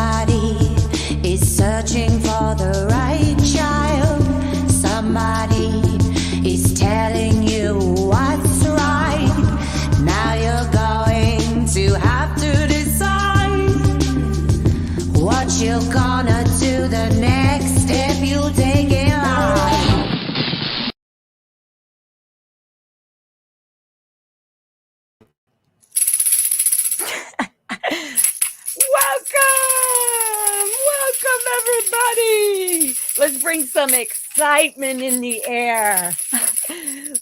Somebody is searching for the right child. Somebody is telling you what's right. Now you're going to have to decide what you're gonna do the next step you take in life. Welcome everybody. Let's bring some excitement in the air.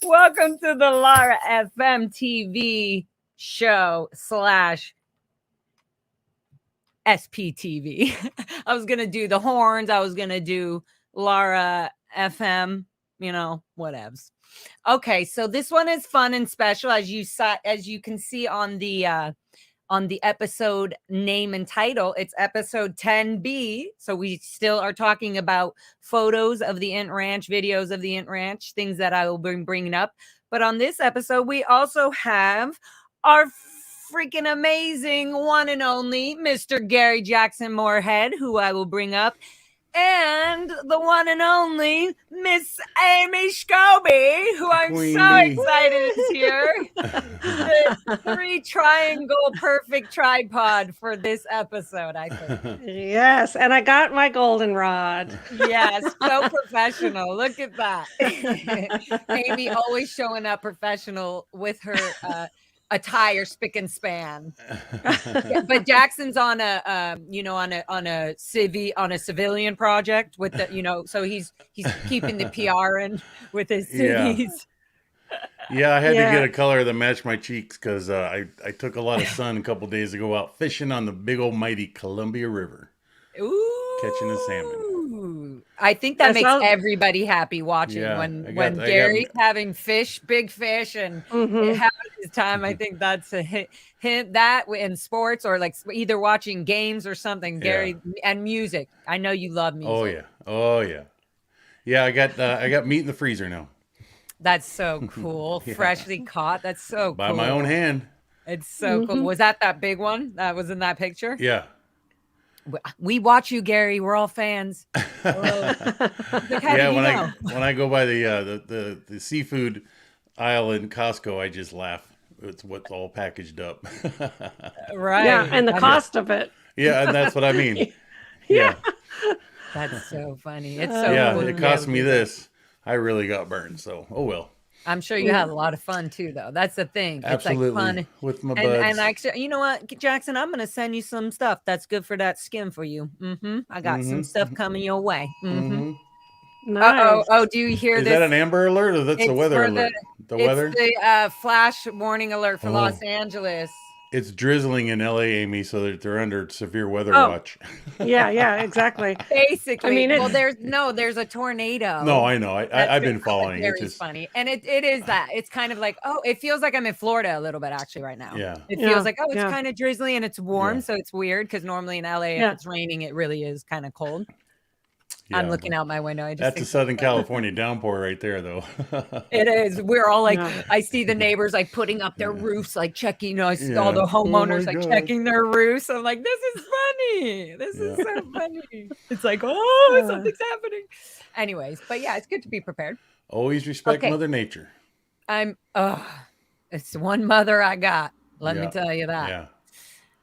Welcome to the Lara FM TV show / SPTV. I was going to do the horns. I was going to do Lara FM, whatevs. Okay, so this one is fun and special, as you can see on the episode name and title. It's episode 10B. So we still are talking about photos of the Int Ranch, videos of the Int Ranch, things that I will be bringing up. But on this episode, we also have our freaking amazing one and only Mr. Gary Jackson Moorhead, who I will bring up, and the one and only Miss Amy Scobee, who I'm so excited is here. The 3-triangle perfect tripod for this episode, I think. Yes, and I got my goldenrod. Yes, so professional. Look at that. Amy always showing up professional with her attire spick and span. Yeah, but Jackson's on a civilian project with the so he's keeping the PR in with his cities. Yeah, I had to get a color that matched my cheeks because I took a lot of sun a couple days ago out fishing on the big old mighty Columbia River. Ooh, catching a salmon. I think that makes everybody happy watching when Gary's having big fish, and having his time. I think that's a hint that in sports or like either watching games or something. Gary and music. I know you love music. Oh yeah. I got meat in the freezer now. That's so cool. Freshly caught. That's so cool. By my own hand. It's so cool. Was that big one that was in that picture? Yeah. We watch you, Gary. We're all fans. When I go by the seafood aisle in Costco, I just laugh. It's what's all packaged up. Right. Yeah, and the cost of it. Yeah, and that's what I mean. Yeah. That's so funny. It's so cool. It cost me this. I really got burned, so oh well. I'm sure you had a lot of fun too, though. That's the thing. Absolutely. It's like fun with my buds. And actually, you know what, Jackson, I'm gonna send you some stuff that's good for that skin for you. I got some stuff coming your way. Nice. Oh, do you hear this? Is that an Amber Alert or that's the weather alert? The weather? It's the flash warning alert for Los Angeles. It's drizzling in LA, Amy, so that they're under severe weather watch. Yeah, exactly. Basically, I mean, there's a tornado. No, I know. I've been following it. It's just funny, and it is that. It's kind of like, it feels like I'm in Florida a little bit actually right now. Yeah, it feels like it's kind of drizzly and it's warm, so it's weird because normally in LA, if it's raining, it really is kind of cold. Yeah, I'm looking out my window. That's a Southern California downpour right there, though. It is. We're all like, I see the neighbors like putting up their roofs, like checking. I see all the homeowners like checking their roofs. I'm like, this is funny. This is so funny. It's like, something's happening. Anyways, but yeah, it's good to be prepared. Always respect Mother Nature. It's one mother I got. Let me tell you that.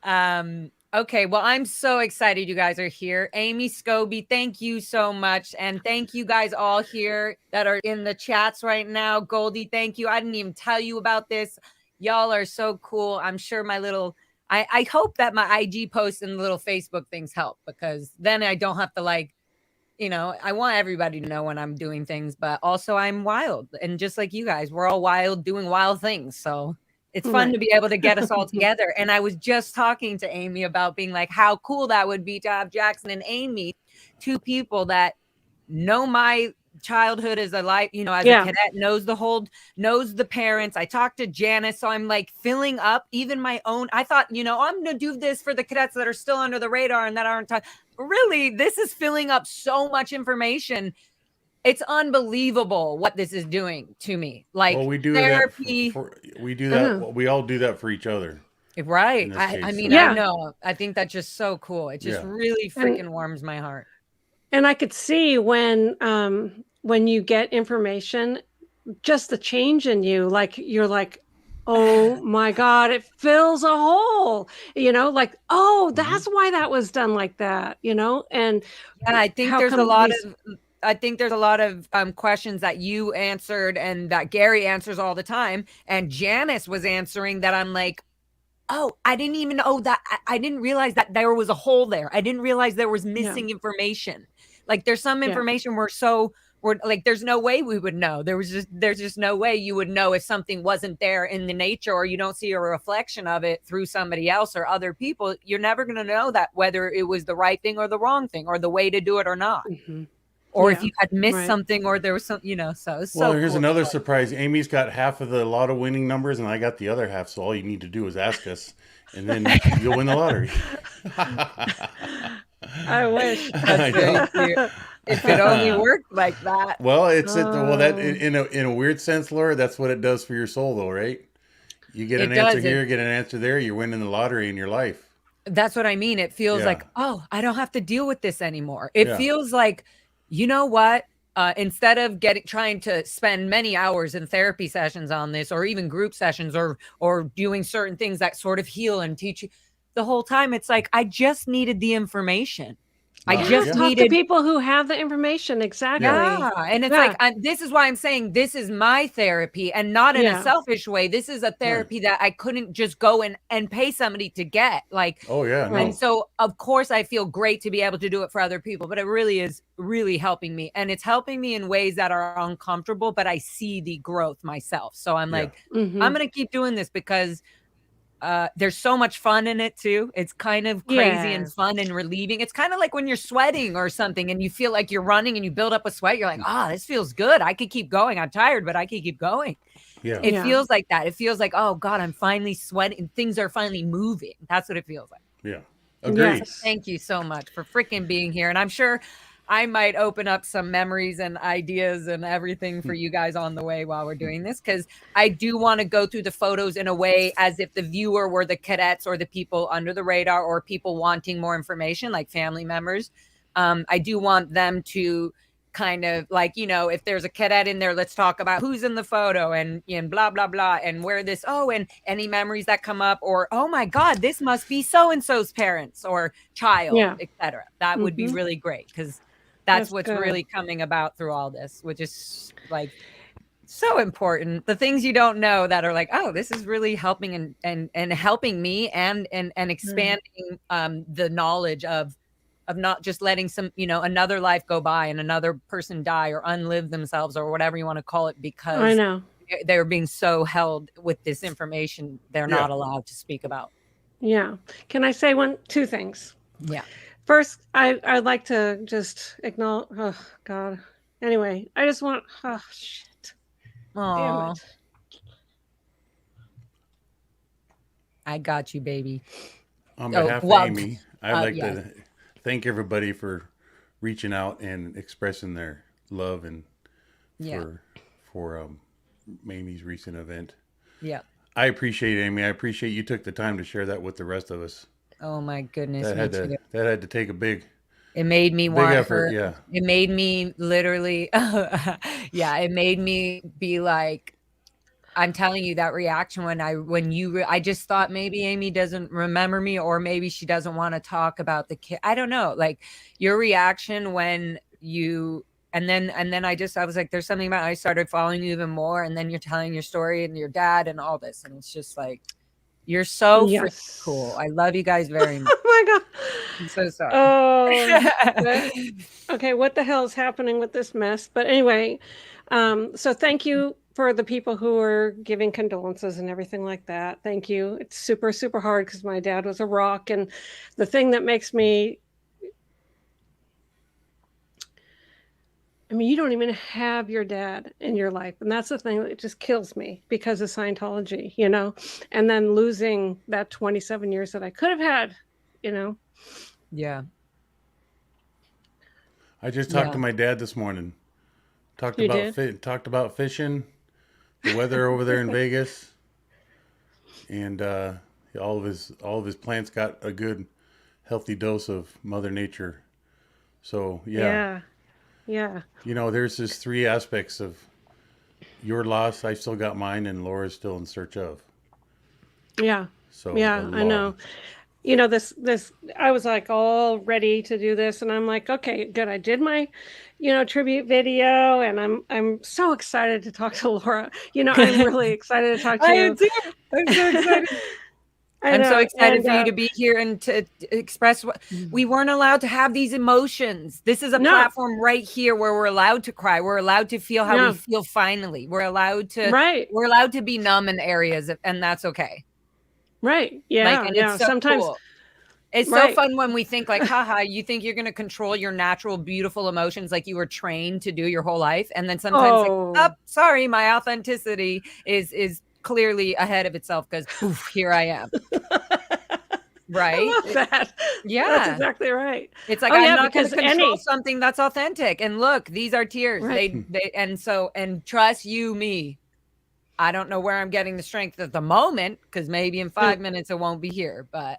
Yeah. Okay, well, I'm so excited you guys are here. Amy Scobee, thank you so much. And thank you guys all here that are in the chats right now. Goldie, thank you. I didn't even tell you about this. Y'all are so cool. I'm sure I hope that my IG posts and the little Facebook things help, because then I don't have to I want everybody to know when I'm doing things, but also I'm wild. And just like you guys, we're all wild doing wild things. So it's fun to be able to get us all together. And I was just talking to Amy about being like, how cool that would be to have Jackson and Amy, two people that know my childhood as a life, as a cadet, knows the parents. I talked to Janice, so I'm like filling up even my own. I thought, I'm going to do this for the cadets that are still under the radar and that aren't really, this is filling up so much information. It's unbelievable what this is doing to me. Like, we do therapy. We do that. We all do that for each other. Right. I mean, I know. I think that's just so cool. It just really freaking warms my heart. And I could see when you get information, just the change in you, like you're like, oh my God, it fills a hole, like, oh, that's why that was done like that, and I think there's a lot of questions that you answered and that Gary answers all the time. And Janice was answering that. I'm like, oh, I didn't even know that. I didn't realize that there was a hole there. I didn't realize there was missing information. Like there's some information we're like, there's no way we would know. There's just no way you would know if something wasn't there in the nature, or you don't see a reflection of it through somebody else or other people. You're never going to know that, whether it was the right thing or the wrong thing, or the way to do it or not. Or if you had missed something, or there was some, so it's well, here's another surprise. Amy's got half of the lotto winning numbers, and I got the other half. So all you need to do is ask us, and then you'll win the lottery. I wish. That's very cute. If it only worked like that. Well, that in a weird sense, Laura, that's what it does for your soul, though, right? You get an answer here, get an answer there. You're winning the lottery in your life. That's what I mean. It feels like, oh, I don't have to deal with this anymore. It feels like, you know what? Instead of trying to spend many hours in therapy sessions on this, or even group sessions, or doing certain things that sort of heal and teach you, the whole time it's like, I just needed the information. I just talk to people who have the information. Exactly. Yeah. And it's like, this is why I'm saying this is my therapy, and not in a selfish way. This is a therapy that I couldn't just go and pay somebody to get. Like, oh yeah. No. And so of course I feel great to be able to do it for other people, but it really is really helping me, and it's helping me in ways that are uncomfortable, but I see the growth myself. So I'm like, I'm going to keep doing this because there's so much fun in it too. It's kind of crazy and fun and relieving. It's kind of like when you're sweating or something and you feel like you're running and you build up a sweat. You're like, this feels good. I could keep going. I'm tired, but I could keep going. Yeah. It feels like that. It feels like, oh God, I'm finally sweating. Things are finally moving. That's what it feels like. Yeah. Agreed. Yes. Thank you so much for freaking being here. And I'm sure I might open up some memories and ideas and everything for you guys on the way while we're doing this, because I do want to go through the photos in a way as if the viewer were the cadets or the people under the radar, or people wanting more information, like family members. I do want them to kind of like, if there's a cadet in there, let's talk about who's in the photo and blah, blah, blah, and where this, and any memories that come up, or, oh my God, this must be so-and-so's parents or child, etc. That would be really great, because that's what's really coming about through all this, which is like so important. The things you don't know that are like, oh, this is really helping and helping me and expanding the knowledge of not just letting another life go by and another person die or unlive themselves or whatever you want to call it, because I know they're being so held with this information they're not allowed to speak about. Yeah. Can I say two things? Yeah. First, I'd like to just acknowledge, oh, God. Anyway, I just want, oh, shit. Aww. Damn it. I got you, baby. On behalf of Amy, I'd like to thank everybody for reaching out and expressing their love and for Amy's recent event. Yeah. I appreciate it, Amy. I appreciate you took the time to share that with the rest of us. Oh my goodness. That had to take a big It made me want effort, her. It made me literally it made me be like, I'm telling you, that reaction I just thought maybe Amy doesn't remember me, or maybe she doesn't want to talk about the kid. I don't know. Like your reaction when you and then I was like, there's something about it. I started following you even more, and then you're telling your story and your dad and all this, and it's just like, you're so freaking cool. I love you guys very much. Oh my God. I'm so sorry. Oh, okay. What the hell is happening with this mess? But anyway, so thank you for the people who are giving condolences and everything like that. Thank you. It's super, super hard because my dad was a rock. And the thing that makes me, you don't even have your dad in your life. And that's the thing that just kills me because of Scientology, and then losing that 27 years that I could have had, Yeah. I just talked to my dad this morning. Talked about fishing, the weather over there in Vegas. And all of his plants got a good, healthy dose of Mother Nature. So Yeah. There's just three aspects of your loss. I still got mine, and Laura's still in search of. Yeah. So yeah, I know. This I was like all ready to do this, and I'm like, okay, good. I did my, tribute video, and I'm so excited to talk to Laura. I'm really excited to talk to I you. am too. I'm so excited. I'm so excited for you to be here and to express what we weren't allowed to have these emotions. This is a platform right here where we're allowed to cry. We're allowed to feel how we feel finally. We're allowed to be numb in areas, and that's okay. Right. Yeah. It's so sometimes cool. It's so fun when we think like, haha, you think you're going to control your natural, beautiful emotions like you were trained to do your whole life. And then sometimes sorry, my authenticity is clearly ahead of itself because here I am. Right? I love that. Yeah. That's exactly right. It's like, I'm not going to control something that's authentic. And look, these are tears. Right. And trust you, me. I don't know where I'm getting the strength at the moment because maybe in 5 minutes it won't be here. But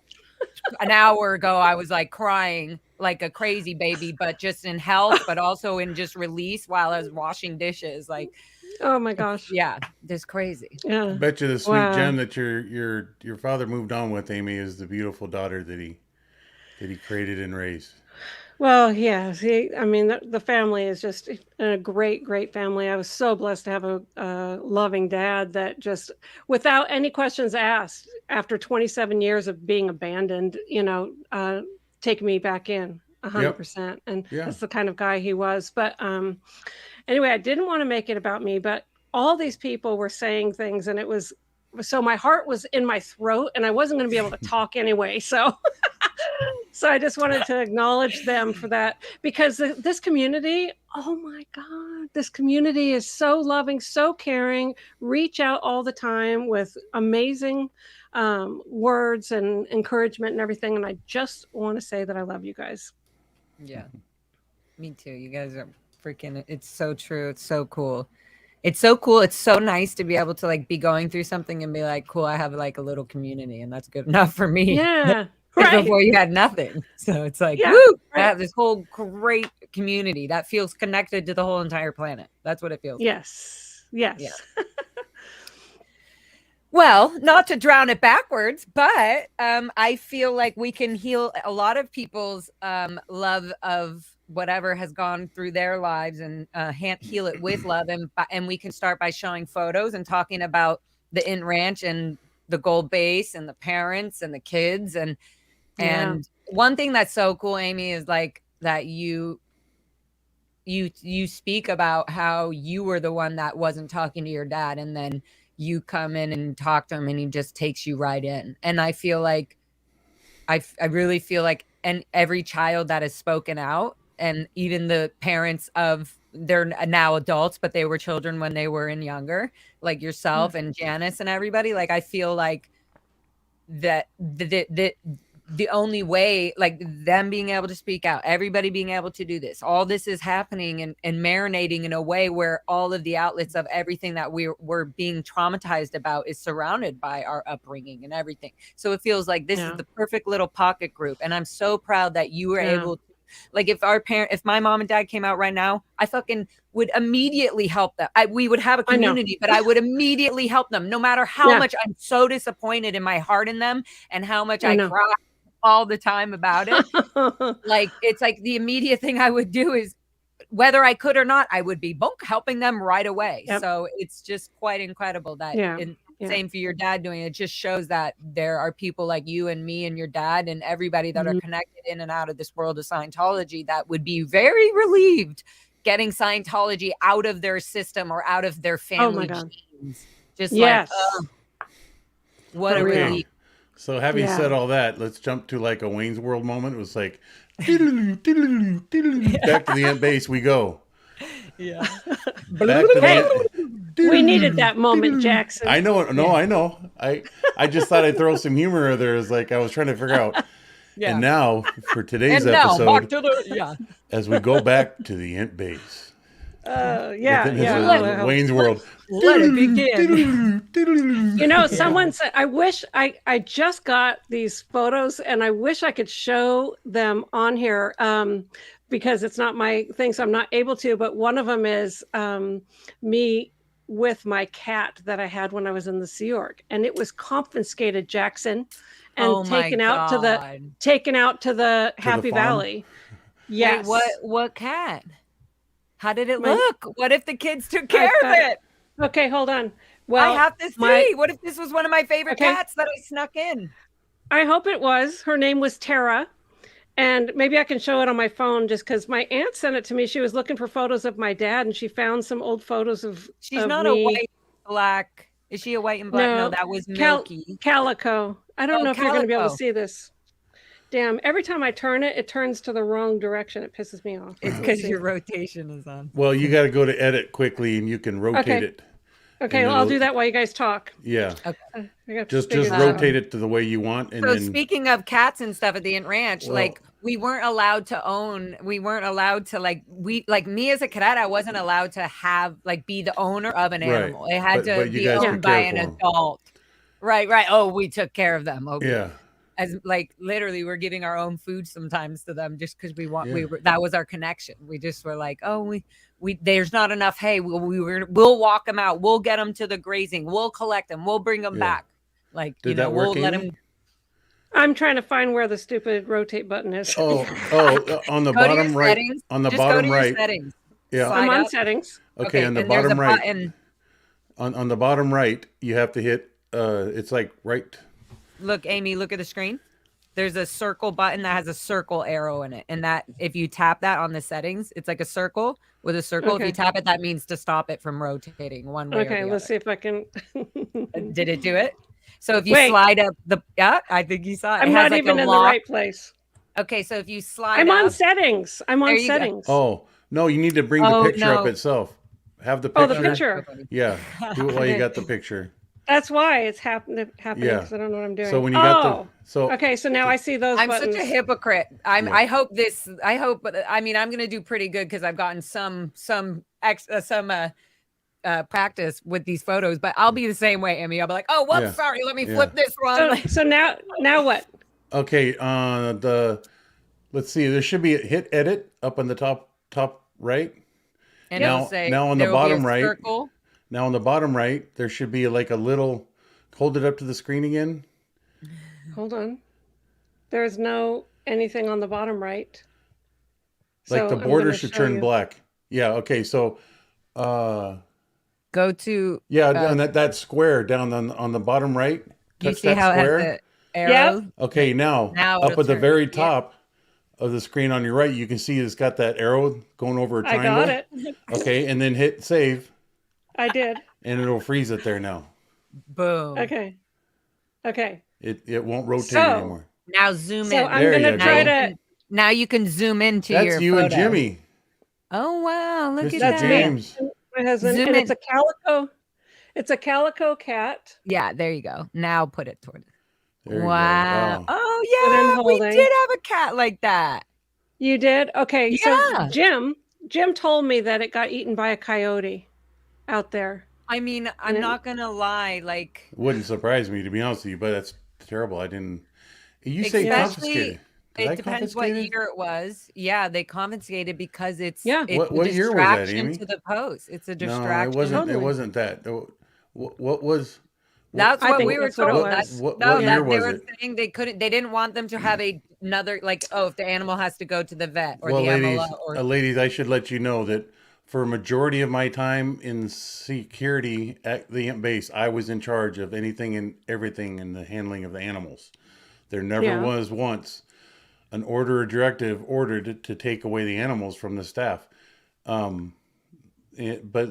an hour ago, I was like crying like a crazy baby, but just in health, but also in just release while I was washing dishes. Like, oh my gosh, yeah, just crazy. Yeah, I bet you the sweet gem that your father moved on with, Amy, is the beautiful daughter that he created and raised. Well, yeah. See, I mean, the family is just a great, great family. I was so blessed to have a loving dad that just, without any questions asked, after 27 years of being abandoned, take me back in 100%. And that's the kind of guy he was. But anyway, I didn't want to make it about me, but all these people were saying things, and so my heart was in my throat, and I wasn't going to be able to talk anyway. So. So I just wanted to acknowledge them for that, because this community, oh my God, this community is so loving, so caring, reach out all the time with amazing words and encouragement and everything. And I just want to say that I love you guys. Yeah, me too. You guys are freaking, it's so true. It's so cool. It's so cool. It's so nice to be able to like be going through something and be like, cool, I have like a little community, and that's good enough for me. Yeah. Right. Before you had nothing. So it's like, woo, I have this whole great community that feels connected to the whole entire planet. That's what it feels like. Yes. Yeah. Well, not to drown it backwards, but I feel like we can heal a lot of people's love of whatever has gone through their lives, and heal it with love. And we can start by showing photos and talking about the Int Ranch and the gold base and the parents and the kids. And one thing that's so cool, Amy, is like that you speak about how you were the one that wasn't talking to your dad, and then you come in and talk to him, and he just takes you right in. And I feel like I really feel like, and every child that has spoken out, and even the parents of, they're now adults, but they were children when they were younger, like yourself and Janice and everybody. Like, I feel like that the only way, like them being able to speak out, everybody being able to do this, all this is happening and marinating in a way where all of the outlets of everything that we're being traumatized about is surrounded by our upbringing and everything. So it feels like this is the perfect little pocket group. And I'm so proud that you were able to, like, if my mom and dad came out right now, I fucking would immediately help them. We would have a community, but I would immediately help them, no matter how much I'm so disappointed in my heart in them, and how much I cry all the time about it. Like, it's like the immediate thing I would do is, whether I could or not, I would be helping them right away. So it's just quite incredible that same for your dad doing it. It just shows that there are people like you and me and your dad and everybody that are connected in and out of this world of Scientology that would be very relieved getting Scientology out of their system or out of their family genes. Just like, what a relief. So having said all that, let's jump to like a Wayne's World moment. It was like, diddle-doo, diddle-doo, diddle-doo. Back to the Int base we go. Yeah. We needed that moment, Jackson. I know. No, I know. I just thought I'd throw some humor there. As like I was trying to figure out. And now for today's episode, back to the, as we go back to the Int base, Yeah. Wayne's World. Let it begin. You know, someone said, I wish I just got these photos and I wish I could show them on here because it's not my thing, so I'm not able to. But one of them is me with my cat that I had when I was in the Sea Org, and it was confiscated, Jackson, and taken out to the Happy Valley. Yes. Wait, what cat? How did it look? What if the kids took care of it? Okay, hold on. Well, I have to see. What if this was one of my favorite cats that I snuck in? I hope it was. Her name was Tara. And maybe I can show it on my phone just because my aunt sent it to me. She was looking for photos of my dad and she found some old photos of She's not a white and black. Is she a white and black? No, that was Milky. Calico. I don't know if you're going to be able to see this. Damn, every time I turn it, it turns to the wrong direction. It pisses me off. It's because your rotation is on. Well, you got to go to edit quickly and you can rotate it. Okay, well, I'll do that while you guys talk. Yeah. Okay. Just rotate it to the way you want. And so then... speaking of cats and stuff at the Int Ranch, like we weren't allowed to like me as a cadet, I wasn't allowed to have be the owner of an animal. It had to be owned by an adult. Right. Oh, we took care of them. Okay. Yeah. As literally we're giving our own food sometimes to them just because we that was our connection. We just were like, oh, we there's not enough hay. We'll walk them out. We'll get them to the grazing. We'll collect them. We'll bring them back. We'll let them. I'm trying to find where the stupid rotate button is. Oh, on the bottom right. Settings. On the just bottom go to right. Settings. Yeah. I'm on settings. Okay, on the bottom right. On the bottom right, you have to hit. It's right. Look, Amy, look at the screen. There's a circle button that has a circle arrow in it. And that if you tap that on the settings, it's like a circle with a circle. Okay. If you tap it, that means to stop it from rotating one way. Okay, let's see if I can. Did it do it? So if you slide up I think you saw it. I'm not even in the right place. Okay, so if you slide I'm on settings. I'm on settings. Oh, no, you need to bring the picture up itself. Have the picture. Oh, the picture. Yeah, do it while you got the picture. That's why it's happening because I don't know what I'm doing. So when you got okay, so now I see those buttons. Such a hypocrite. I hope I'm going to do pretty good because I've gotten some practice with these photos, but I'll be the same way, Emmy. I'll be like, oh, whoops, sorry, let me flip this wrong. So now what? Okay, let's see. There should be a hit edit up on the top right. And it'll say now on the bottom right. Circle. Now on the bottom right, there should be a little, hold it up to the screen again. Hold on. There's no anything on the bottom right. The border should turn black. Yeah, okay, so go to on that square down on the bottom right. You see how square. It has the arrow? Yep. Okay, now up at the very top of the screen on your right, you can see it's got that arrow going over a triangle. I got it. Okay, and then hit save. I did. And it'll freeze it there now. Boom. Okay. It won't rotate anymore. Now zoom in. So I'm going to try to. Now you can zoom into That's your you photo. And Jimmy. Oh, wow. Look Mr. at that. James. My husband. And it's a calico. It's a calico cat. Yeah, there you go. Now put it toward it. Wow. Oh, yeah. We did have a cat like that. You did? Okay. Yeah. So Jim told me that it got eaten by a coyote out there. I mean, I'm not going to lie. It wouldn't surprise me, to be honest with you, but that's terrible. I didn't. You say confiscated. It depends what year it was. Yeah, they confiscated because it's what year was that, Amy? To the post. It's a distraction. No, it wasn't. It wasn't that. What was? That's what we were told. What year was they were it? saying they couldn't. They didn't want them to have another if the animal has to go to the vet or the MLO. Ladies, I should let you know that for a majority of my time in security at the Int base, I was in charge of anything and everything in the handling of the animals. There never was once an order or directive ordered to take away the animals from the staff. But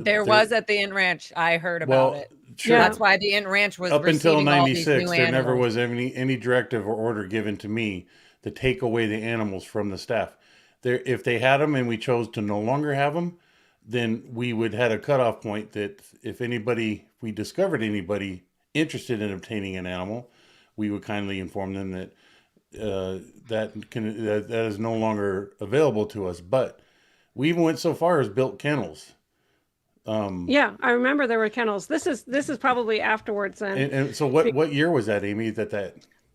there was at the Int Ranch. I heard about it. Sure. That's why the Int Ranch was up until '96. There animals. Never was any directive or order given to me to take away the animals from the staff. If they had them and we chose to no longer have them, then we would had a cutoff point that if we discovered anybody interested in obtaining an animal, we would kindly inform them that that is no longer available to us. But we even went so far as built kennels Yeah, I remember there were kennels. This is probably afterwards then. And so what year was that, Amy?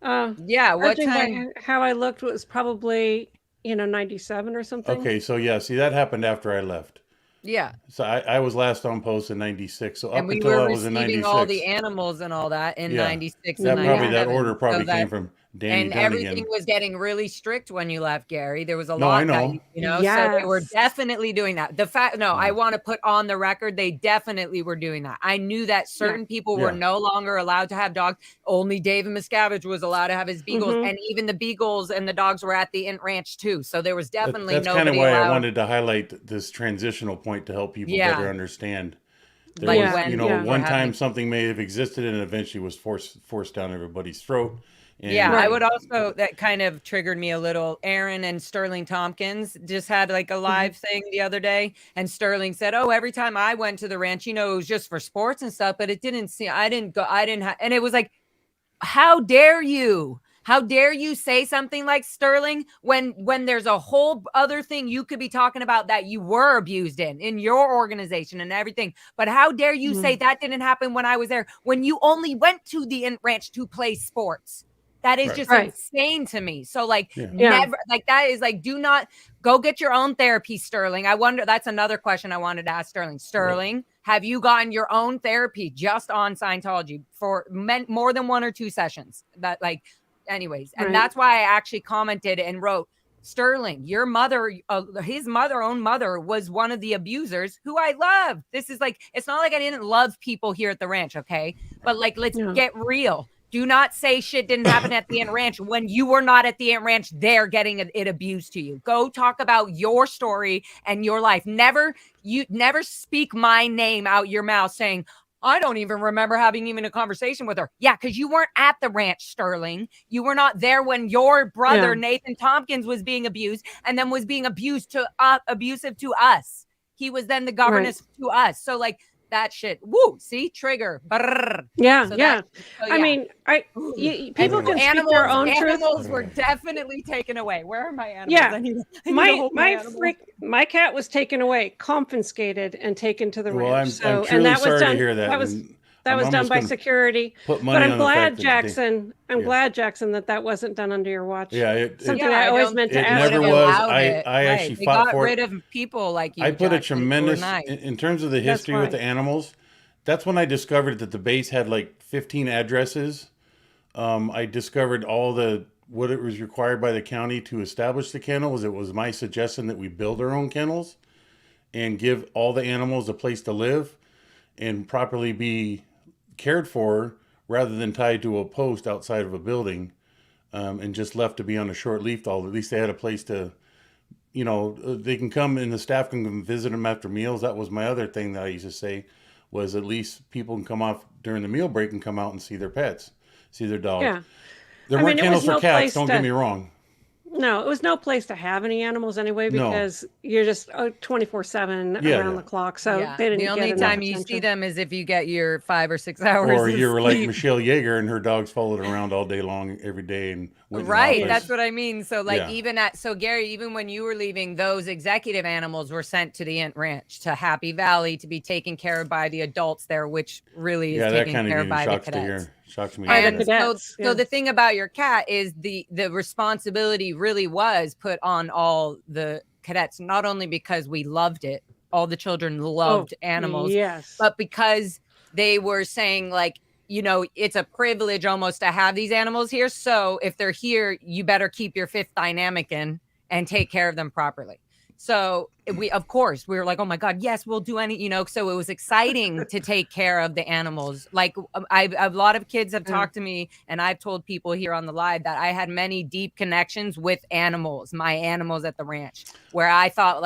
Yeah, what judging time? by how I looked, it was probably 97 or something. Okay, so yeah, see, that happened after I left. Yeah. So I was last on post in 96. So up And we until were I was in 96. receiving all the animals and all that in 96 and probably 97. that order probably So came from Danny and Dunnigan. everything was getting really strict when you left, Gary. There was a No, lot I know. that, so they were definitely doing that. I want to put on the record, they definitely were doing that. I knew that certain people were no longer allowed to have dogs. Only David Miscavige was allowed to have his beagles, and even the beagles and the dogs were at the Int Ranch too. So there was definitely that's kind of why I wanted to highlight this transitional point to help people better understand. There was, one time something may have existed and eventually was forced down everybody's throat. And I would also, that kind of triggered me a little. Aaron and Sterling Tompkins just had like a live thing the other day, and Sterling said, "Oh, every time I went to the ranch, it was just for sports and stuff, but it didn't seem, and it was like, how dare you? How dare you say something like Sterling when there's a whole other thing you could be talking about that you were abused in your organization and everything. But how dare you say that didn't happen when I was there, when you only went to the Int Ranch to play sports? That is just insane to me. So never, that is do not go get your own therapy, Sterling. I wonder, that's another question I wanted to ask Sterling. Sterling, have you gotten your own therapy just on Scientology for more than 1 or 2 sessions? Anyways, and that's why I actually commented and wrote, Sterling, your mother, his own mother was one of the abusers who I love. This is it's not like I didn't love people here at the ranch. Okay. But let's get real. Do not say shit didn't happen at the Int Ranch when you were not at the Int Ranch there getting it abused to you. Go talk about your story and your life. Never speak my name out your mouth saying, I don't even remember having even a conversation with her. Yeah, because you weren't at the ranch, Sterling. You were not there when your brother, Nathan Tompkins, was being abused and then was being abusive to us. He was then the governess to us. So that shit. Woo. See, trigger. Brrr. Yeah. I mean, people can speak their own truth. Animals were definitely taken away. Where are my animals? Yeah. My cat was taken away, confiscated, and taken to the ranch. I'm truly sorry to hear that. That was done by security. But I'm glad, Jackson. I'm glad, Jackson, that wasn't done under your watch. Yeah, something I always meant to ask. It never was. I actually fought for it. Rid of people like you. I put a tremendous in terms of the history with the animals. That's when I discovered that the base had 15 addresses. I discovered what it was required by the county to establish the kennels. It was my suggestion that we build our own kennels and give all the animals a place to live and properly be cared for rather than tied to a post outside of a building and just left to be on a short leash. At least they had a place to, they can come and the staff can come visit them after meals. That was my other thing that I used to say was at least people can come off during the meal break and come out and see their pets, see their dogs. Yeah. There weren't kennels for cats, don't get me wrong. No, it was no place to have any animals anyway because you're just 24/7 around the clock. So they didn't. The only time you see them is if you get your 5 or 6 hours. Or you were like Michelle Yeager and her dogs followed around all day long every day and that's what I mean. So Gary, even when you were leaving, those executive animals were sent to the Int Ranch to Happy Valley to be taken care of by the adults there, which really is taken care of by the cadets. Shocks me. And so the thing about your cat is the responsibility really was put on all the cadets, not only because we loved it, all the children loved animals, but because they were saying it's a privilege almost to have these animals here. So if they're here, you better keep your 5th dynamic in and take care of them properly. So we were like, oh my God, yes, we'll do any, so it was exciting to take care of the animals. A lot of kids have talked to me and I've told people here on the live that I had many deep connections with animals, my animals at the ranch, where I thought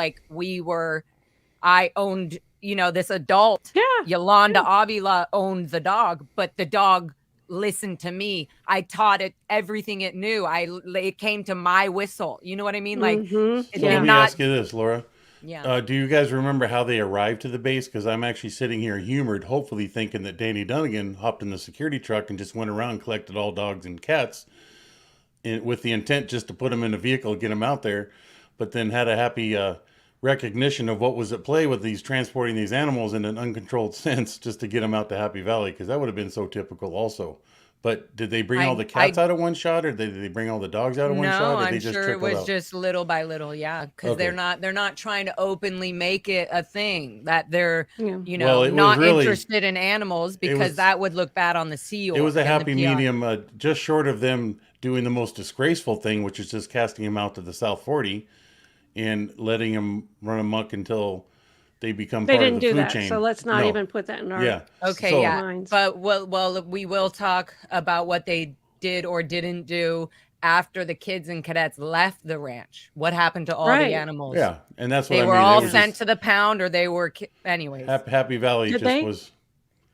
I owned, this adult, Yolanda Avila owned the dog, but the dog listened to me. I taught it everything it knew. It came to my whistle. You know what I mean? Let me ask you this, Laura. Yeah. Do you guys remember how they arrived to the base? Because I'm actually sitting here humored, hopefully thinking that Danny Dunnigan hopped in the security truck and just went around and collected all dogs and cats with the intent just to put them in a vehicle, get them out there, but then had a happy recognition of what was at play with these transporting these animals in an uncontrolled sense just to get them out to Happy Valley, because that would have been so typical also. But did they bring all the cats out of one shot, or did they bring all the dogs out of one shot? Or I'm they just sure it was out? just little by little, yeah. Because they're not trying to openly make it a thing that they're not really interested in animals, because that would look bad on the Sea Org. It was a happy medium, just short of them doing the most disgraceful thing, which is just casting him out to the South 40 and letting him run amok until they become part of the food chain. So let's not even put that in our minds. But we will talk about what they did or didn't do after the kids and cadets left the ranch. What happened to all the animals? Yeah, and that's what they were all sent to the pound, or they were anyways. Happy Valley was.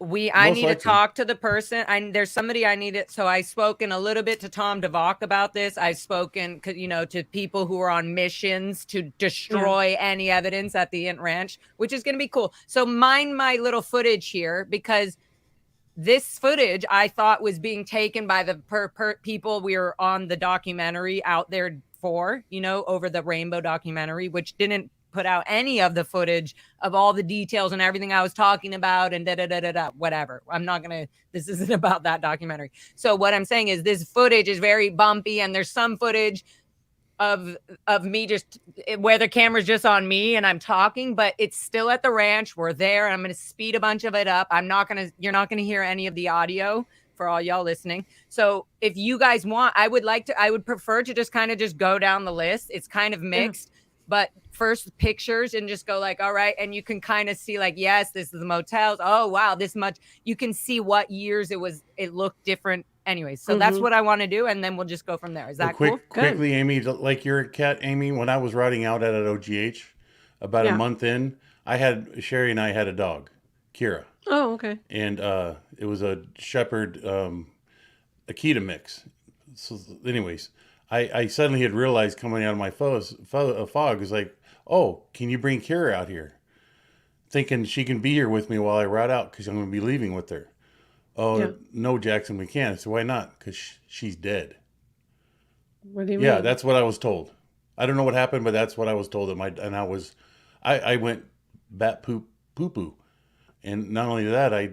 I need to talk to the person. There's somebody I need it. So I've spoken a little bit to Tom DeVock about this. I've spoken, to people who are on missions to destroy any evidence at the Int Ranch, which is going to be cool. So mind my little footage here, because this footage I thought was being taken by the people we were on the documentary out there for, over the Rainbow documentary, which didn't put out any of the footage of all the details and everything I was talking about and whatever. This isn't about that documentary. So what I'm saying is this footage is very bumpy, and there's some footage of me just where the camera's just on me and I'm talking, but it's still at the ranch. We're there, and I'm going to speed a bunch of it up. You're not going to hear any of the audio for all y'all listening. So if you guys want, I would prefer to just kind of just go down the list. It's kind of mixed. But first pictures, and just go all right. And you can kind of see yes, this is the motels. Oh, wow, this much. You can see what years it looked different. Anyways, so that's what I want to do. And then we'll just go from there. Is that cool? Quickly, Amy, like your cat, Amy, when I was riding out at OGH about a month in, Sherry and I had a dog, Kira. Oh, okay. And it was a Shepherd Akita mix. So anyways, I suddenly had realized coming out of my fog was oh, can you bring Kira out here? Thinking she can be here with me while I ride out, because I'm going to be leaving with her. Oh, no, Jackson, we can't. I said, why not? Because she's dead. What do you mean? Yeah, that's what I was told. I don't know what happened, but that's what I was told. I went bat poo. And not only that, I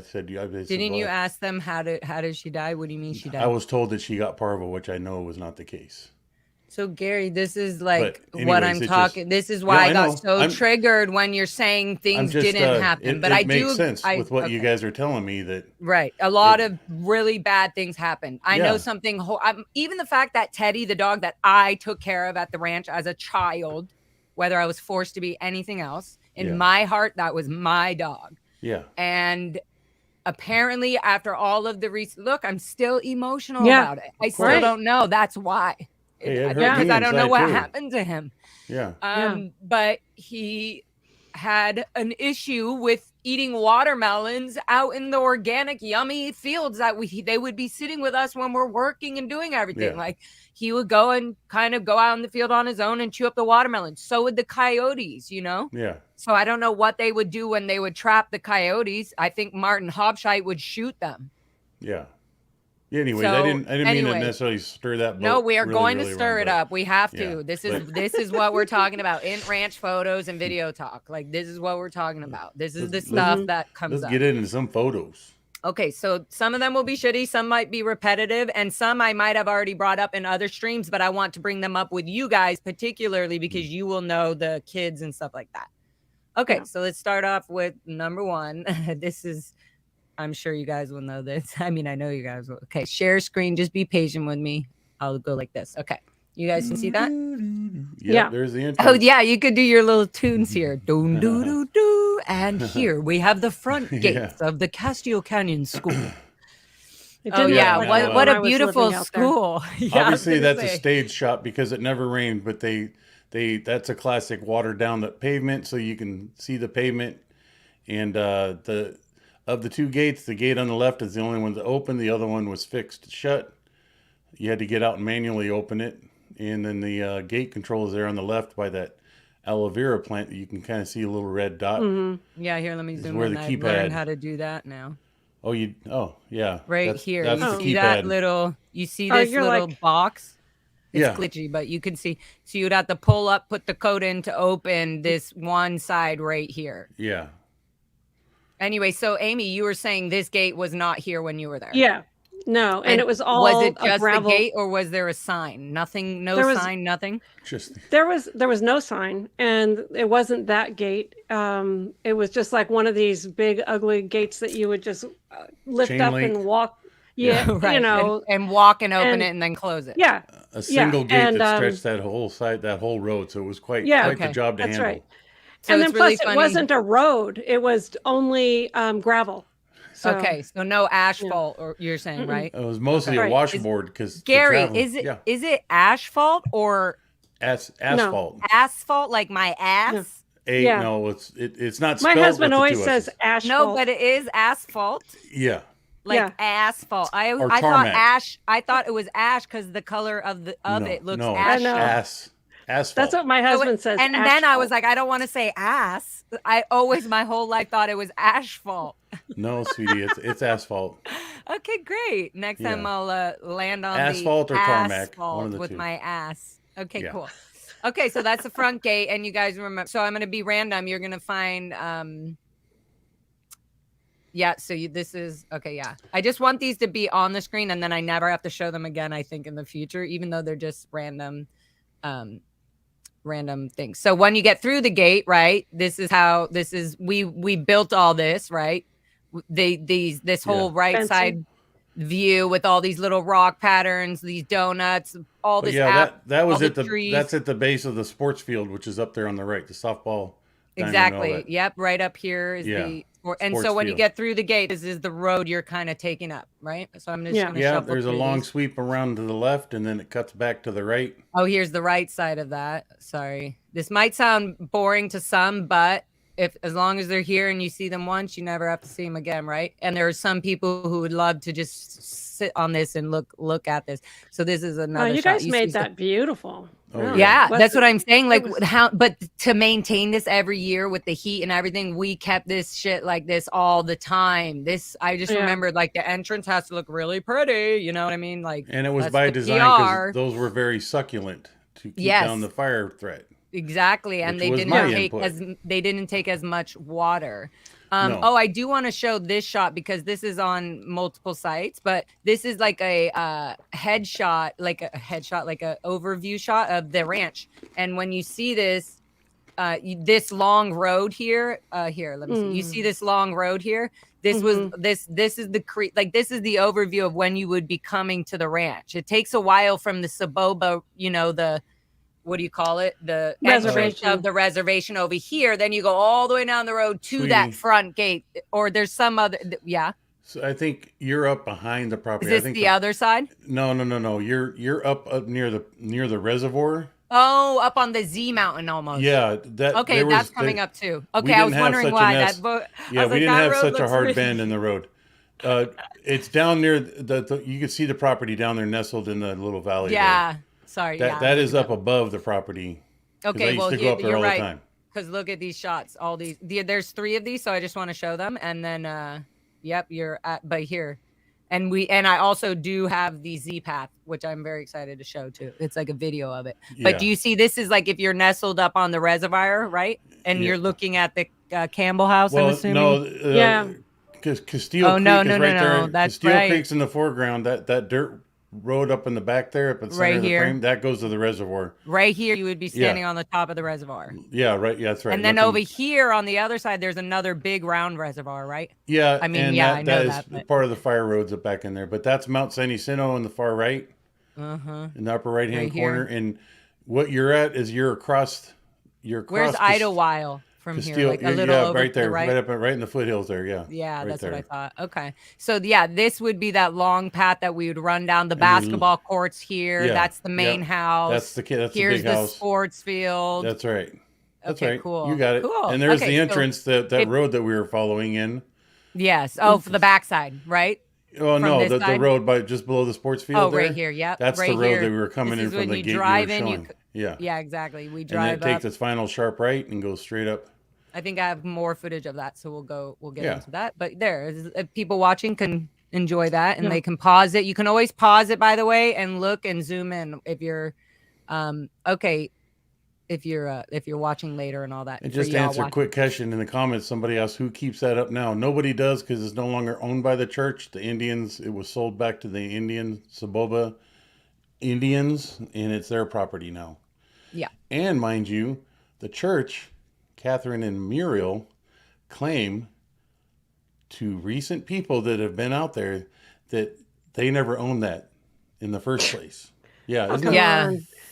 said, didn't you ask them how did she die? What do you mean she died? I was told that she got parvo, which I know was not the case. So Gary, this is what I'm talking. This is why I got so triggered when you're saying things didn't happen. But it makes sense with what you guys are telling me that. Right. A lot of really bad things happened. I know something. Even the fact that Teddy, the dog that I took care of at the ranch as a child, whether I was forced to be anything else, in my heart, that was my dog. Yeah. And apparently, after all of the look, I'm still emotional about it. I still don't know. That's why. Because I don't know what happened to him. Yeah. But he had an issue with eating watermelons out in the organic, yummy fields that they would be sitting with us when we're working and doing everything. Yeah. He would go and kind of go out in the field on his own and chew up the watermelons. So would the coyotes, Yeah. So I don't know what they would do when they would trap the coyotes. I think Martin Hobscheit would shoot them. Yeah. Anyways, I didn't mean to necessarily stir that boat. No, we are going to stir it up. We have to. This is what we're talking about. Int Ranch photos and video talk. This is what we're talking about. This is the stuff that comes up. Let's get into some photos. Okay, so some of them will be shitty, some might be repetitive, and some I might have already brought up in other streams, but I want to bring them up with you guys, particularly because you will know the kids and stuff like that. Okay, so let's start off with number one. I'm sure you guys will know this. I mean, I know you guys will. Okay, share screen. Just be patient with me. I'll go like this. Okay. You guys can see that? Yeah. There's the intro. Oh, yeah. You could do your little tunes here. Doo, doo, doo, doo. And here we have the front gates of the Castillo Canyon School. Oh, yeah. What a beautiful school. Obviously, that's a stage shot because it never rained, but that's a classic watered down the pavement so you can see the pavement. And of the two gates, the gate on the left is the only one that opened. The other one was fixed shut. You had to get out and manually open it. And then the gate control is there on the left by that aloe vera plant that you can kind of see a little red dot. Mm-hmm. Yeah, here, let me zoom in. I've learned how to do that now. Oh, yeah. Right here. That's you the see keypad. that little, you see this little box? It's Yeah. glitchy, but you can see. So you'd have to pull up, put the code in to open this one side right here. Yeah. Anyway, so Amy, you were saying this gate was not here when you were there. Yeah. No, and it was all Was it just gravel. the gate, or was there a sign? Nothing, no sign, nothing. There was no sign, and it wasn't that gate. It was just like one of these big ugly gates that you would just lift Chain up link. and walk. Yeah, Right. you know, and walk and open it and then close it. Yeah, A single gate and, that stretched that whole side, that whole road. So it was quite the job to handle. Right. So and it's then really plus funny. it wasn't a road; it was only gravel. So, Okay, so no asphalt, or you're saying, right? It was mostly a washboard because Gary, is it asphalt or asphalt? Asphalt, like my ass? No, it's not. My spelled husband with the always two says S's. asphalt. No, but it is asphalt. Yeah. Like asphalt. I thought ash. I thought it was ash because the color of it looks ash. Asphalt. That's what my husband says. And then I was like, I don't want to say ass. I always my whole life thought it was asphalt. No, sweetie, it's asphalt. Okay, great. Next time I'll land on asphalt the or tarmac, asphalt one of the with two. my ass. Okay, cool. Okay, so that's the front gate, and you guys remember. So I'm going to be random. You're going to find. This is okay. Yeah, I just want these to be on the screen, and then I never have to show them again. I think in the future, even though they're just random things. So when you get through the gate, right? We built all this, right? This whole right Fencing. side view with all these little rock patterns, these donuts, all this. That was at the trees. That's at the base of the sports field, which is up there on the right, the softball. Exactly. Yep. Right up here is the. And so when you get through the gate, this is the road you're kind of taking up, right? So I'm just going to shuffle there's a through long these. sweep around to the left, and then it cuts back to the right. Oh, here's the right side of that. Sorry. This might sound boring to some, but as long as they're here and you see them once, you never have to see them again, right? And there are some people who would love to just sit on this and look at this. So this is another. You guys made that beautiful. Oh, yeah, that's what I'm saying. Like but to maintain this every year with the heat and everything, we kept this shit like this all the time. I just remembered like the entrance has to look really pretty. You know what I mean? Like, and it was by design because those were very succulent to keep down the fire threat. Exactly, and they didn't take as much water. No. Oh, I do want to show this shot because this is on multiple sites, but this is like a headshot, like an overview shot of the ranch. And when you see this, this long road here, let me see. You see this long road here? This was this is the creek, like this is the overview of when you would be coming to the ranch. It takes a while from the Saboba, the what do you call it? The reservation of the reservation over here. Then you go all the way down the road to that front gate, or there's some other. Yeah. So I think you're up behind the property. Is this the other side? No. You're up near the reservoir. Oh, up on the Z mountain almost. Yeah. That's coming up too. Okay, I was wondering why that. Yeah, we didn't have such a hard bend in the road. It's down near you can see the property down there nestled in the little valley. Yeah. There. Sorry. That is up above the property. Okay, well, you're right. Because look at these shots. All these. There's 3 of these, so I just want to show them. And then, you're at. But here, and I also do have the Z path, which I'm very excited to show too. It's like a video of it. Yeah. But do you see? This is like if you're nestled up on the reservoir, right? And you're looking at the Campbell House. I'm assuming. No. Because Castile Creek is right there. That's Castile right. Creek's in the foreground. That dirt road up in the back there, up at the center of the frame, that goes to the reservoir. Right here, you would be standing on the top of the reservoir. Yeah, right. Yeah, that's right. And then over here on the other side, there's another big round reservoir, right? Yeah, I mean, I know that is but part of the fire roads up back in there. But that's Mount San Jacinto in the far right, in the upper right-hand corner. And what you're at is you're across. Where's Idlewild? From Castile, here, like a little over right there, right in the foothills there. Yeah, right that's there. what I thought. Okay, so this would be that long path that we would run down the basketball courts here. Yeah, that's the main house. That's the Here's the big house. Sports field. That's right. That's okay, right. Cool. You got it. Cool. And there's the entrance, that road that we were following in. Yes. Oh, for the backside, right? Oh no, the road just below the sports field. Oh, right here. Yep. That's right the road here. that we were coming in from the gate you were showing. Yeah, exactly. We drive and then take this final sharp right and go straight up. I think I have more footage of that, so we'll get into that. But if people watching can enjoy that, and they can pause it. You can always pause it, by the way, and look and zoom in if you're okay. If you're watching later and all that. And just to answer a quick question in the comments, somebody asked who keeps that up now. Nobody does, because it's no longer owned by the church. The Indians, it was sold back to the Indian Saboba Indians, and it's their property now. Yeah. And mind you, the church, Catherine and Muriel, claim to recent people that have been out there that they never owned that in the first place. Yeah.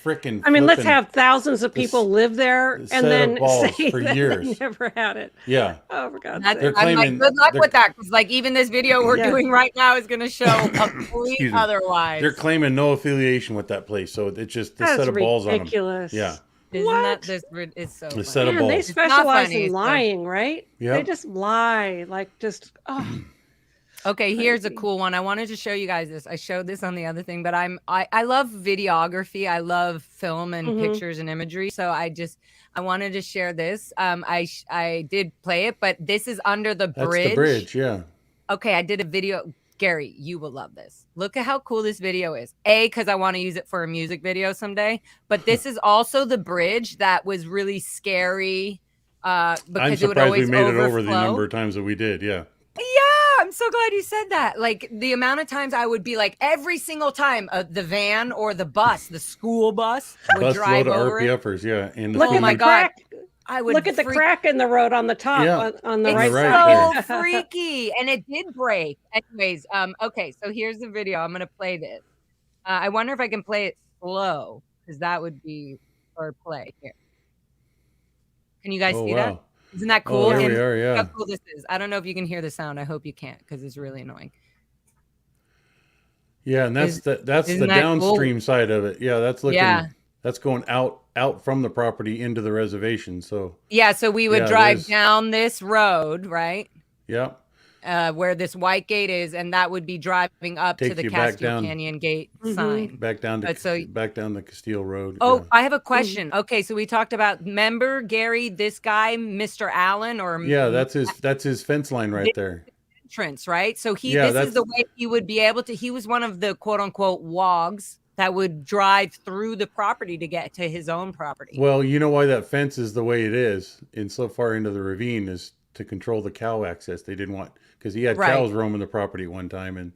Freaking I mean, let's have thousands of people live there and then say for that years. they never had it. Yeah. Oh, for God's sake. sake. I'm like, good luck with that, because like even this video we're doing right now is going to show complete otherwise. They're claiming no affiliation with that place, so it's just a set of balls on them. Ridiculous. Yeah. Isn't that this? It's so. A set of balls. They specialize in lying, right? Yeah. They just lie, like just. Oh. Okay, here's a cool one. I wanted to show you guys this. I showed this on the other thing, but I love videography. I love film and pictures and imagery. So I wanted to share this. I did play it, but this is under the bridge. That's the bridge, yeah. Okay, I did a video. Gary, you will love this. Look at how cool this video is. Because I want to use it for a music video someday. But this is also the bridge that was really scary. Because I'm it would always surprised we made overflow. it over the number of times that we did, yeah. Yeah, I'm so glad you said that. Like the amount of times I would be like, every single time the van or the bus, the school bus would drive over RPFers, yeah. And look at the crack. I would look at the crack in the road on the top, on the right side. It's so freaky, and it did break. Anyways, okay, so here's the video. I'm gonna play this. I wonder if I can play it slow, because that would be or play here. Can you guys see that? Isn't that cool? Oh, here we are, yeah. How cool this is. I don't know if you can hear the sound. I hope you can't, because it's really annoying. Yeah, and that's the downstream side of it. Yeah, that's looking. Yeah. That's going out from the property into the reservation. So yeah, so we would drive down this road, right? Yeah. Where this white gate is, and that would be driving up to the Castillo Canyon Gate sign. Back down to back down the Castillo Road. Oh, yeah. I have a question. Okay, so we talked about, remember Gary, this guy, Mr. Allen, or that's his fence line right there. Entrance, right? So this is the way he would be able to. He was one of the quote unquote wogs that would drive through the property to get to his own property. Well, you know why that fence is the way it is, and so far into the ravine, is to control the cow access. They didn't want, because he had cows roaming the property at one time, and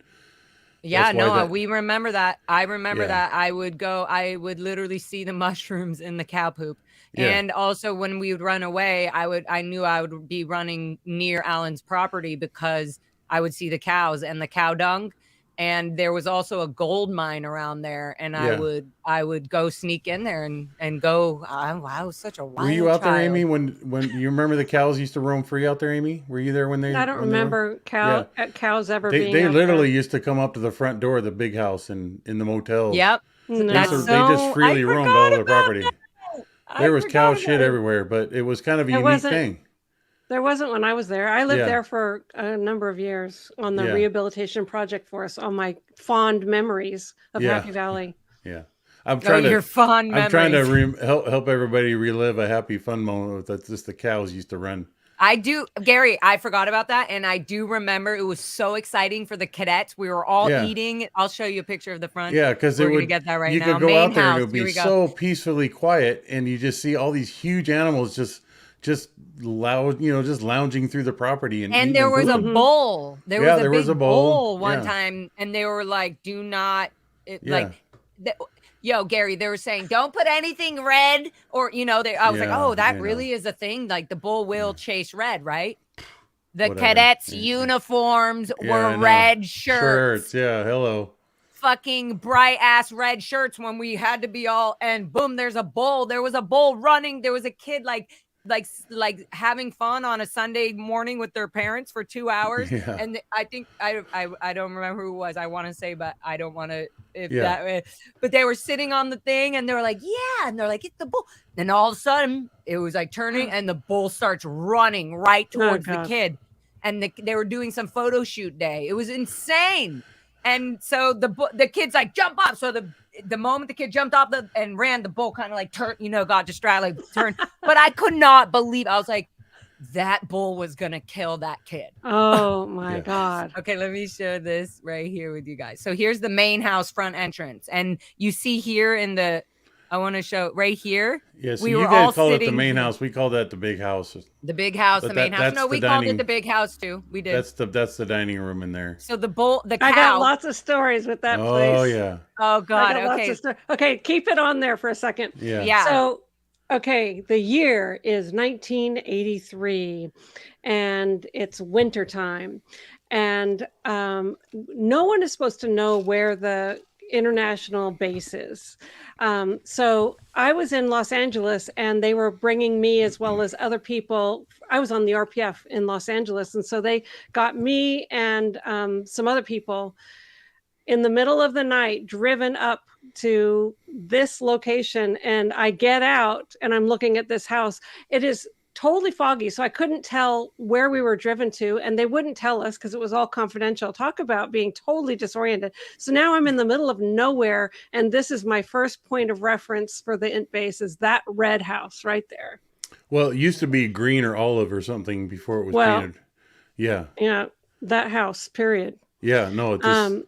we remember that. I remember that. I would literally see the mushrooms in the cow poop. And also when we would run away, I knew I would be running near Alan's property, because I would see the cows and the cow dung. And there was also a gold mine around there, and I would go sneak in there and go. I was such a wild. Were you out child. there, Amy? When you remember the cows used to roam free out there, Amy? Were you there when they? I don't remember cows ever being. They literally used to come up to the front door of the big house in the motel. Yep, they just freely roamed all their property. There was cow shit everywhere, but it was kind of a unique thing. There wasn't when I was there. I lived there for a number of years on the rehabilitation project for us. All my fond memories of Happy Valley. Yeah, I'm trying to help everybody relive a happy fun moment that just the cows used to run. I do, Gary. I forgot about that, and I do remember it was so exciting for the cadets. We were all eating. I'll show you a picture of the front. Yeah, because we're gonna get that right now. You could go out there and it would be so peacefully quiet, and you just see all these huge animals just loud, just lounging through the property. And there was a bull. There was a big bull one time, and they were like, "Do not yo, Gary." They were saying, "Don't put anything red," or I was like, "Oh, that really is a thing." Like the bull will chase red, right? The cadets' uniforms were red shirts. Yeah, hello. Fucking bright ass red shirts when we had to be all, and boom, there's a bull. There was a bull running. There was a kid like having fun on a Sunday morning with their parents for 2 hours. Yeah. And I think I don't remember who it was. I want to say, but I don't want to that way. But they were sitting on the thing and they were like, and they're like, it's the bull. Then all of a sudden it was like turning and the bull starts running right towards the kid. And they were doing some photo shoot day. It was insane. And so the kid's like, jump up. So the moment the kid jumped off and ran, the bull kind of like turned, got distracted, like turned. But I could not believe. I was like, that bull was going to kill that kid. Oh my God. Okay, let me show this right here with you guys. So here's the main house front entrance. And you see here I want to show right here. Yeah, so you guys call it the main house. We call that the big house. The big house, the main house. No, we called it the big house too. We did. That's the dining room in there. So the cow. I got lots of stories with that place. Oh yeah. Oh God. Okay. Okay, keep it on there for a second. Yeah. So, okay, the year is 1983, and it's wintertime, and no one is supposed to know where the international base is. So I was in Los Angeles, and they were bringing me as well as other people. I was on the RPF in Los Angeles, and so they got me and some other people in the middle of the night driven up to this location, and I get out and I'm looking at this house. It is totally foggy, so I couldn't tell where we were driven to, and they wouldn't tell us because it was all confidential. Talk about being totally disoriented. So now I'm in the middle of nowhere, and this is my first point of reference for the Int base, is that red house right there. Well, it used to be green or olive or something before it was painted. Yeah. Yeah, that house, period. Yeah, no, it just,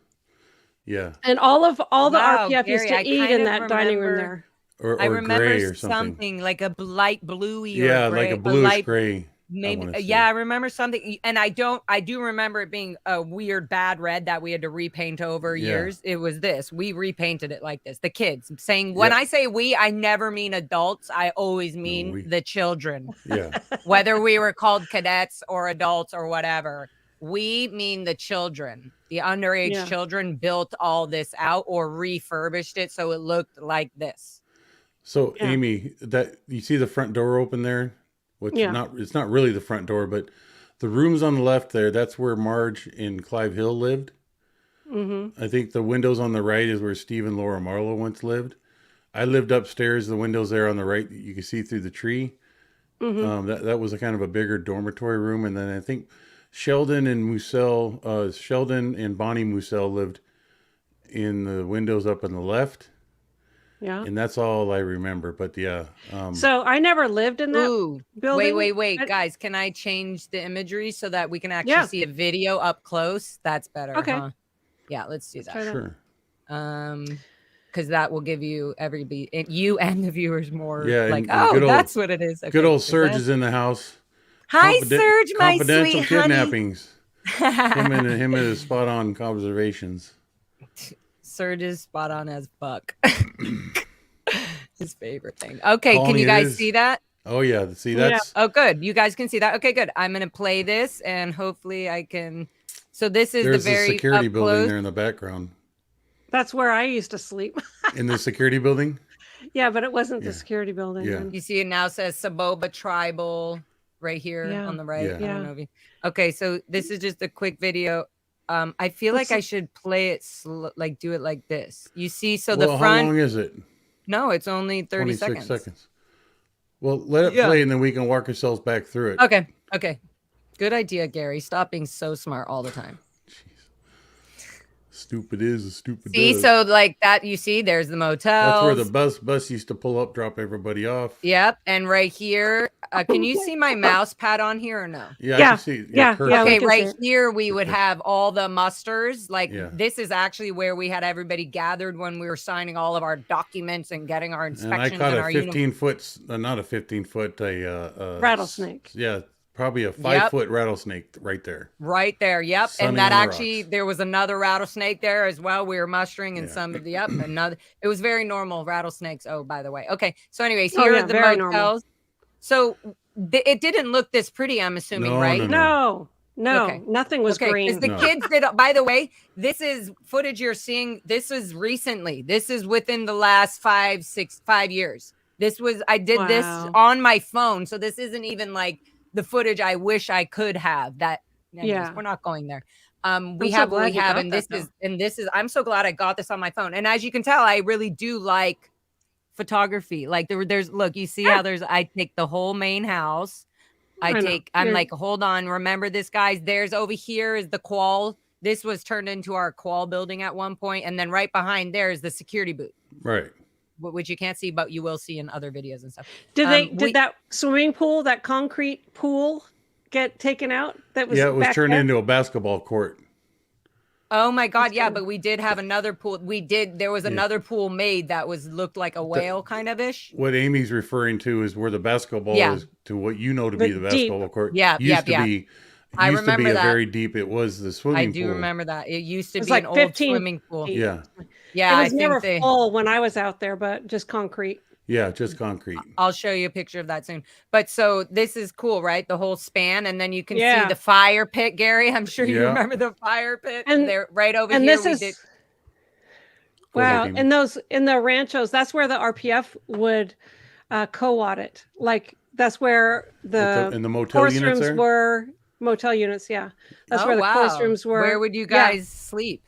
yeah. And all the RPF Gary, used to eat in that dining room there. Or I remember gray or something like a light bluey. Yeah, or gray, like a bluish gray. Maybe. Yeah, I remember something, and I do remember it being a weird bad red that we had to repaint over years. It was this. We repainted it like this. The kids saying, when I say we, I never mean adults. I always mean the children. Yeah. Whether we were called cadets or adults or whatever, we mean the children. The underage children built all this out or refurbished it so it looked like this. So Amy, that you see the front door open there, which it's not really the front door, but the rooms on the left there, that's where Marge and Clive Hill lived. Mm-hmm. I think the windows on the right is where Steve and Laura Marlowe once lived. I lived upstairs. The windows there on the right, you can see through the tree. Mm-hmm. That was a kind of a bigger dormitory room. And then I think Sheldon and Bonnie Musell lived in the windows up on the left. Yeah. And that's all I remember. But yeah. So I never lived in that building. Wait. Guys, can I change the imagery so that we can actually see a video up close? That's better. Okay. Huh? Yeah, let's do that. Sure. Because that will give you you and the viewers more like, that's what it is. Okay, good old Serge is in the house. Hi, Serge, my sweet confidential kidnappings. him and his spot on observations. Serge is spot on as fuck. His favorite thing. Okay, can you guys see that? Oh yeah, see that's. Oh good, you guys can see that. Okay, good. I'm gonna play this and hopefully I can. So this is There's the very security building there in the background. That's where I used to sleep. In the security building? Yeah, but it wasn't the security building. Yeah. You see it now says Saboba Tribal right here on the right. Yeah. I don't know if you... Okay, so this is just a quick video. I feel like I should play it do it like this. You see, so the front. How long is it? No, it's only 30 seconds. Well, let it play and then we can walk ourselves back through it. Okay. Good idea, Gary. Stop being so smart all the time. Stupid is a stupid see does. So like that, you see there's the motel. That's where the bus used to pull up, drop everybody off. Yep. And right here, can you see my mouse pad on here or no? Yeah, I can see. Okay, right here we would have all the musters. This is actually where we had everybody gathered when we were signing all of our documents and getting our inspections. And I caught a 15-foot, not a 15-foot, rattlesnake. Yeah. Probably a 5-foot rattlesnake right there. Right there, yep. And that actually, there was another rattlesnake there as well. We were mustering in some of the, another. It was very normal rattlesnakes. Oh, by the way. Okay, so anyways, here are the motels. Normal. So it didn't look this pretty, I'm assuming, right? No. Okay. Nothing was green. Because the kids did, by the way, this is footage you're seeing. This is recently. This is within the last 5 years. I did this on my phone. So this isn't even like the footage I wish I could have. We're not going there. We have what we have, and this is I'm so glad I got this on my phone. And as you can tell, I really do like photography. Like there's look, you see how I take the whole main house. I'm like, hold on, remember this, guys. There's over here is the qual. This was turned into our qual building at one point, and then right behind there is the security booth. Right. which you can't see, but you will see in other videos and stuff. Did that swimming pool, that concrete pool, get taken out? That was it was turned into a basketball court. Oh my God, yeah, but we did have another pool. There was another pool made that looked like a whale kind of ish. What Amy's referring to is where the basketball is to what you know to be the basketball court. Yeah, used to be. I remember a that. very deep. It was the swimming pool. I do remember that. It used to be like an old swimming pool. Feet. Yeah. Yeah. It was never full when I was out there, but just concrete. Yeah, just concrete. I'll show you a picture of that soon. But so this is cool, right? The whole span, and then you can see the fire pit, Gary. I'm sure you remember the fire pit. And they're right over and here. This is wow. In the ranchos, that's where the RPF would co-audit. Like that's where the motel units were. Motel units, yeah. That's where the course rooms were. Where would you guys sleep?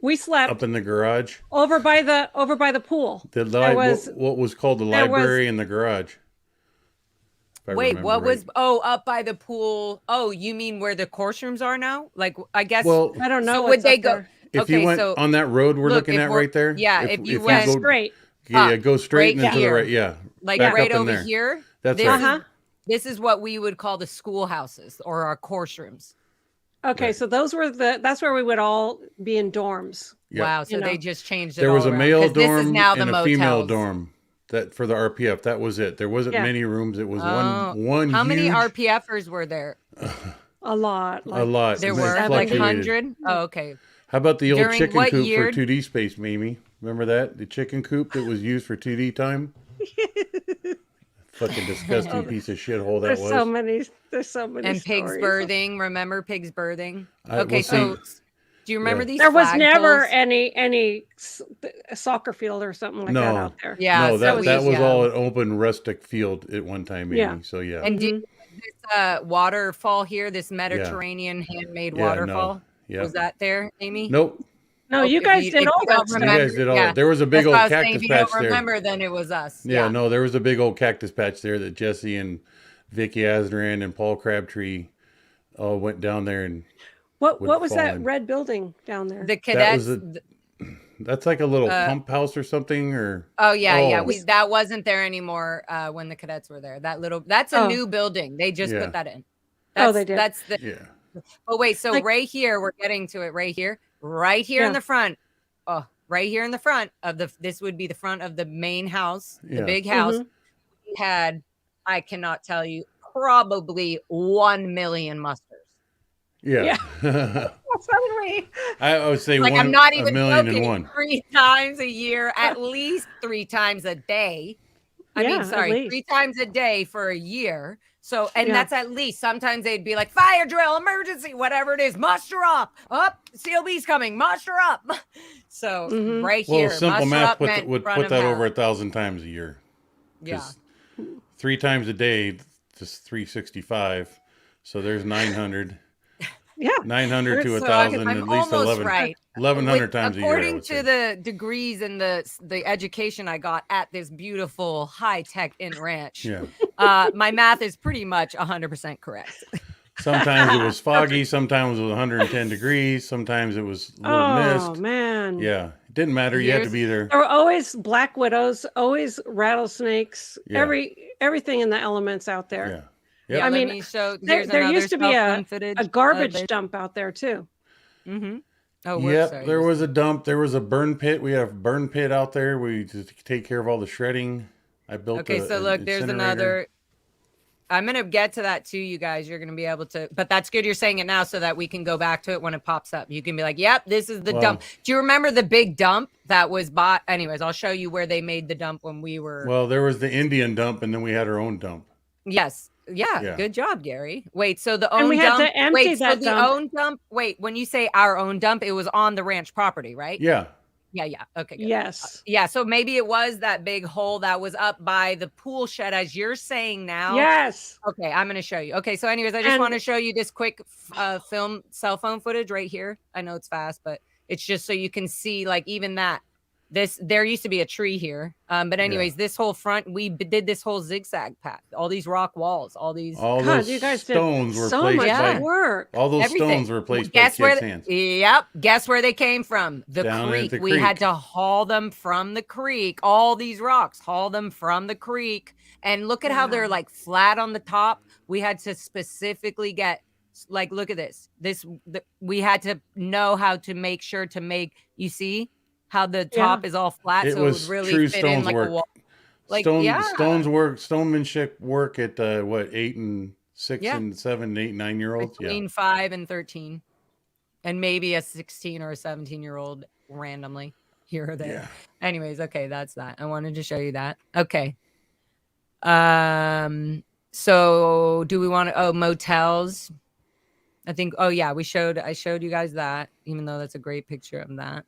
We slept up in the garage, over by the pool. What was called the library in the garage. Wait, what was? Oh, up by the pool. Oh, you mean where the course rooms are now? Like, I guess. Well, I don't know. So would they go? There. If you went on that road we're looking at right there. Yeah, if you went straight. Yeah, go straight and to the right. Yeah, like right over here. That's right. This is what we would call the schoolhouses or our course rooms. Okay, so that's where we would all be in dorms. Yep. Wow, so they just changed it. There was a male dorm and a female motels. Dorm. That for the RPF, that was it. There wasn't many rooms. It was one. How many RPFers were there? A lot. A lot. There were like 100. Oh, okay. How about the old chicken coop for 2D space, Mimi? Remember that? The chicken coop that was used for 2D time? Fucking disgusting piece of shithole that was. There's so many. And pigs birthing. Remember pigs birthing? Okay, so do you remember these? There was never any soccer field or something like that out there. Yeah, no, that was all an open rustic field at one time. Maybe. Yeah. So yeah. And did this waterfall here, this Mediterranean handmade waterfall? Yeah. Was that there, Amy? Nope. No, you guys did all that. You guys did all that. There was a big old cactus patch there. If you don't remember, then it was us. Yeah, no, there was a big old cactus patch there that Jesse and Vicky Azran and Paul Crabtree all went down there and. What was that red building down there? The cadets. That's like a little pump house or something, or. Oh yeah. That wasn't there anymore when the cadets were there. That's a new building. They just put that in. They did. That's the. Yeah. Oh wait, so right here, we're getting to it right here in the front. Oh, right here in the front of this would be the front of the main house, the big house. We had, I cannot tell you, probably 1 million musters. Yeah. I would say I'm not even 1,000,001. 3 times a year, at least 3 times a day. I mean, 3 times a day for a year. So, and that's at least. Sometimes they'd be like, fire drill, emergency, whatever it is, muster up, CLB's coming, muster up. So right here, simple math would put that over 1,000 times a year. Yeah. 3 times a day, just 365. So there's 900. Yeah. 900 to 1,000, at least 1,100 times a year. According to the degrees and the education I got at this beautiful high-tech Int Ranch, my math is pretty much 100% correct. Sometimes it was foggy, sometimes it was 110 degrees, sometimes it was a little mist. Oh man. Yeah. It didn't matter. You had to be there. There were always black widows, always rattlesnakes, everything in the elements out there. Yeah. Yep. I mean, there used to be a garbage dump out there too. Mm-hmm. Oh, there was a dump. There was a burn pit. We had a burn pit out there. We just take care of all the shredding. I built. Okay, so look, there's another. I'm gonna get to that too, you guys. You're gonna be able to, but that's good. You're saying it now so that we can go back to it when it pops up. You can be like, "Yep, this is the dump." Do you remember the big dump that was bought? Anyways, I'll show you where they made the dump when we were. Well, there was the Indian dump, and then we had our own dump. Yes. Yeah, good job, Gary. Wait, so the own and we dump. Had to empty that the dump. own dump. Wait, when you say our own dump, it was on the ranch property, right? Yeah. Yeah. Okay. Good. Yes. Yeah. So maybe it was that big hole that was up by the pool shed, as you're saying now. Yes. Okay, I'm going to show you. Okay, so anyways, I just want to show you this quick cell phone footage right here. I know it's fast, but it's just so you can see, like, even that there used to be a tree here. But anyways, this whole front, we did this whole zigzag path, all these rock walls, all those you guys stones did were so placed much by work. all those stones were placed by kids' hands. Yep. Guess where they came from? The Down creek. at the We creek. had to haul them from the creek. All these rocks, haul them from the creek. And look at how they're like flat on the top. We had to specifically get, like, look at this. We had to know how to make sure to make, you see how the top is all flat, It so was it would really true fit in like work. a wall. Like, Stonemanship work at what, 8 and 6 and 7, 8, 9-year-olds? Between 5 and 13. And maybe a 16 or a 17-year-old randomly here or there. Yeah. Anyways, okay, that's that. I wanted to show you that. Okay. So do we want to, motels? I think, I showed you guys that, even though that's a great picture of that.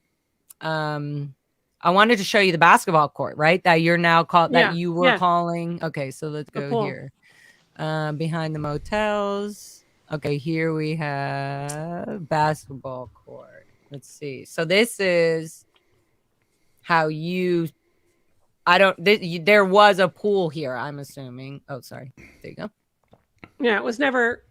I wanted to show you the basketball court, right? That you're now that you were calling. Okay, so let's go here. Behind the motels. Okay, here we have basketball court. Let's see. So this is how there was a pool here, I'm assuming. Oh, sorry. There you go. Yeah, it was never.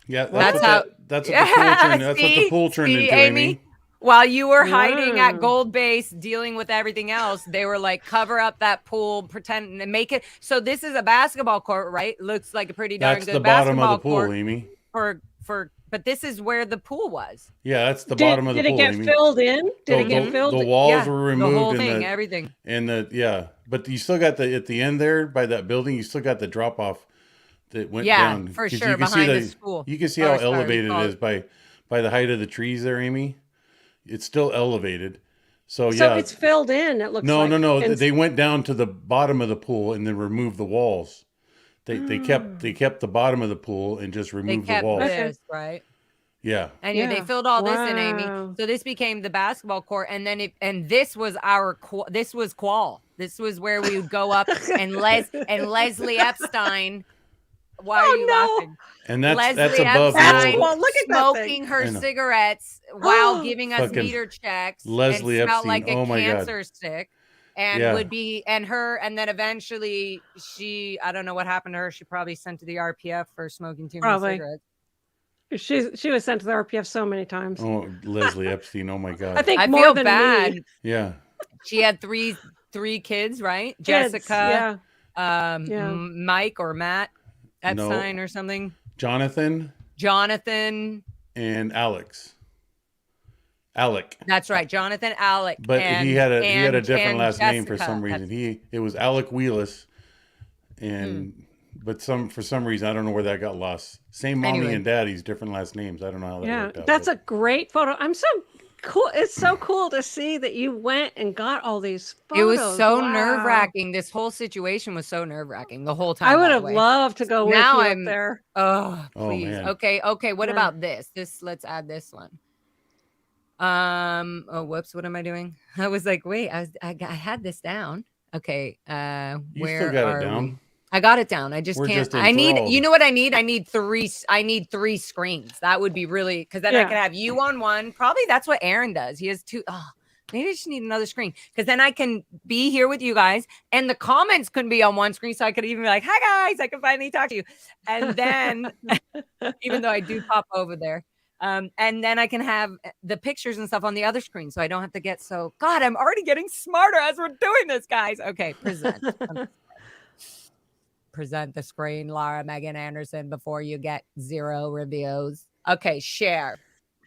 Yeah, that's what the pool turned into, Amy. While you were hiding at Gold Base dealing with everything else, they were like, cover up that pool, pretend and make it. So this is a basketball court, right? Looks like a pretty darn good basketball court. That's the bottom of the pool, Amy. But this is where the pool was. Yeah, that's the bottom of the pool. Did it get filled in? Did it get filled? The walls were removed. The whole thing, everything. And but you still got at the end there by that building, you still got the drop off that went down. Yeah, for sure, behind the school. You can see how elevated it is by the height of the trees there, Amy. It's still elevated. So it's filled in, it looks like. No. They went down to the bottom of the pool and then removed the walls. They kept the bottom of the pool and just removed the walls. This, right? Yeah. And they filled all this in, Amy. So this became the basketball court, and then this was this was Qual. This was where we would go up and Leslie Epstein. Why are you laughing? And that's Leslie above Epstein look at smoking her cigarettes while giving us meter checks. Leslie and smelled Epstein, like a cancer God. stick. And would be, and then eventually I don't know what happened to her. She probably sent to the RPF for smoking too many cigarettes. She was sent to the RPF so many times. Oh, Leslie Epstein. Oh my God. I think I more feel than bad. Me. Yeah. She had three kids, right? Jessica, Mike or Matt Epstein or something. Jonathan. And Alec. That's right, Jonathan, Alec. But he had a different last name for some reason. It was Alec Wheelis, but for some reason I don't know where that got lost. Same mommy and daddy's, different last names. I don't know how that worked out. That's a great photo. I'm so cool. It's so cool to see that you went and got all these photos. It was so nerve-wracking. This whole situation was so nerve-wracking the whole time. I would have loved to go with you up there. Oh, please. Man. Okay. What about this? Let's add this one. Oh, whoops. What am I doing? I was like, wait, I had this down. Okay. You where still got are it down? we? I got it down. I just can't. I need, you know what I need? I need three screens. That would be really, because then I could have you on one. Probably that's what Aaron does. He has two. Oh, maybe I just need another screen, because then I can be here with you guys and the comments couldn't be on one screen. So I could even be like, hi guys, I can finally talk to you. And then even though I do pop over there. And then I can have the pictures and stuff on the other screen, so I don't have to get so. God, I'm already getting smarter as we're doing this, guys. Okay, present the screen, Lara Megan Anderson, before you get 0 reviews. Okay, share.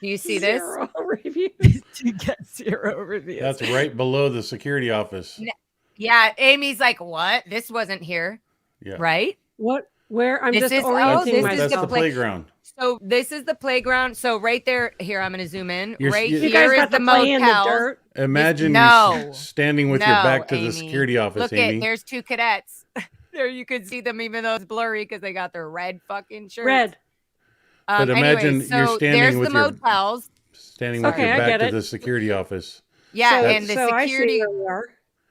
Do you see this? 0 reviews. To get 0 reviews. That's right below the security office. Yeah, Amy's like, what? This wasn't here. Yeah. right? What? Where? I'm just this orienting is myself. That's the playground. So this is the playground. So right there, here, I'm going to zoom in. You Here is the motel. Imagine you standing with your back to the security office, Look Amy. there's 2 cadets. There you could see them, even though it's blurry because they got their red fucking shirts. Red. But imagine you're standing with your motels. Standing with your back to the security office. Yeah, and the security.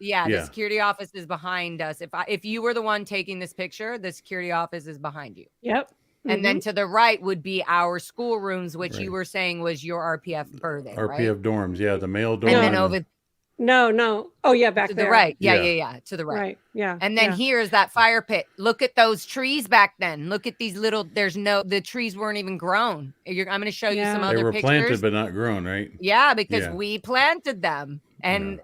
Yeah, the security office is behind us. If you were the one taking this picture, the security office is behind you. Yep. And then to the right would be our schoolrooms, which you were saying was your RPF berthing, RPF dorms, yeah, the male dorm. And then No. Oh yeah, back to there. the right. Yeah. To the right. Right. Yeah. And then here's that fire pit. Look at those trees back then. Look at these little. The trees weren't even grown. I'm going to show you some other pictures. They were planted but not grown, right? Yeah, because we planted them. And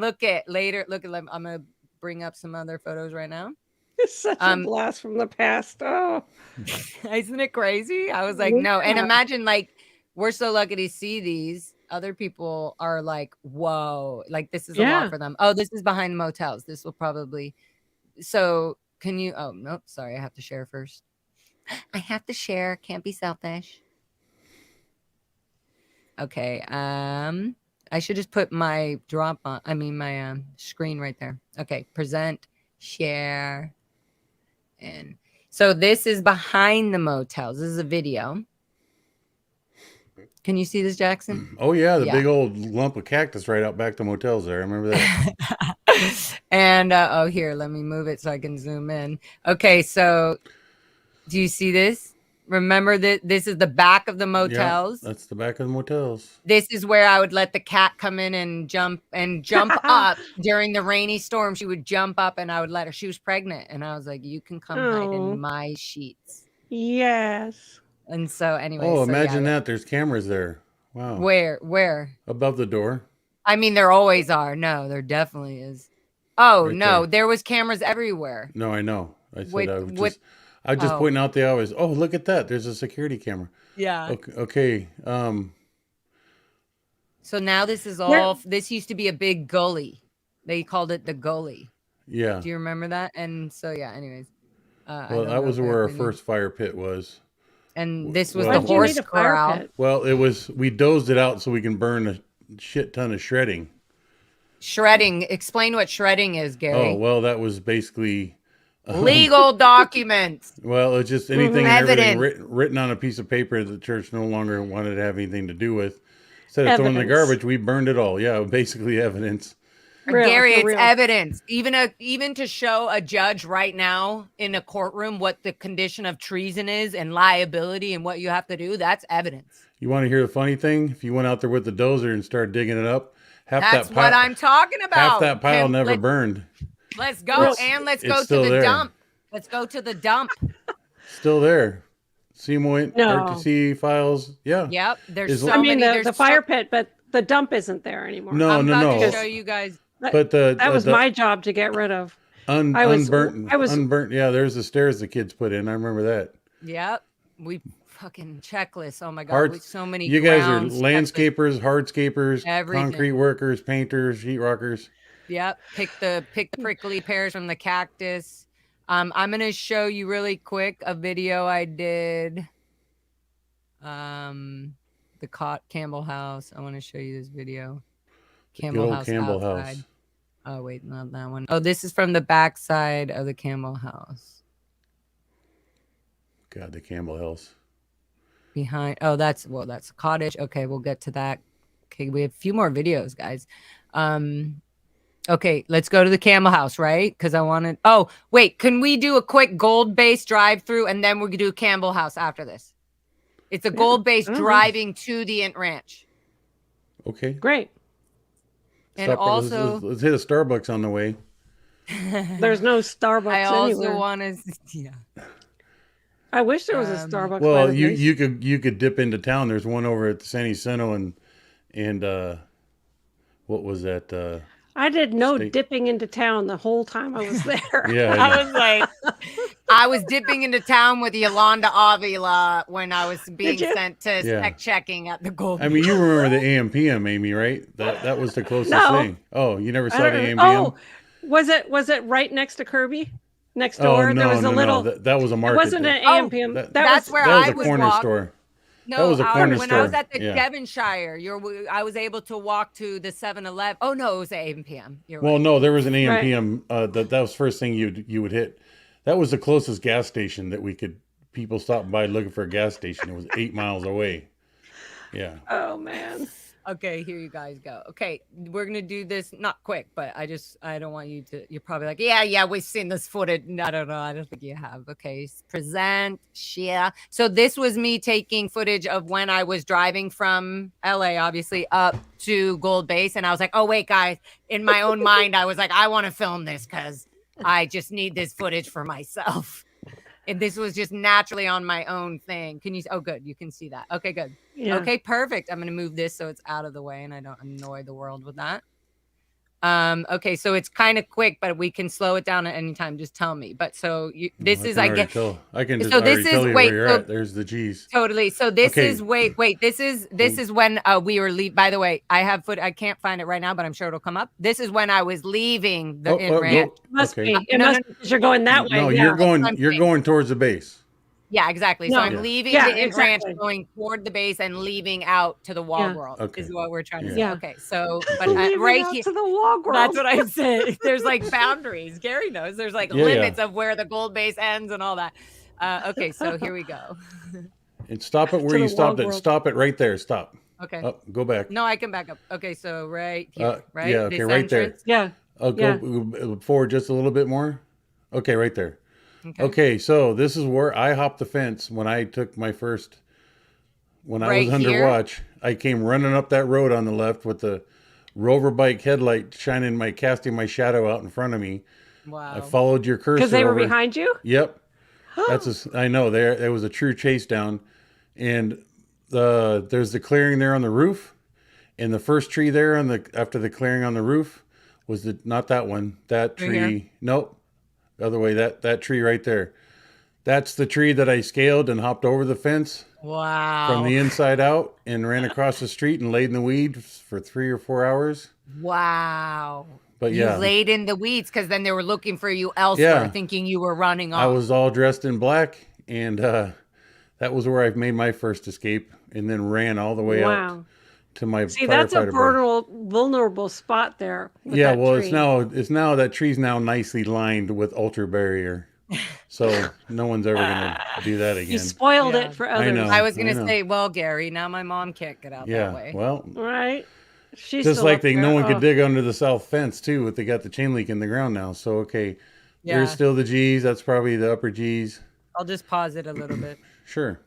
look at later. Look at them. I'm going to bring up some other photos right now. It's such a blast from the past. Oh, isn't it crazy? I was like, no. And imagine, like, we're so lucky to see these. Other people are like, whoa, like this is a lot for them. Oh, this is behind the motels. This will probably. So can you? Oh, no, sorry. I have to share first. I have to share. Can't be selfish. Okay. I should just put my my screen right there. Okay. Present, share. And so this is behind the motels. This is a video. Can you see this, Jackson? Oh yeah, the big old lump of cactus right out back to motels there. I remember that. And here, let me move it so I can zoom in. Okay, so do you see this? Remember that this is the back of the motels. Yeah, that's the back of the motels. This is where I would let the cat come in and jump up during the rainy storm. She would jump up and I would let her. She was pregnant, and I was like, "You can come hide in my sheets." Yes. And so anyway. Oh, imagine that. There's cameras there. Wow. Where? Above the door. I mean, there always are. No, there definitely is. Oh, right no, there. there was cameras everywhere. No, I know. I said I was just pointing out the always. Oh, look at that. There's a security camera. Yeah. Okay. So now this is all, this used to be a big gully. They called it the gully. Yeah. Do you remember that? And so, yeah, anyways. Well, that was where our first fire pit was. And this was the horse corral. Well, we dozed it out so we can burn a shit ton of shredding. Shredding. Explain what shredding is, Gary. Oh, well, that was basically legal documents. Well, it's just anything and everything written on a piece of paper that the church no longer wanted to have anything to do with. Instead of throwing the garbage, we burned it all. Yeah, basically evidence. Gary, it's evidence. Even to show a judge right now in a courtroom what the condition of treason is and liability and what you have to do, that's evidence. You want to hear the funny thing? If you went out there with the dozer and started digging it up, that's what I'm talking about. Half that pile never burned. Let's go and let's go to the dump. Let's go to the dump. Still there. CMOINT, RTC files. Yeah. Yep. There's the fire pit, but the dump isn't there anymore. No. I'm about to show you guys. But that was my job to get rid of. Unburnt. Yeah, there's the stairs the kids put in. I remember that. Yep. We fucking checklist. Oh my God. So many. You guys are landscapers, hardscapers, concrete workers, painters, sheetrockers. Yep. Pick the prickly pears from the cactus. I'm going to show you really quick a video I did. The Campbell House. I want to show you this video. Campbell House. Oh, wait, not that one. Oh, this is from the backside of the Campbell House. God, the Campbell House. Behind. Oh, that's a cottage. Okay, we'll get to that. Okay, we have a few more videos, guys. Okay, let's go to the Campbell House, right? Because I wanted. Oh, wait, can we do a quick gold-based drive-through and then we can do Campbell House after this? It's a gold-based driving to the Int Ranch. Okay, great. And also, let's hit a Starbucks on the way. There's no Starbucks. I also want to. Yeah. I wish there was a Starbucks. Well, you could dip into town. There's one over at the San Jacinto and what was that? I did no dipping into town the whole time I was there. Yeah, I was like, I was dipping into town with Yolanda Avila when I was being sent to spec checking at the Gold. I mean, you remember the AM PM, Amy, right? That was the closest thing. Oh, you never saw the AM PM? Oh, was it right next to Kirby? Next door, no, there was a little. That was a market. It wasn't an AM PM. That's where I would corner walk. Store. No, that was a corner when store. I was at the Devonshire, I was able to walk to the 7-Eleven. Oh no, it was AM PM. Well, no, there was an AM PM. That was first thing you would hit. That was the closest gas station that people stopping by looking for a gas station. It was 8 miles away. Yeah. Oh man. Okay, here you guys go. Okay, we're gonna do this not quick, but I don't want you to. You're probably like, yeah, we've seen this footage. No, I don't know. I don't think you have. Okay, present, share. So this was me taking footage of when I was driving from LA, obviously, up to Gold Base, and I was like, oh wait, guys. In my own mind, I was like, I want to film this because I just need this footage for myself. And this was just naturally on my own thing. Can you? Oh, good. You can see that. Okay, good. Yeah. Okay, perfect. I'm going to move this so it's out of the way and I don't annoy the world with that. Okay, so it's kind of quick, but we can slow it down at any time. Just tell me. But so this is, I get. I can just already tell you where you're at. There's the G's. Totally. So this is wait. This is when we were leaving. By the way, I have I can't find it right now, but I'm sure it'll come up. This is when I was leaving the Int Ranch. Must be. You're going that way. No, you're going towards the base. Yeah, exactly. So I'm leaving the Int Ranch, going toward the base and leaving out to the wall world is what we're trying to say. Okay, so but right here to the wall world. That's what I'm saying. There's like boundaries. Gary knows. There's like limits of where the Gold Base ends and all that. Okay, so here we go. And stop it where you stopped it. Stop it right there. Stop. Okay. Go back. No, I can back up. Okay, so right here, right? Yeah, okay, right there. Yeah. Go forward just a little bit more. Okay, right there. Okay, so this is where I hopped the fence when I took my first, when I was under watch. I came running up that road on the left with the rover bike headlight casting my shadow out in front of me. Wow. I followed your cursor. Because they were behind you? Yep. I know, there was a true chase down. And there's the clearing there on the roof. And the first tree there after the clearing on the roof was not that one. That tree. Nope. Other way, that tree right there. That's the tree that I scaled and hopped over the fence. Wow. From the inside out and ran across the street and laid in the weeds for 3 or 4 hours. Wow. But you laid in the weeds because then they were looking for you elsewhere, thinking you were running off. I was all dressed in black, and that was where I made my first escape, and then ran all the way out to my firefighter. That's a vulnerable spot there. Yeah, well, tree. it's now that tree's now nicely lined with ultra barrier, so no one's ever gonna do that again. You spoiled it for others. I was gonna say, well, Gary, now my mom can't get out that way. Well, right. She's just like no one could dig under the south fence too. They got the chain link in the ground now. So there's still the G's. That's probably the upper G's. I'll just pause it a little bit. Sure.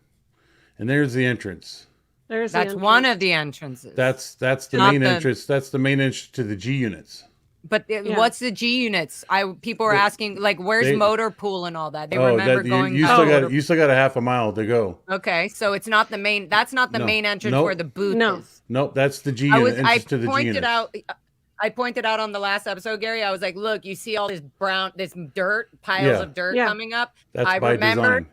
And there's the entrance. That's one of the entrances. That's the main entrance. That's the main entrance to the G units. But what's the G units? People are asking, like, where's motor pool and all that? They remember going. You still got a half a mile to go. Okay, so it's not the main. That's not the main entrance where the booth is. Nope, that's the G unit. I pointed out on the last episode, Gary. I was like, look, you see all this dirt, piles of dirt coming up. That's by design.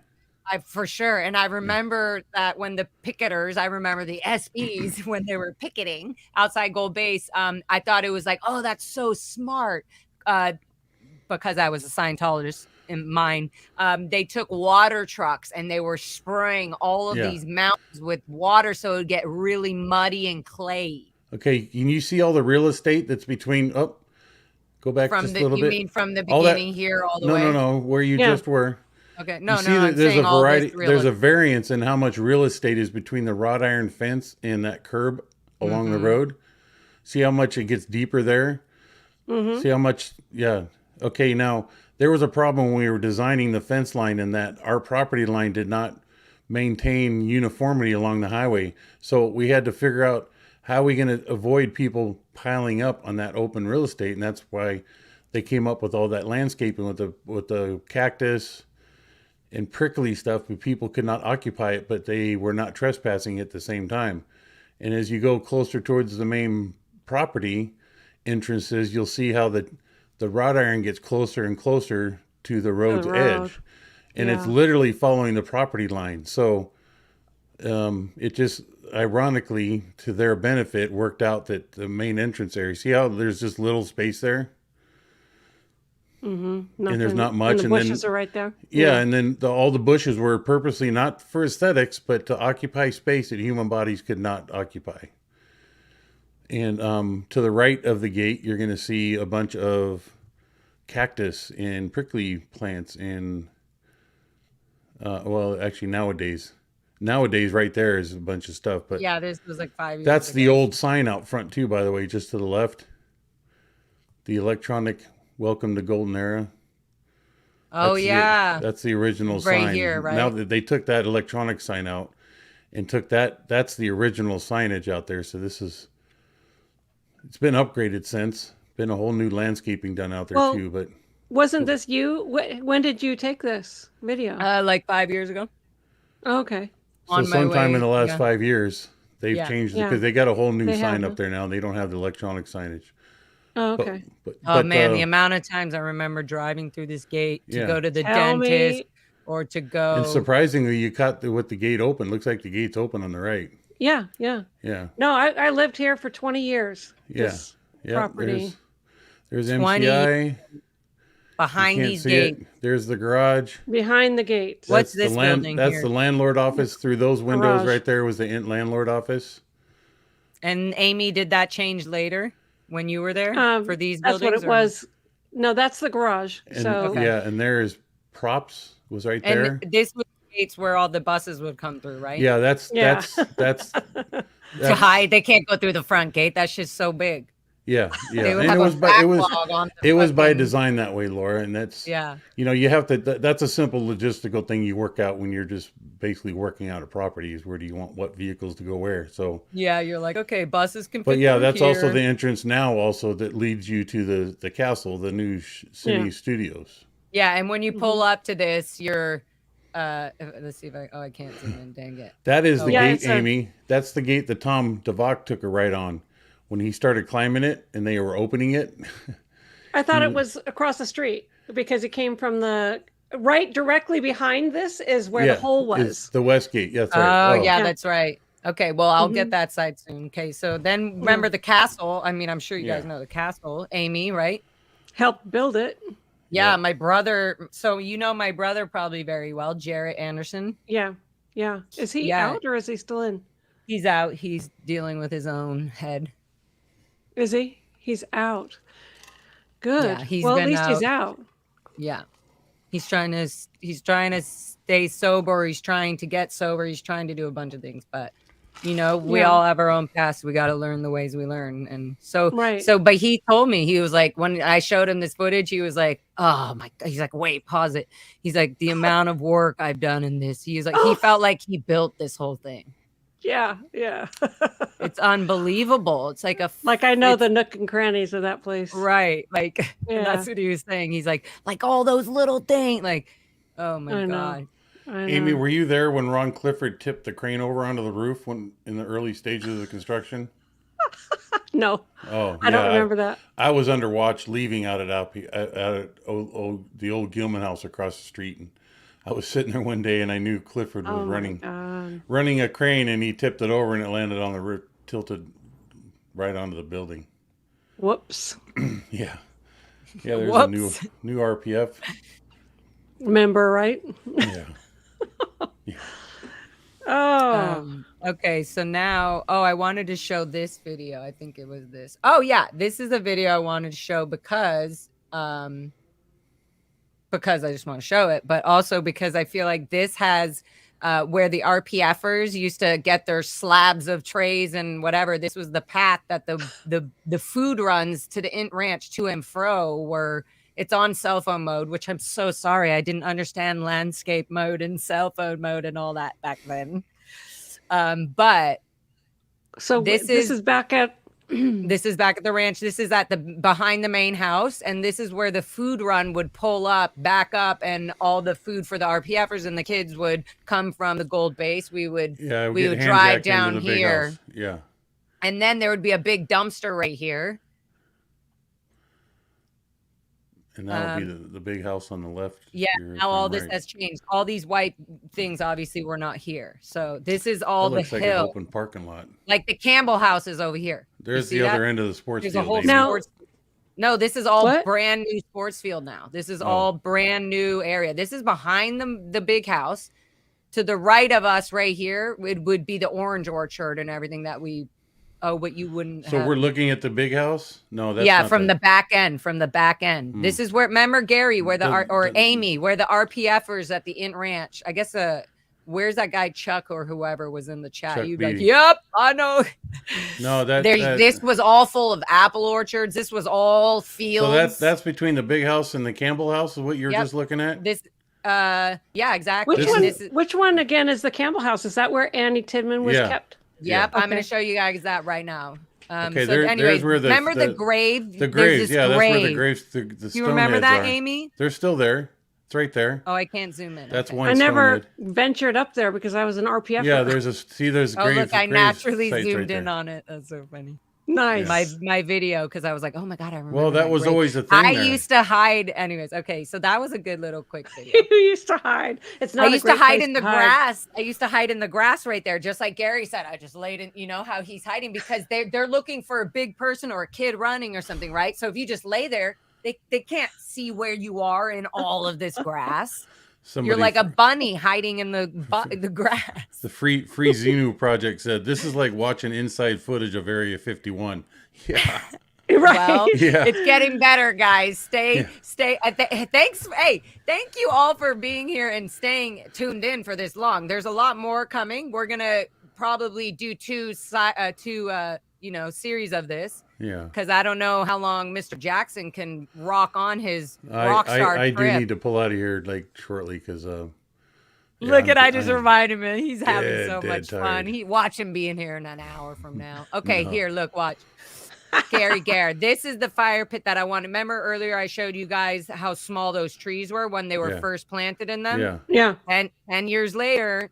For sure. And I remember that when the picketers, I remember the SBs when they were picketing outside Gold Base, I thought it was like, oh, that's so smart. Because I was a Scientologist in mine. They took water trucks and they were spraying all of these mountains with water so it would get really muddy and clayey. Okay. Can you see all the real estate that's between, go back just a little bit. You mean from the beginning here all the way? No, where you just were. Okay. There's a variance in how much real estate is between the wrought iron fence and that curb along the road. See how much it gets deeper there? See how much? Yeah. Okay. Now, there was a problem when we were designing the fence line in that our property line did not maintain uniformity along the highway. So we had to figure out how we going to avoid people piling up on that open real estate. And that's why they came up with all that landscaping with the cactus and prickly stuff, but people could not occupy it, but they were not trespassing at the same time. And as you go closer towards the main property entrances, you'll see how the wrought iron gets closer and closer to the road's edge. And it's literally following the property line. So it just ironically, to their benefit, worked out that the main entrance area, see how there's just little space there? And there's not much, and the bushes are right there. And then all the bushes were purposely not for aesthetics, but to occupy space that human bodies could not occupy. And to the right of the gate, you're going to see a bunch of cactus and prickly plants, and actually nowadays Nowadays, right there is a bunch of stuff. But yeah, this was like 5 years that's ago. the old sign out front too, by the way, just to the left. The electronic welcome to Golden Era. Oh, yeah. That's the original sign. Right here, right? Now that they took that electronic sign out and took that's the original signage out there. So it's been upgraded since. Been a whole new landscaping done out there too. But wasn't this you? When did you take this video? Like 5 years ago. Oh, okay. So sometime in the last 5 years, they've changed it because they got a whole new sign up there now. They don't have the electronic signage. Oh, okay. But man, the amount of times I remember driving through this gate to go to the dentist or to go. And surprisingly, you caught with the gate open. Looks like the gate's open on the right. Yeah. No, I lived here for 20 years. Yeah. Property. There's MCI. Behind these gates. There's the garage. Behind the gate. What's this building That's here? the landlord office. Through those windows right there was the Int landlord office. And Amy, did that change later when you were there for these buildings? That's what it was. No, that's the garage. And, and there's props was right there. And this was the gates where all the buses would come through, right? Yeah, that's to hide. They can't go through the front gate. That's just so big. Yeah. They would And have it was by design that way, Laura. And that's you have to. That's a simple logistical thing you work out when you're just basically working out a property. Is where do you want what vehicles to go where? So you're like, okay, buses can. But that's also the entrance now. Also, that leads you to the castle, the new city studios. Yeah, and when you pull up to this, you're. Let's see if I can't zoom in. Dang it. That is the gate, Amy. That's the gate that Tom DeVock took a ride on. When he started climbing it and they were opening it. I thought it was across the street because it came from the right directly behind this is where the hole was. It's the west gate. That's right. Oh, yeah, that's right. Okay, well, I'll get that side soon. Okay, so then remember the castle. I mean, I'm sure you guys know the castle. Amy, right? Helped build it. Yeah, my brother. So you know my brother probably very well, Jarrett Anderson. Yeah. Is he out or is he still in? He's out. He's dealing with his own head. Is he? He's out. Good. Yeah, at least he's out. Yeah. He's trying to stay sober. He's trying to get sober. He's trying to do a bunch of things, but we all have our own past. We got to learn the ways we learn. And but he told me, he was like, when I showed him this footage, he was like, oh my God. He's like, wait, pause it. He's like, the amount of work I've done in this. He was like, he felt like he built this whole thing. Yeah. It's unbelievable. It's like I know the nook and crannies of that place. Right. Like that's what he was saying. He's like all those little things. Like, oh my God. Amy, were you there when Ron Clifford tipped the crane over onto the roof in the early stages of the construction? No. Oh, I don't remember that. I was under watch leaving out at the old Gilman house across the street, and I was sitting there one day and I knew Clifford was running a crane, and he tipped it over and it landed on the roof, tilted right onto the building. Whoops. Yeah, there's a new RPF member, right? Yeah. Okay, so now I wanted to show this video. I think it was this. Oh yeah, this is a video I wanted to show because I just want to show it, but also because I feel like this has where the RPFers used to get their slabs of trays and whatever. This was the path that the food runs to the Int Ranch to and fro were. It's on cell phone mode, which I'm so sorry. I didn't understand landscape mode and cell phone mode and all that back then. But so this is back at this is back at the ranch. This is at the behind the main house, and this is where the food run would pull up, back up, and all the food for the RPFers and the kids would come from the Gold Base. We would drive down here, and then there would be a big dumpster right here. And that would be the big house on the left. Yeah, now all this has changed. All these white things obviously were not here. So this is all the hill. Like an open parking lot. Like the Campbell house is over here. There's the other end of the sports field. There's a whole sports. No, this is all brand new sports field now. This is all brand new area. This is behind the big house. To the right of us right here, it would be the orange orchard and everything that we... Oh, but you wouldn't. So we're looking at the big house? No, that's not from the back end. From the back end. This is where. Remember Gary, where Amy, where the RPFers at the Int Ranch. I guess where's that guy Chuck or whoever was in the chat? Chuck You'd be like, Beatty. yep, I know. No, this was all full of apple orchards. This was all fields. So that's between the big house and the Campbell house is what you're just looking at? This yeah, exactly. Which one again is the Campbell house? Is that where Annie Tidman was kept? Yep, I'm going to show you guys that right now. Okay, so there's where remember the grave? The graves, that's where the graves, the Do stone you remember heads that, are. Amy? They're still there. It's right there. Oh, I can't zoom in. That's one. I never head. ventured up there because I was an RPF. Yeah, there's graves. Oh, look, I naturally zoomed right in on it. That's so funny. Nice. My video, because I was like, oh my God, I remember. Well, that was grave. always the thing. I used to hide. Anyways, okay, so that was a good little quick video. You used to hide. It's not. I used to hide in the grass. I used to hide in the grass right there, just like Gary said. I just laid in. You know how he's hiding because they're looking for a big person or a kid running or something, right? So if you just lay there, they can't see where you are in all of this grass. You're like a bunny hiding in the grass. The Free Xenu Project said this is like watching inside footage of Area 51. Yeah. Right. Well, it's getting better, guys. Stay. Thanks. Hey, thank you all for being here and staying tuned in for this long. There's a lot more coming. We're gonna probably do two series of this. Yeah. Because I don't know how long Mr. Jackson can rock on his rock star I trip. do need to pull out of here like shortly because look at I just reminded me. He's having so much fun. Watch him being here in an hour from now. Okay, here, look, watch. Gary Garrett. This is the fire pit that I want. Remember earlier I showed you guys how small those trees were when they were first planted in them? Yeah. And 10 years later,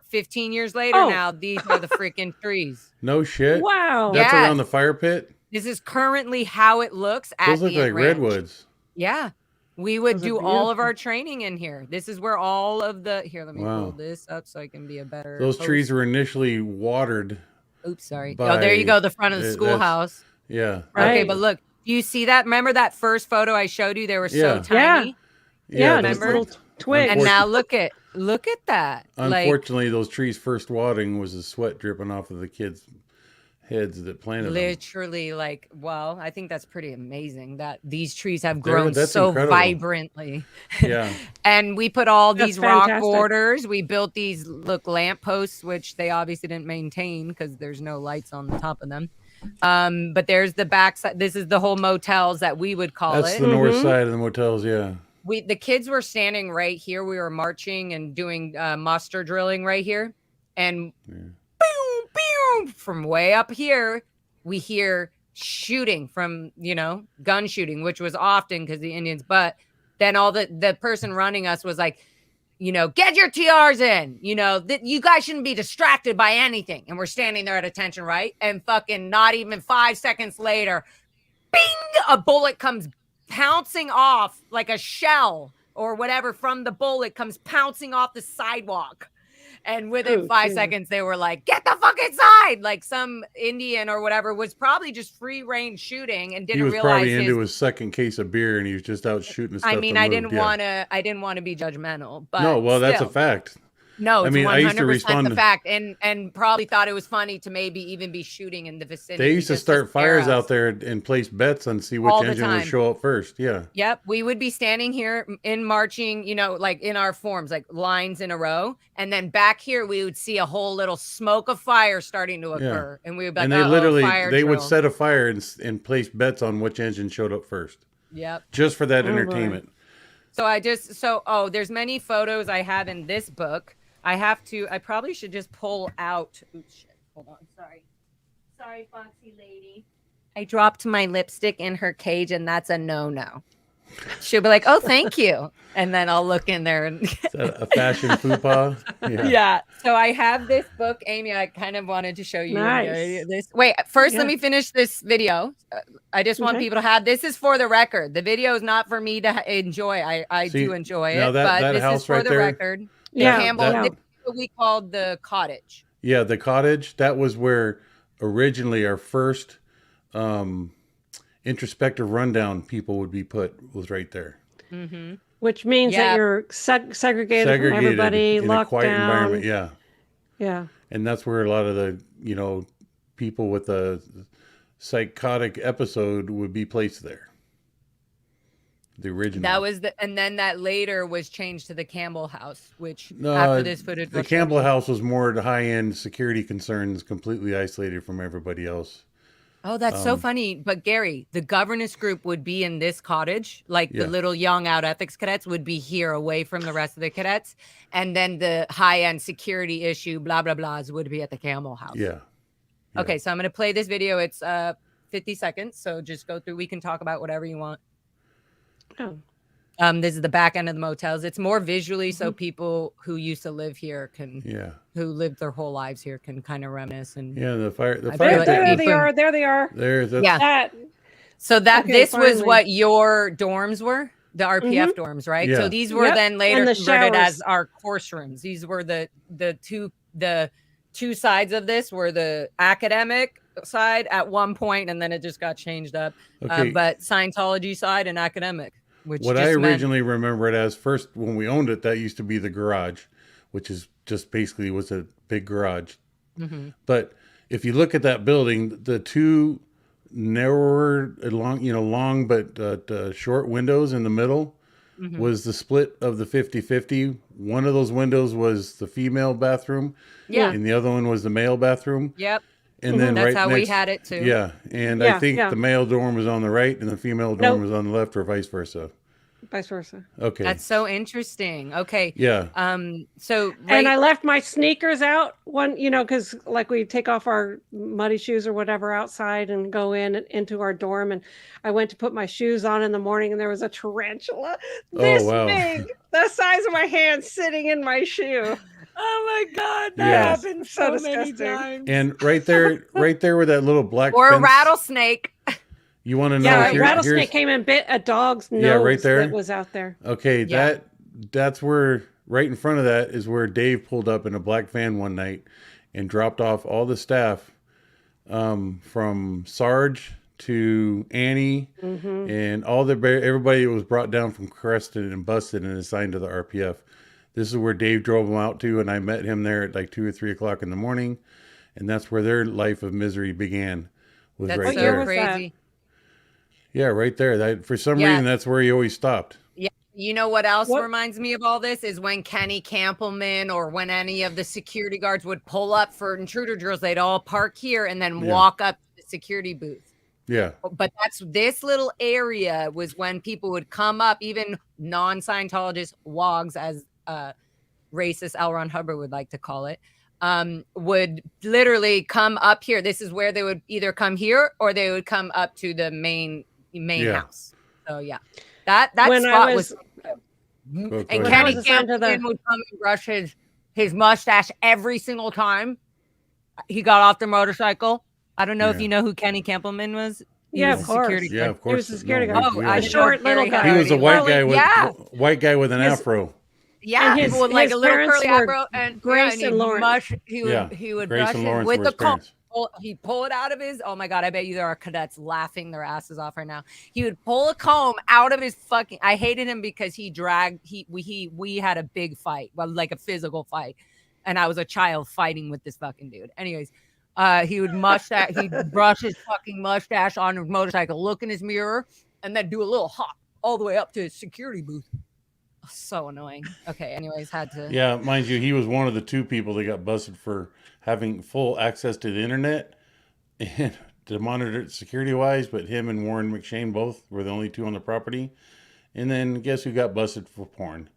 15 years later now, these are the freaking trees. No shit. Wow. That's around the fire pit? This is currently how it looks at Those look the like Int Ranch. redwoods. Yeah. We would do all of our training in here. This is where all of the let me pull this up so I can be a better Those trees were initially watered. Oops, sorry. Oh, there you go. The front of the schoolhouse. Yeah. Right. Okay, but look, do you see that? Remember that first photo I showed you? They were so tiny. Yeah. Remember? Little twigs. And now look at that. Unfortunately, those trees first watering was the sweat dripping off of the kids' heads that planted them. Literally, I think that's pretty amazing that these trees have grown so incredible. Vibrantly. Yeah. And we put all these rock fantastic. borders. We built these lamp posts, which they obviously didn't maintain because there's no lights on the top of them. But there's the backside. This is the whole motels that we would call That's it. the north side of the motels. Yeah. The kids were standing right here. We were marching and doing muster drilling right here. And boom, boom, from way up here, we hear shooting from, gun shooting, which was often because the Indians. But then the person running us was like, get your TRs in, you guys shouldn't be distracted by anything. And we're standing there at attention, right? And fucking not even 5 seconds later, bing, a bullet comes pouncing off like a shell or whatever from the bullet comes pouncing off the sidewalk. And within 5 seconds, they were like, get the fuck inside. Like some Indian or whatever was probably just free range shooting and didn't realize he was probably into his second case of beer and he was just out shooting stuff. I mean, I didn't want to be judgmental, but no, well, that's a fact. No, it's 100% I used to respond the fact, and probably thought it was funny to maybe even be shooting in the vicinity. They used to start fires out there and place bets and see which engine would show up first. Yeah. Yep. We would be standing here in marching, like in our forms, like lines in a row. And then back here, we would see a whole little smoke of fire starting to occur. And we would be like, and they would set a fire and place bets on which engine showed up first. Yep. Just for that entertainment. Boy. So there's many photos I have in this book. I probably should just pull out. Oops, shit. Hold on. Sorry, Foxy lady. I dropped my lipstick in her cage, and that's a no-no. She'll be like, oh, thank you. And then I'll look in there. And a fashion faux pas? Yeah. So I have this book, Amy. I kind of wanted to show you this. Wait, first, let me finish this video. I just want people to have, this is for the record. The video is not for me to enjoy. I do enjoy it, but this is for the record. Campbell, this is what we called the cottage. Yeah, the cottage. That was where originally our first introspective rundown people would be was right there. Mm-hmm. Which means that you're segregated from everybody, in locked a quiet down. environment. Yeah. Yeah. And that's where a lot of the, people with a psychotic episode would be placed there. the original. That was and then that later was changed to the Campbell House, which after this footage, the Campbell House was more high-end security concerns, completely isolated from everybody else. Oh, that's so funny. But Gary, the governance group would be in this cottage, like the little young out ethics cadets would be here away from the rest of the cadets. And then the high-end security issue, blah, blah, blahs would be at the Campbell House. Yeah. Okay, so I'm going to play this video. It's 50 seconds. So just go through. We can talk about whatever you want. Oh. This is the back end of the motels. It's more visually so people who used to live here can, who lived their whole lives here can kind of reminisce. And the fire. There they are. There they are. There's so that this was what your dorms were, the RPF dorms, right? So these were then later converted as our course rooms. These were the two sides of this were the academic side at one point, and then it just got changed up. But Scientology side and academic. What I originally remember it as, first when we owned it, that used to be the garage, which is just basically was a big garage. But if you look at that building, the two narrower, long but short windows in the middle was the split of the 50-50. One of those windows was the female bathroom, and the other one was the male bathroom. And then that's how we had it too. And I think the male dorm was on the right and the female dorm was on the left, or vice versa. Vice versa. Okay. That's so interesting. Okay. So and I left my sneakers out because like we take off our muddy shoes or whatever outside and go into our dorm, and I went to put my shoes on in the morning and there was a tarantula this big, the size of my hand, sitting in my shoe. Oh my God, that happened so many times. And right there where that little black or fence, a rattlesnake. You want to know? Yeah, a rattlesnake came and bit a dog's nose right there. that was out there. Okay, that's where, right in front of that is where Dave pulled up in a black van one night and dropped off all the staff, from Sarge to Annie and everybody was brought down from Creston and busted and assigned to the RPF. This is where Dave drove them out to, and I met him there at like 2 or 3 o'clock in the morning, and that's where their life of misery began. That's right there. Crazy. Yeah, right there. For some reason, that's where he always stopped. Yeah. You know what else reminds me of all this is when Kenny Campbellman or when any of the security guards would pull up for intruder drills, they'd all park here and then walk up to the security booth. Yeah. But this little area was when people would come up, even non-Scientologists, WOGs, as racist L. Ron Hubbard would like to call it, would literally come up here. This is where they would either come here or they would come up to the main house. So that when spot was and Kenny Campbellman would come and brush his mustache every single time he got off the motorcycle. I don't know if you know who Kenny Campbellman was. Of course. Yeah, of course. He was a security guard. A short little guy. He was a white guy with an afro. Yeah, his, with like a little curly afro, and Grace and Lawrence. He would brush it with the comb. He'd pull it out of his. Oh my God! I bet you there are cadets laughing their asses off right now. He would pull a comb out of his fucking. I hated him because we had a big fight, well, like a physical fight, and I was a child fighting with this fucking dude. Anyways, he would he'd brush his fucking mustache on his motorcycle, look in his mirror, and then do a little hop all the way up to his security booth. So annoying. Okay, anyways, had to. Yeah, mind you, he was one of the two people that got busted for having full access to the internet and to monitor it security-wise, but him and Warren McShane both were the only two on the property. And then guess who got busted for porn?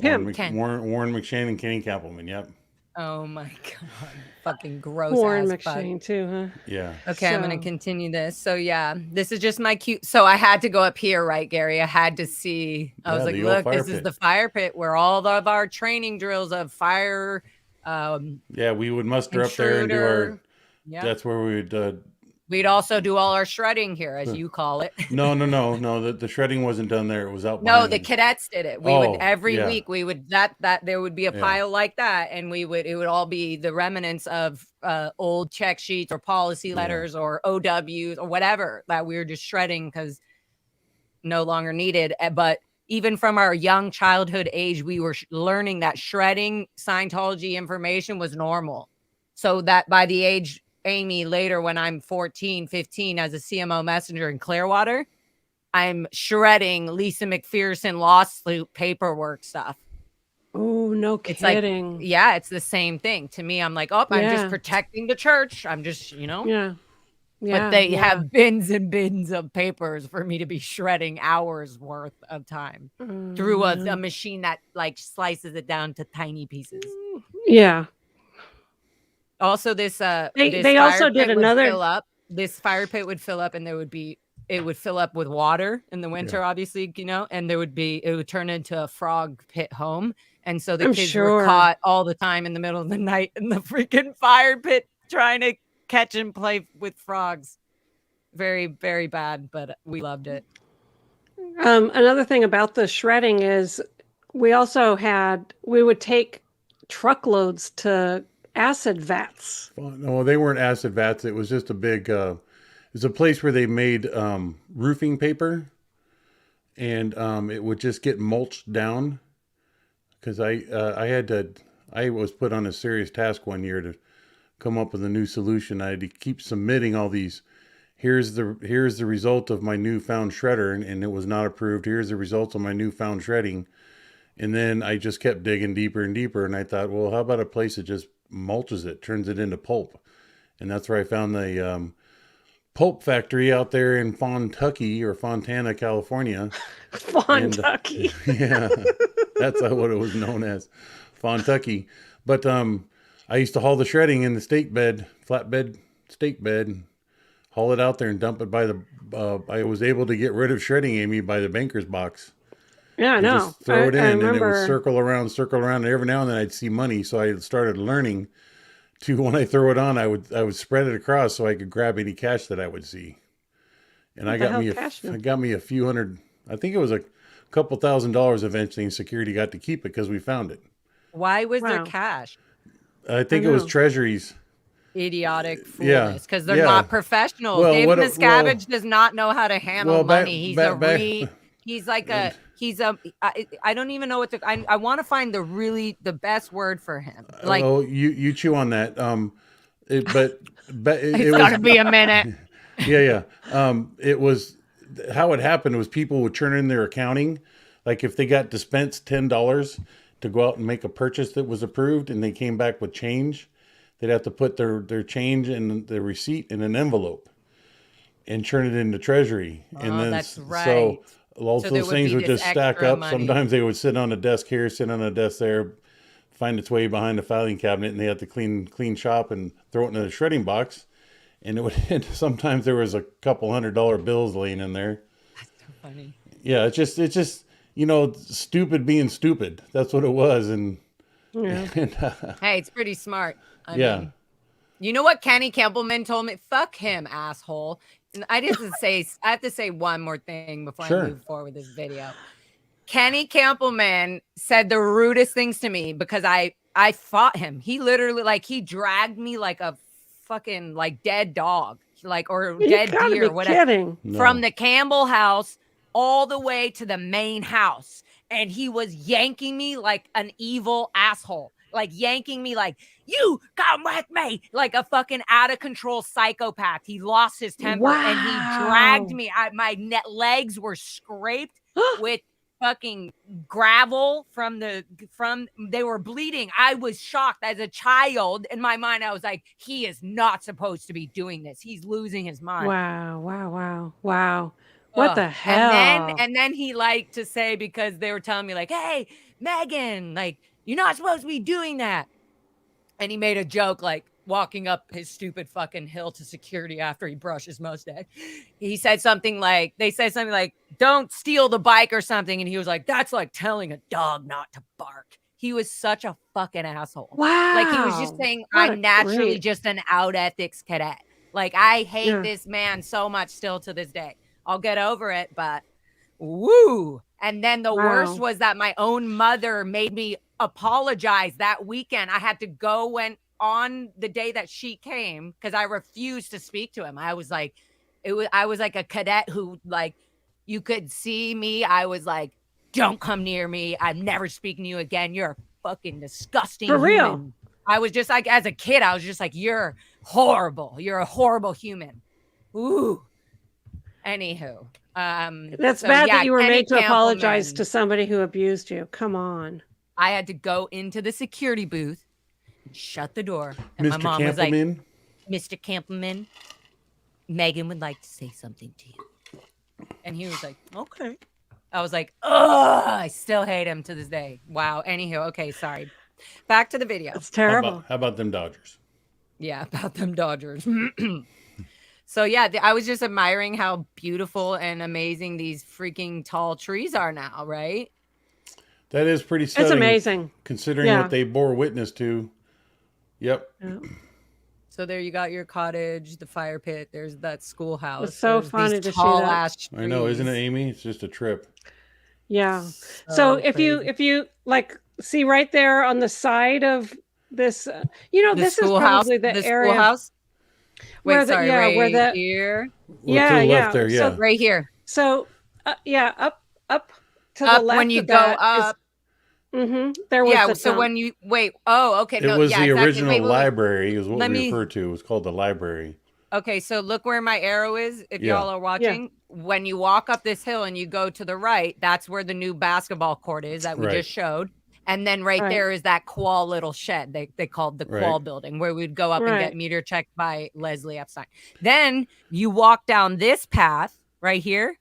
Warren McShane and Kenny Campbellman, yep. Oh my God. Fucking gross. Warren McShane too, huh? Yeah. Okay, I'm going to continue this. So this is just my cute. So I had to go up here, right, Gary? I had to see. I was like, look, this is the fire pit where all of our training drills of fire. We would muster up there and do our. Yeah. That's where we would. We'd also do all our shredding here, as you call it. No. The shredding wasn't done there. It was out. No, the cadets did it. We would every week. We would that there would be a pile like that, and it would all be the remnants of old check sheets or policy letters or OWs or whatever that we were just shredding because no longer needed. But even from our young childhood age, we were learning that shredding Scientology information was normal. So that by the age Amy later when I'm 14, 15 as a CMO messenger in Clearwater, I'm shredding Lisa McPherson lawsuit paperwork stuff. Oh, no kidding. Like, yeah, it's the same thing. To me, I'm like, oh, I'm just protecting the church. I'm just, Yeah. But they have bins and bins of papers for me to be shredding hours worth of time through a machine that like slices it down to tiny pieces. Yeah. Also, this they also did another. This fire pit would fill up, and it would fill up with water in the winter, obviously, and it would turn into a frog pit home. And so the kids were caught all the time in the middle of the night in the freaking fire pit trying to catch and play with frogs. Very, very bad, but we loved it. Another thing about the shredding is we would take truckloads to acid vats. Well, no, they weren't acid vats. It was just a big, it's a place where they made roofing paper, and it would just get mulched down. Because I was put on a serious task one year to come up with a new solution. I had to keep submitting all these. Here's the result of my newfound shredder, and it was not approved. Here's the result of my newfound shredding, and then I just kept digging deeper and deeper. And I thought, well, how about a place that just mulches it, turns it into pulp? And that's where I found the pulp factory out there in Fontana, California. Fontucky. Yeah, that's what it was known as, Fontucky. But I used to haul the shredding in the flatbed steak bed, haul it out there and dump it by the. I was able to get rid of shredding, Amy, by the banker's box. Yeah, I know. Just throw it in, and it would circle around, and every now and then I'd see money. So I started learning to, when I throw it on, I would spread it across so I could grab any cash that I would see. And I got me a few hundred. I think it was a couple $1,000s eventually, and security got to keep it because we found it. Why was there cash? I think it was treasuries. Idiotic foolishness, because they're not professionals. Well, David Miscavige does not know how to handle money. I don't even know what to. I want to find the best word for him. Like, you chew on that. But it's gonna be a minute. Yeah. It was how it happened was people would turn in their accounting, like if they got dispensed $10 to go out and make a purchase that was approved, and they came back with change, they'd have to put their change and the receipt in an envelope and turn it into treasury. And then that's right. So those things would just stack up. Money. Sometimes they would sit on a desk here, sit on a desk there, find its way behind a filing cabinet, and they had to clean shop and throw it in a shredding box. And it would sometimes there was a couple $100 bills laying in there. That's so funny. Yeah, it's just stupid being stupid. That's what it was. And hey, it's pretty smart. I mean, you know what Kenny Campbellman told me? Fuck him, asshole. And I have to say one more thing before I move forward with this video. Kenny Campbellman said the rudest things to me because I fought him. He literally he dragged me like a fucking dead dog, or dead deer, or whatever, from the Campbell house all the way to the main house. And he was yanking me like an evil asshole, yanking me you come with me, like a fucking out of control psychopath. He lost his temper and he dragged me. My legs were scraped with fucking gravel they were bleeding. I was shocked as a child. In my mind, I was like, he is not supposed to be doing this. He's losing his mind. Wow. What the hell? And then he liked to say, because they were telling me hey, Megan, you're not supposed to be doing that. And he made a joke walking up his stupid fucking hill to security after he brushed his mustache. They said something like, don't steal the bike or something. And he was like, that's like telling a dog not to bark. He was such a fucking asshole. Wow. He was just saying, I'm naturally just an out ethics cadet. I hate this man so much still to this day. I'll get over it, but woo. And then the worst was that my own mother made me apologize that weekend. I had to go on the day that she came because I refused to speak to him. I was like a cadet who you could see me. I was like, don't come near me. I'm never speaking to you again. You're a fucking disgusting For real. human. I was just as a kid, I was just you're horrible. You're a horrible human. Ooh. Anywho, That's so, bad yeah, that you were Kenny made to apologize Campbellman. to somebody who abused you. Come on. I had to go into the security booth, shut the door, and my Mr. mom was like, Campbellman? "Mr. Campbellman, Megan would like to say something to you." And he was like, "Okay." I was like, "Ugh!" I still hate him to this day. Wow. Anywho, okay, sorry. Back to the video. It's terrible. How about them Dodgers? Yeah, about them Dodgers. So yeah, I was just admiring how beautiful and amazing these freaking tall trees are now, right? That is pretty stunning. It's amazing. Considering what they bore witness to. Yep. Yeah. So there you got your cottage, the fire pit. There's that schoolhouse. It's so There's funny these to see tall that. ash trees. I know, isn't it, Amy? It's just a trip. Yeah. So if you like see right there on the side of this, this is probably the area. Schoolhouse? Wait, Where sorry, right right here. Yeah, to the yeah. left there, yeah. So right here. So up to Up the left. when you of go that up. There was the so dump. when you wait. Oh, okay. It No, was yeah, the exactly. original Wait. library is what Let we me- refer to. It was called the library. Okay, so look where my arrow is. If Yeah. y'all are watching, when you walk up this hill and you go to the right, that's where the new basketball court is that we Right. just showed. And then right there is that Qual little shed they called the Qual building, where we'd go up and get meter checked by Leslie Epstein. Then you walk down this path right here.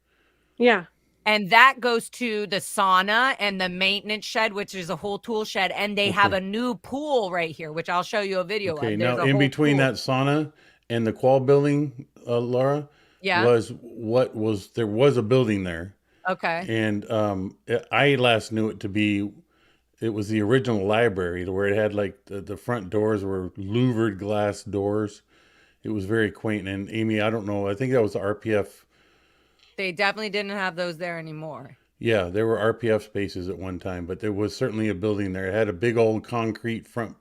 Yeah. And that goes to the sauna and the maintenance shed, which is a whole tool shed. And they have a new pool right here, which I'll show you a video of. Okay, There's now a in whole between pool. that sauna and the Qual building, Laura, there was a building there. Okay. And I last knew it to be, it was the original library where it had like the front doors were louvered glass doors. It was very quaint. And Amy, I don't know, I think that was the RPF. They definitely didn't have those there anymore. Yeah, there were RPF spaces at one time, but there was certainly a building there. It had a big old concrete front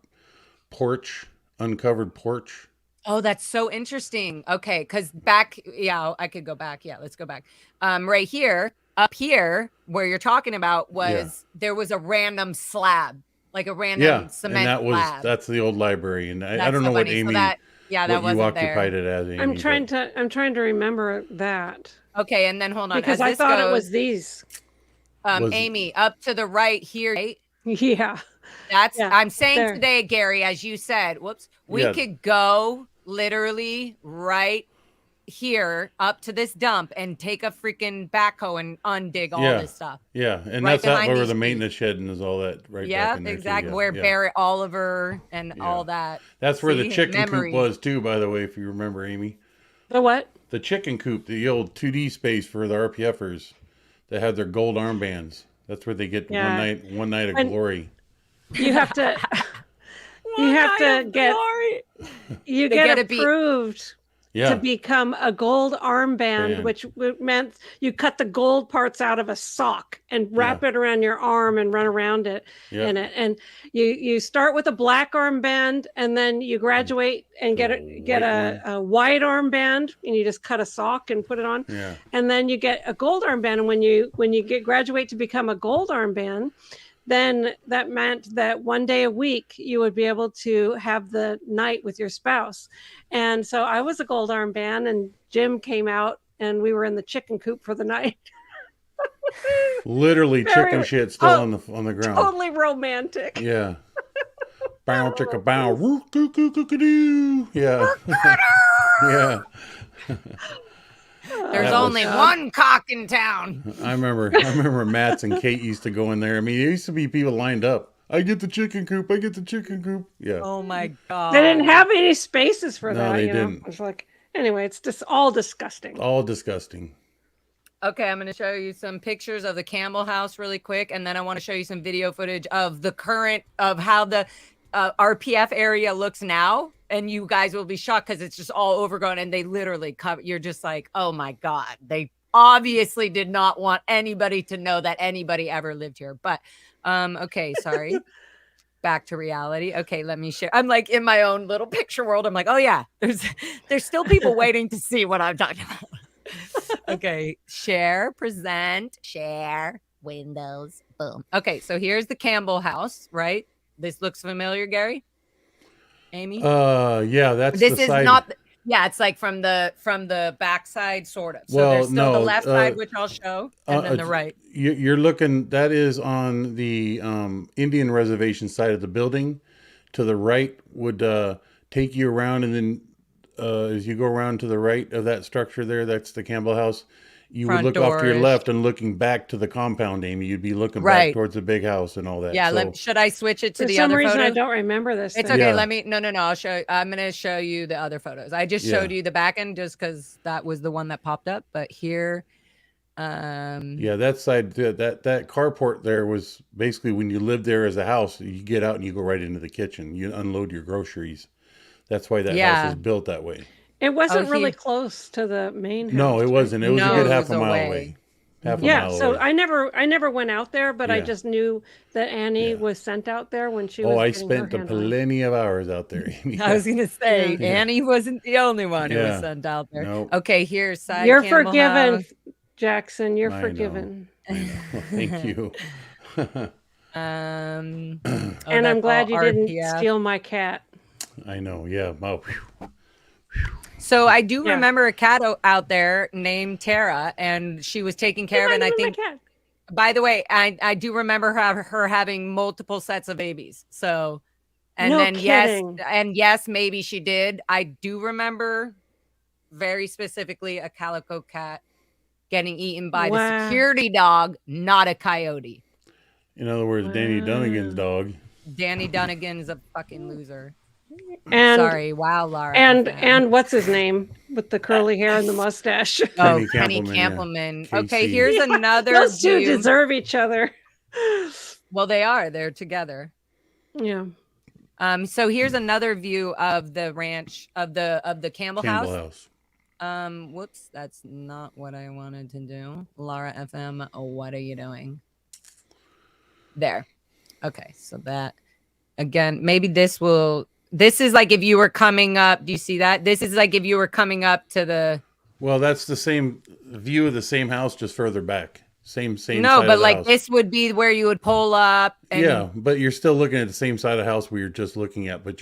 porch, uncovered porch. Oh, that's so interesting. Okay, because back, I could go back. Yeah, let's go back. Right here, up here, where you're talking about there was a random slab, like a random cement slab. That's the old library, and I don't know what Amy. that what wasn't you occupied it as, Amy. I'm trying to remember that. Okay, and then hold on. Because I thought it was these. Amy, up to the right here. Right? Yeah. I'm saying today, Gary, as you said, we could go literally right here up to this dump and take a freaking backhoe and undig all this stuff. Yeah, and right that's out where these the maintenance shed and is all that right back in there. Exactly. Too. Where Barrett Oliver and all that. That's where the chicken coop was too, by the way, if you remember, Amy. The what? The chicken coop, the old 2D space for the RPFers that had their gold armbands. That's where they get one night of glory. You have to get approved to become a gold armband, which meant you cut the gold parts out of a sock and wrap it around your arm and run around it in it. And you start with a black armband, and then you graduate and get a white armband, and you just cut a sock and put it on. Yeah. And then you get a gold armband, and when you graduate to become a gold armband, then that meant that one day a week you would be able to have the night with your spouse. And so I was a gold armband, and Jim came out, and we were in the chicken coop for the night. Literally chicken shit still on the ground. Totally romantic. Yeah. Bow chicka bow. Woo coo coo coo doo. Yeah. Yeah. There's only one cock in town. I remember Matt's and Kate used to go in there. I mean, there used to be people lined up. I get the chicken coop. I get the chicken coop. Yeah. Oh my God. They didn't have any spaces for that. No, they didn't. It's like, anyway, it's just all disgusting. All disgusting. Okay, I'm going to show you some pictures of the Campbell house really quick. And then I want to show you some video footage of how the RPF area looks now. And you guys will be shocked because it's just all overgrown, and they literally cover. You're just like, oh my God. They obviously did not want anybody to know that anybody ever lived here. But okay, sorry. Back to reality. Okay, let me share. I'm like in my own little picture world. I'm like, oh yeah, there's still people waiting to see what I'm talking about. Okay, share, present, share, Windows, boom. Okay, so here's the Campbell house, right? This looks familiar, Gary? Amy? Yeah, that's this the is side. Yeah, it's like from the backside, sort of. So Well, there's still the no, left side, which I'll show, and then the right. You're looking. That is on the Indian reservation side of the building. To the right would take you around, and then as you go around to the right of that structure there, that's the Campbell House. You would look off to your left and looking back to the compound, Amy. You'd be looking back towards the big house and all that. Yeah. So, Should I switch it to the For some other reason, photo? I don't remember this. It's thing. okay. Yeah. Let me. No. I'll show. I'm gonna show you the other photos. I just showed you the back end just because that was the one that popped up. But here, yeah, that side, that carport there was basically when you lived there as a house. You get out and you go right into the kitchen. You unload your groceries. That's why that house is built that way. It wasn't really close to the main house. No, it wasn't. It was a good half a mile away. So I never went out there, but I just knew that Annie was sent out there when she was. I spent plenty of hours out there, Amy. I was gonna say Annie wasn't the only one who was sent out there. Nope. Okay, here's side. You're Campbell forgiven, house. Jackson. You're forgiven. I know. Thank you. And I'm glad you didn't steal my cat. I know. Yeah. Oh, so I do remember a cat out there named Tara, and she was taking care of it. And I think, by the way, I do remember her having multiple sets of babies. So, and then yes, maybe she did. I do remember very specifically a calico cat getting eaten by the security dog, not a coyote. In other words, Danny Dunnigan's dog. Danny Dunnigan's a fucking loser. And sorry, wow, Lara. And what's his name with the curly hair and the mustache? Oh, Penny Campbellman. Yeah. Okay, here's another. Those two deserve each other. Well, they are. They're together. Yeah. So here's another view of the ranch of the Campbell House. Whoops, that's not what I wanted to do. Lara FM, what are you doing? There. Okay, so that again, maybe this is like if you were coming up. Do you see that? This is like if you were coming up to the. Well, that's the same view of the same house, just further back. Same. No, but like house. This would be where you would pull up. And... Yeah, but you're still looking at the same side of the house where you're just looking at, but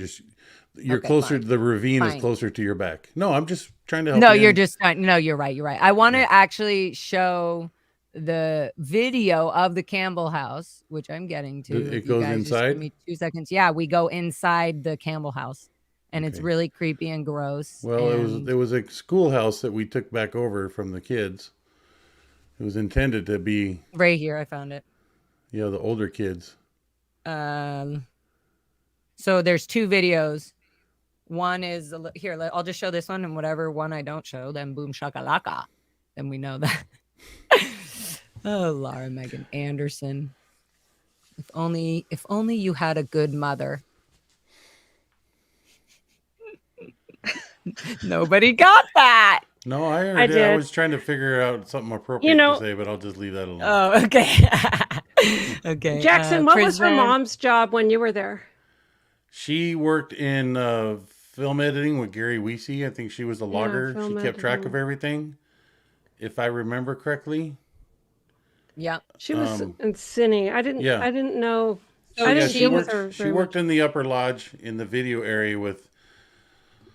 you're closer to the ravine is closer to your back. No, I'm just trying to help. No, you're just no, you're right. You're right. I want to actually show the video of the Campbell House, which I'm getting to. It goes inside. Give me 2 seconds. Yeah, we go inside the Campbell House, and it's really creepy and gross. Well, it was a schoolhouse that we took back over from the kids. It was intended to be right here. I found it. Yeah, the older kids. So there's 2 videos. One is here. I'll just show this one, and whatever one I don't show, then boom shakalaka. Then we know that. Oh, Lara Megan Anderson. If only you had a good mother. Nobody got that. No, I heard it. I was trying to figure out something appropriate to say, but I'll just leave that alone. Oh, okay. Okay. Jackson, what was her mom's job when you were there? She worked in film editing with Gary Weesey. I think she was a logger. She kept track of everything, if I remember correctly. Yeah, she was in Cine. I didn't know. So I didn't deal with her. She worked in the upper lodge in the video area with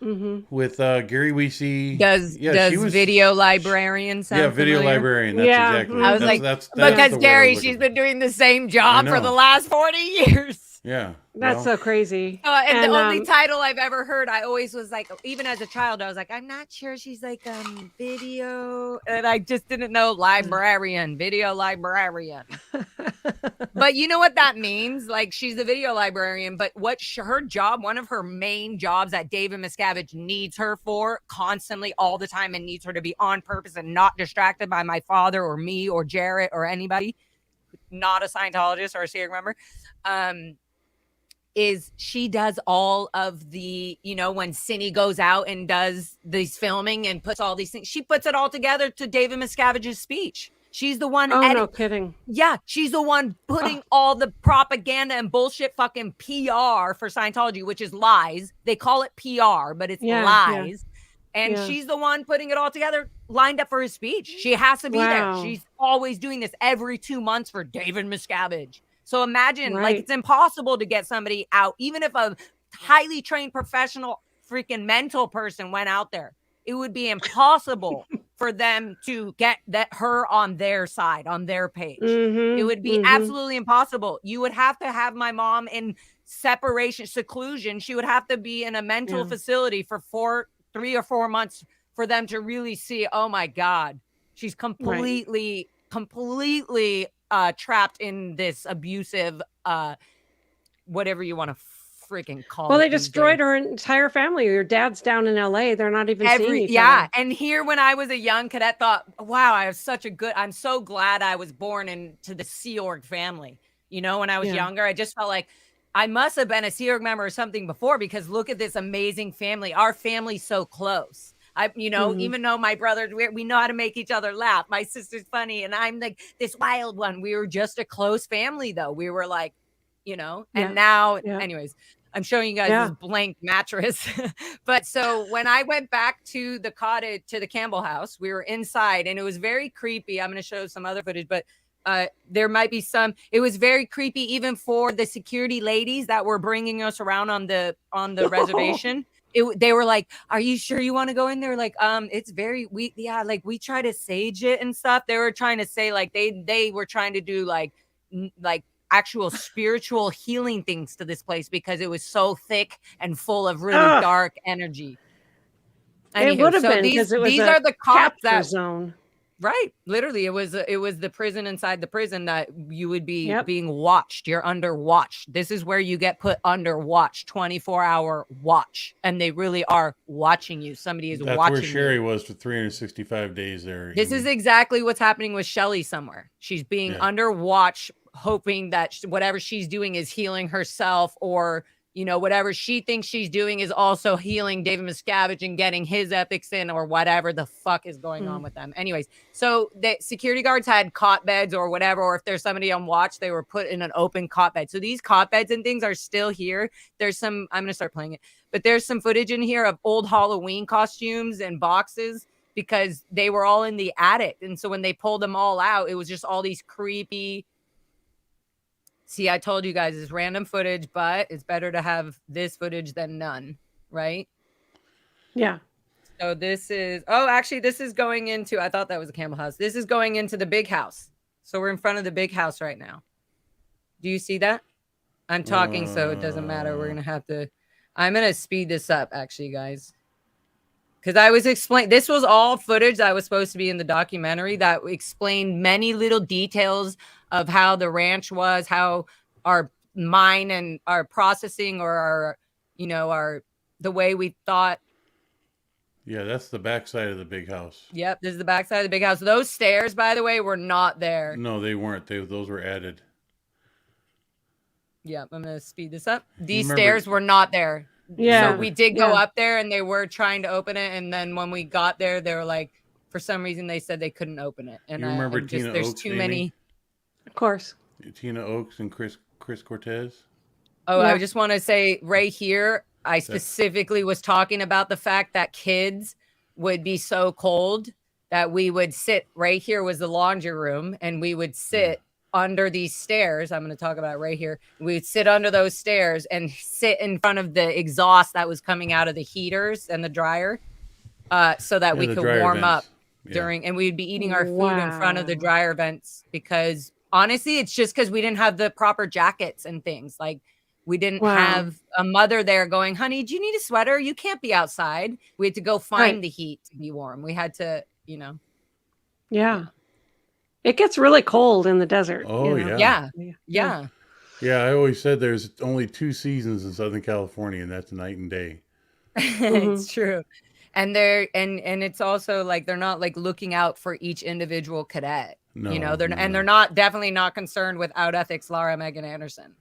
Gary Weesey. Does video librarian sound video familiar? Librarian. That's exactly. I was that's because Gary, she's been doing the same job for the last 40 years. Yeah. That's so crazy. And the only title I've ever heard, I always was like, even as a child, I was like, I'm not sure. She's like video. And I just didn't know librarian, video librarian. But you know what that means? Like, she's the video librarian, but what her job, one of her main jobs that David Miscavige needs her for constantly all the time and needs her to be on purpose and not distracted by my father or me or Jarrett or anybody, not a Scientologist or a serial member. Is she does all of the, when Cine goes out and does these filming and puts all these things, she puts it all together to David Miscavige's speech. She's the one. Oh, no kidding. Yeah. She's the one putting all the propaganda and bullshit fucking PR for Scientology, which is lies. They call it PR, but it's lies. Yeah. And she's the one putting it all together, lined up for his speech. She has to be there. She's always doing this every 2 months for David Miscavige. So imagine, like, it's impossible to get somebody out, even if a highly trained professional freaking mental person went out there, it would be impossible for them to get her on their side, on their page. It would be absolutely impossible. You would have to have my mom in separation, seclusion. She would have to be in a mental facility for 3 or 4 months for them to really see, oh my God, she's completely trapped in this abusive, whatever you want to freaking call it. Well, they destroyed her entire family. Your dad's down in LA. They're not even seeing each other. And here, when I was a young cadet, thought, wow, I'm so glad I was born into the Sea Org family. You know, when I was younger, I just felt like I must have been a Sea Org member or something before, because look at this amazing family. Our family's so close. Even though my brothers, we know how to make each other laugh. My sister's funny, and I'm like this wild one. We were just a close family, though. We were like, and now, anyways, I'm showing you guys this blank mattress. But so when I went back to the cottage, to the Campbell house, we were inside, and it was very creepy. I'm going to show some other footage, but there might be some. It was very creepy, even for the security ladies that were bringing us around on the reservation. They were like, "Are you sure you want to go in there?" Like, it's very we try to sage it and stuff. They were trying to say like they were trying to do like actual spiritual healing things to this place, because it was so thick and full of really dark energy. It would have been, because these are the cops zone. Right. Literally, it was the prison inside the prison that you would be being watched. You're under watch. This is where you get put under watch, 24-hour watch. And they really are watching you. Somebody is watching you. That's where Sherry was for 365 days there. This is exactly what's happening with Shelly somewhere. She's being under watch, hoping that whatever she's doing is healing herself, or whatever she thinks she's doing is also healing David Miscavige and getting his ethics in, or whatever the fuck is going on with them. Anyways, so the security guards had cot beds or whatever, or if there's somebody on watch, they were put in an open cot bed. So these cot beds and things are still here. There's some, I'm going to start playing it, but there's some footage in here of old Halloween costumes and boxes, because they were all in the attic. And so when they pulled them all out, it was just all these creepy. See, I told you guys it's random footage, but it's better to have this footage than none, right? Yeah. So this is, actually, this is going into, I thought that was a Campbell house. This is going into the big house. So we're in front of the big house right now. Do you see that? I'm talking, so it doesn't matter. We're going to I'm going to speed this up, actually, guys. Because I was explaining, this was all footage that was supposed to be in the documentary that explained many little details of how the ranch was, how our mind and our processing, or our the way we thought. Yeah, that's the backside of the big house. Yep, this is the backside of the big house. Those stairs, by the way, were not there. No, they weren't. Those were added. Yep, I'm going to speed this up. These stairs were not there. Yeah. So we did go up there, and they were trying to open it, and then when we got there, they were like, for some reason, they said they couldn't open it. And you remember Tina there's Oaks, too Amy? many. Of course. Tina Oaks and Chris Cortez. Oh, yeah. I just want to say right here, I specifically was talking about the fact that kids would be so cold that we would sit right here was the laundry room, and we would sit under these stairs. I'm going to talk about it right here. We would sit under those stairs and sit in front of the exhaust that was coming out of the heaters and the dryer, so that we could warm vents up during, and we'd be eating our food in front of the dryer vents, because honestly, it's just because we didn't have the proper jackets and things. Like, we didn't have a mother there going, honey, do you need a sweater? You can't be outside. We had to go find the heat to be warm. We had to, Yeah. It gets really cold in the desert. Oh, Yeah. Yeah, I always said there's only 2 seasons in Southern California, and that's night and day. It's true. And it's also like they're not like looking out for each individual cadet. No, they're not definitely not concerned with out ethics Lara Megan Anderson.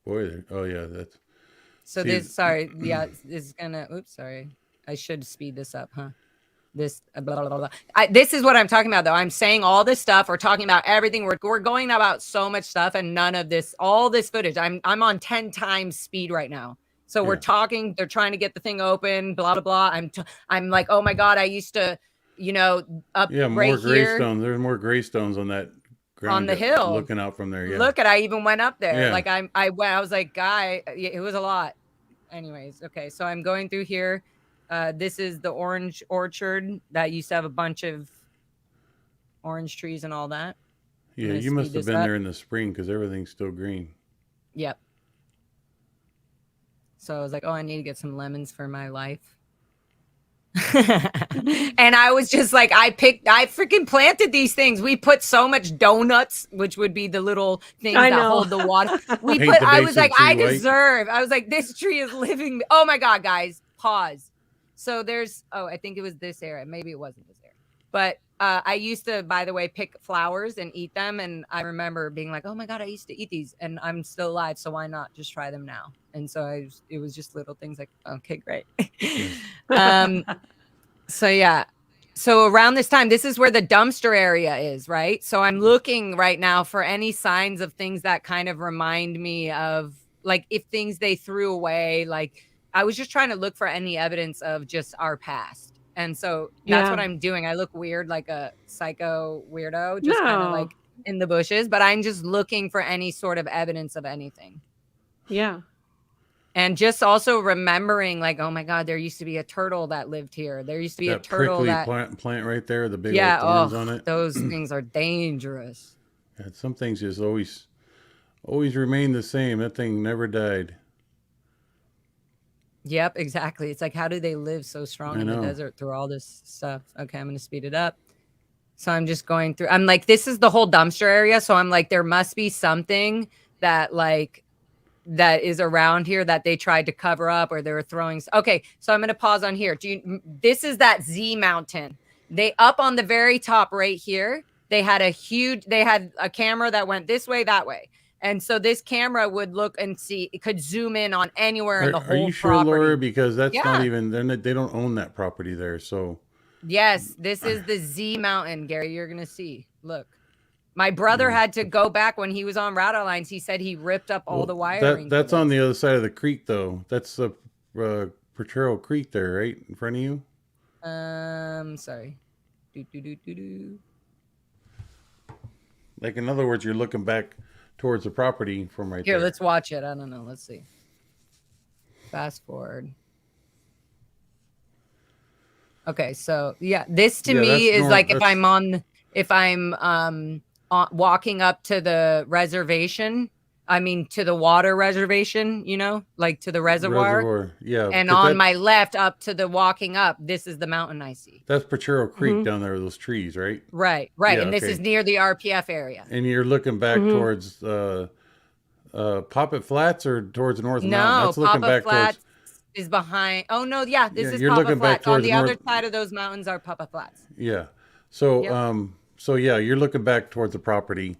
Boy, that's so this this is gonna I should speed this up, huh? This blah, blah, blah, blah. This is what I'm talking about, though. I'm saying all this stuff. We're talking about everything. We're going about so much stuff, and none of this, all this footage. I'm on 10 times speed right now. So we're talking. They're trying to get the thing open. Blah blah blah. I'm like, oh my god, I used to, up more right graystones. There's more graystones on that ground on the hill. Looking out from there. Yeah. Look I even went up there. Yeah. Like I was like, guy, it was a lot. anyways, okay. So I'm going through here. This is the orange orchard that used to have a bunch of orange trees and all that. Yeah, you must have been there in the spring because everything's still green. Yep. So I was like, oh, I need to get some lemons for my life. And I was just like, I freaking planted these things. We put so much donuts, which would be the little things that hold the water. I was like, I was like, this tree is living. Oh my God, guys, pause. So there's, I think it was this area. Maybe it wasn't this area. But I used to, by the way, pick flowers and eat them. And I remember being like, oh my God, I used to eat these and I'm still alive. So why not just try them now? And so it was just little things like, okay, great. So yeah. So around this time, this is where the dumpster area is, right? So I'm looking right now for any signs of things that kind of remind me of like if things they threw away, like I was just trying to look for any evidence of just our past. And so that's what I'm doing. I look weird, like a psycho weirdo, just kind of like in the bushes, but I'm just looking for any sort of evidence of anything. Yeah. And just also remembering like, oh my God, there used to be a turtle that lived here. There used to be a turtle that plant right there, the big old thorns on it. Those things are dangerous. Yeah, some things just always remain the same. That thing never died. Yep, exactly. It's like, how do they live so strong in the desert through all this stuff? Okay, I'm going to speed it up. So I'm just going through. I'm like, this is the whole dumpster area. So I'm like, there must be something that that is around here that they tried to cover up or they were throwing. Okay, so I'm going to pause on here. This is that Z mountain. They up on the very top right here. They had a camera that went this way, that way. And so this camera would look and see, it could zoom in on anywhere in the whole property. Are you sure, Laura? Because that's not even, they don't own that property there. So yes, this is the Z mountain, Gary. You're going to see. Look, my brother had to go back when he was on Rattle Lines. He said he ripped up all the wiring. That's on the other side of the creek, though. That's the Potrero Creek there, right? In front of you? Sorry. Like, in other words, you're looking back towards the property from right here. There. Let's watch it. I don't know. Let's see. Fast forward. Okay, so yeah, this to me is like if I'm walking up to the reservation. I mean, to the water reservation, you know, like to the reservoir. Yeah. And on my left up to the walking up, this is the mountain I see. That's Potrero Creek down there with those trees, right? Right. Yeah, and this is near the RPF area. And you're looking back towards Poppet Flats or towards North Mountain? That's looking back Flats is behind. Oh, no. Yeah, this is Poppet Flats. On the other side of those mountains are Poppet Flats. Yeah. So, you're looking back towards the property.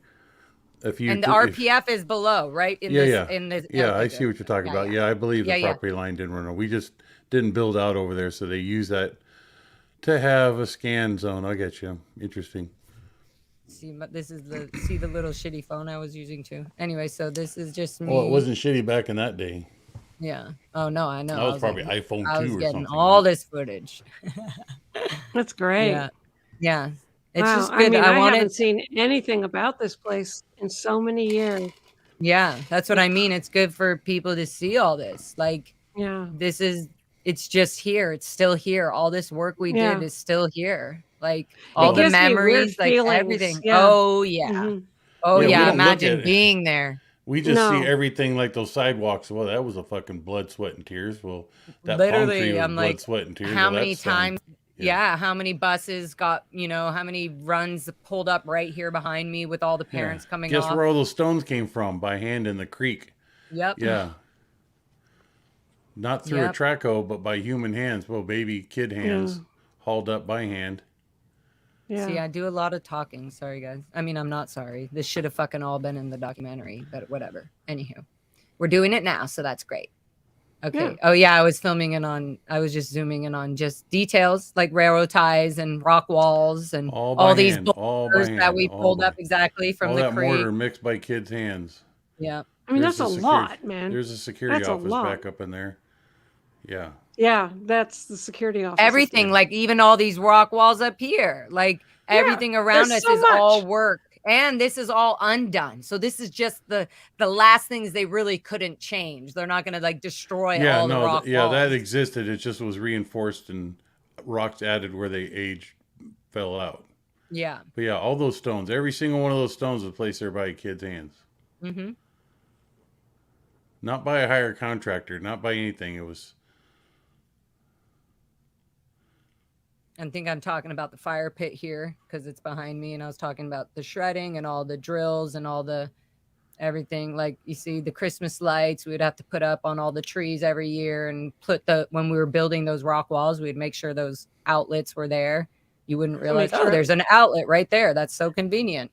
And the RPF is below, right? I see what you're talking about. Yeah, I believe the property line didn't run over. We just didn't build out over there, so they use that to have a scan zone. I get you. Interesting. See, but this is the little shitty phone I was using too. Anyway, so this is just me. Well, it wasn't shitty back in that day. Yeah. Oh no, I know. That was probably like, iPhone 2 or something. I was getting all this footage. That's great. Yeah. It's just good. I haven't seen anything about this place in so many years. Yeah, that's what I mean. It's good for people to see all this. Like, it's just here. It's still here. All this work we did is still here. Like all the memories, like everything. Yeah. Oh yeah. Mm-hmm. Oh yeah. Imagine being there. We just see everything like those sidewalks. Well, that was a fucking blood, sweat, and tears. Well, that literally, palm tree was I'm blood, like, sweat, and tears. How many times? Yeah, how many buses got, how many runs pulled up right here behind me with all the parents coming off. Guess where all those stones came from? By hand in the creek. Yep. Yeah. Not through a track hoe, but by human hands. Well, baby kid hands hauled up by hand. Yeah. See, I do a lot of talking. Sorry, guys. I mean, I'm not sorry. This should have fucking all been in the documentary, but whatever. Anywho, we're doing it now, so that's great. Okay. Yeah. Oh yeah, I was just zooming in on just details like railroad ties and rock walls and all these boulders that we pulled up exactly from the creek. All that mortar mixed by kids' hands. Yeah. I mean, that's a lot, man. There's a security office back up in there. Yeah. Yeah, that's the security office. Everything, like even all these rock walls up here, like everything around us is all work. And this is all undone. So this is just the last things they really couldn't change. They're not going to like destroy all the rock walls. That existed. It just was reinforced and rocks added where they aged fell out. Yeah. But yeah, all those stones, every single one of those stones was placed there by a kid's hands. Mm-hmm. Not by a hired contractor, not by anything. It was. I think I'm talking about the fire pit here because it's behind me, and I was talking about the shredding and all the drills and all the everything. Like you see the Christmas lights, we would have to put up on all the trees every year, and when we were building those rock walls, we'd make sure those outlets were there. You wouldn't realize, there's an outlet right there. That's so convenient.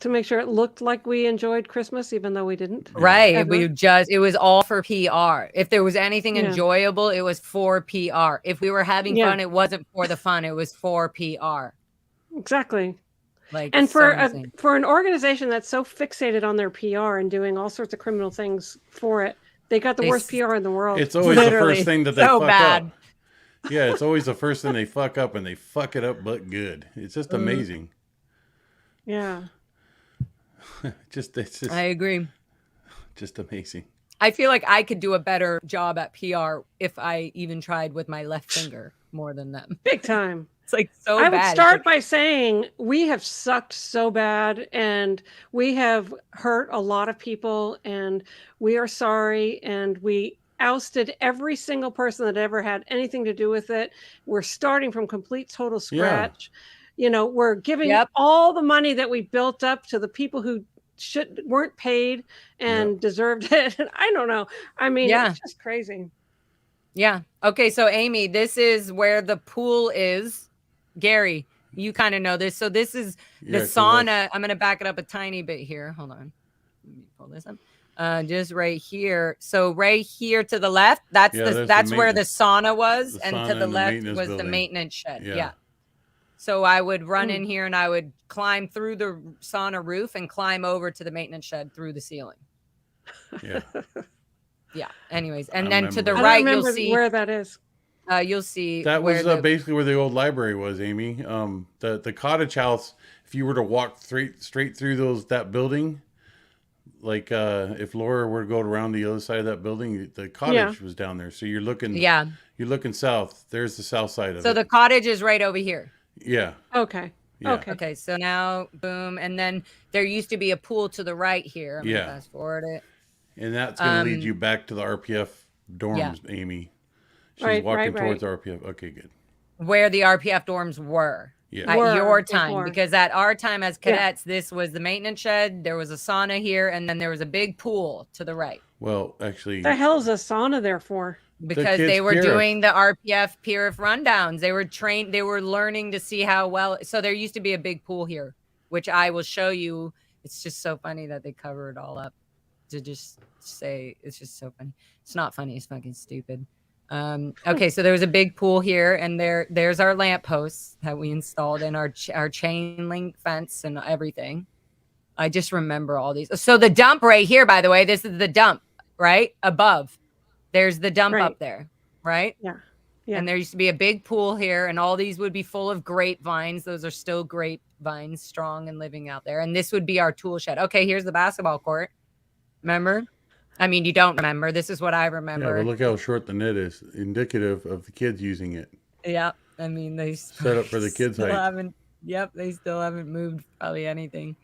To make sure it looked like we enjoyed Christmas, even though we didn't. Right. It was all for PR. If there was anything enjoyable, it was for PR. If we were having fun, it wasn't for the fun. It was for PR. Exactly. And for an organization that's so fixated on their PR and doing all sorts of criminal things for it, they got the worst PR in the world. It's always the first thing that they fuck up. Yeah, it's always the first thing they fuck up, and they fuck it up but good. It's just amazing. Yeah. It's just I agree. Just amazing. I feel like I could do a better job at PR if I even tried with my left finger more than them. Big time. It's like so bad. I would start by saying we have sucked so bad and we have hurt a lot of people and we are sorry and we ousted every single person that ever had anything to do with it. We're starting from complete total scratch. Yeah. We're giving all the money that we built up to the people who weren't paid and deserved it. I don't know. I mean, it's just crazy. Yeah. Okay. So Amy, this is where the pool is. Gary, you kind of know this. So this is the sauna. I'm going to back it up a tiny bit here. Hold on. Let me pull this up. Just right here. So right here to the left, that's where the sauna was. And to the left was the maintenance shed. Yeah. So I would run in here and I would climb through the sauna roof and climb over to the maintenance shed through the ceiling. Yeah. Yeah. Anyways. And then to the right, you'll see where that is. You'll see that was basically where the old library was, Amy. The cottage house, if you were to walk straight through that building, like if Laura were to go around the other side of that building, the cottage was down there. So you're looking south. There's the south side of it. So the cottage is right over here. Yeah. Okay. Yeah. Okay. So now, boom, and then there used to be a pool to the right here. I'm gonna fast forward it. And that's going to lead you back to the RPF dorms, Amy. She's walking towards RPF. Okay, good. Where the RPF dorms were. Yeah. At your time, because at our time as cadets, this was the maintenance shed. There was a sauna here, and then there was a big pool to the right. Well, actually, the hell is a sauna there for? Because they were doing the RPF PRF rundowns. They were trained. They were learning to see how well. So there used to be a big pool here, which I will show you. It's just so funny that they cover it all up to just say it's just so funny. It's not funny. It's fucking stupid. Okay, so there was a big pool here, and there's our lampposts that we installed and our chain link fence and everything. I just remember all these. So the dump right here, by the way, this is the dump right above. There's the dump up there, right? Yeah. And there used to be a big pool here, and all these would be full of grapevines. Those are still grapevines, strong and living out there. And this would be our tool shed. Okay, here's the basketball court. Remember? I mean, you don't remember. This is what I remember. Yeah, but look how short the net is, indicative of the kids using it. Yeah, I mean, they set up for the kids' height. They still haven't moved probably anything.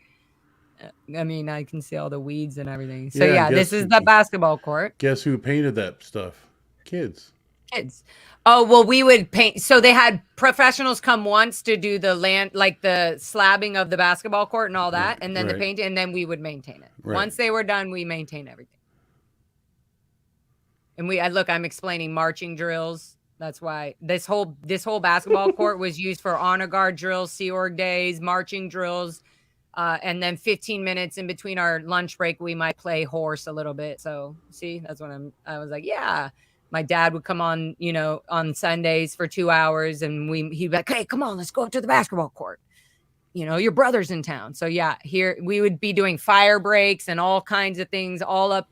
I mean, I can see all the weeds and everything. So this is the basketball court. Guess who painted that stuff? Kids. Oh, well, we would paint. So they had professionals come once to do the like the slabbing of the basketball court and all that, and then the painting, and then we would maintain it. Right. Once they were done, we maintain everything. And I'm explaining marching drills. That's why this whole basketball court was used for honor guard drills, Sea Org days, marching drills. And then 15 minutes in between our lunch break, we might play horse a little bit. So see, that's when I was like, yeah, my dad would come on, on Sundays for 2 hours and he'd be like, hey, come on, let's go up to the basketball court. Your brother's in town. So yeah, here we would be doing fire breaks and all kinds of things all up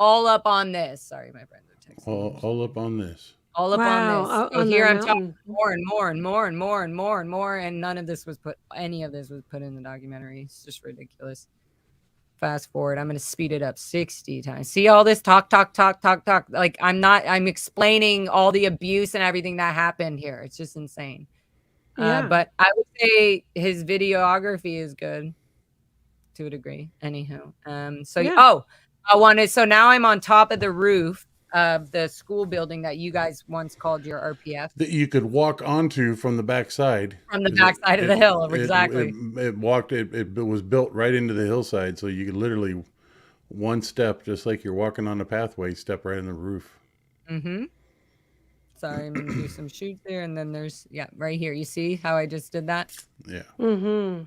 on this. Sorry, my friends are texting. All up on this. all up Wow, on this. So on the here I'm mountain. talking more and more and more and more and more and more, and none of this was put. Any of this was put in the documentary. It's just ridiculous. Fast forward. I'm going to speed it up 60 times. See all this talk. Like I'm explaining all the abuse and everything that happened here. It's just insane. Yeah. But I would say his videography is good to a degree. Anyhow. So Yeah. so now I'm on top of the roof of the school building that you guys once called your RPF. That you could walk onto from the backside. From the backside of the hill, exactly. It was built right into the hillside, so you could literally one step, just like you're walking on the pathway, step right in the roof. Mm-hmm. Sorry, I'm gonna do some shoots there, and then there's right here. You see how I just did that? Yeah. Mm-hmm.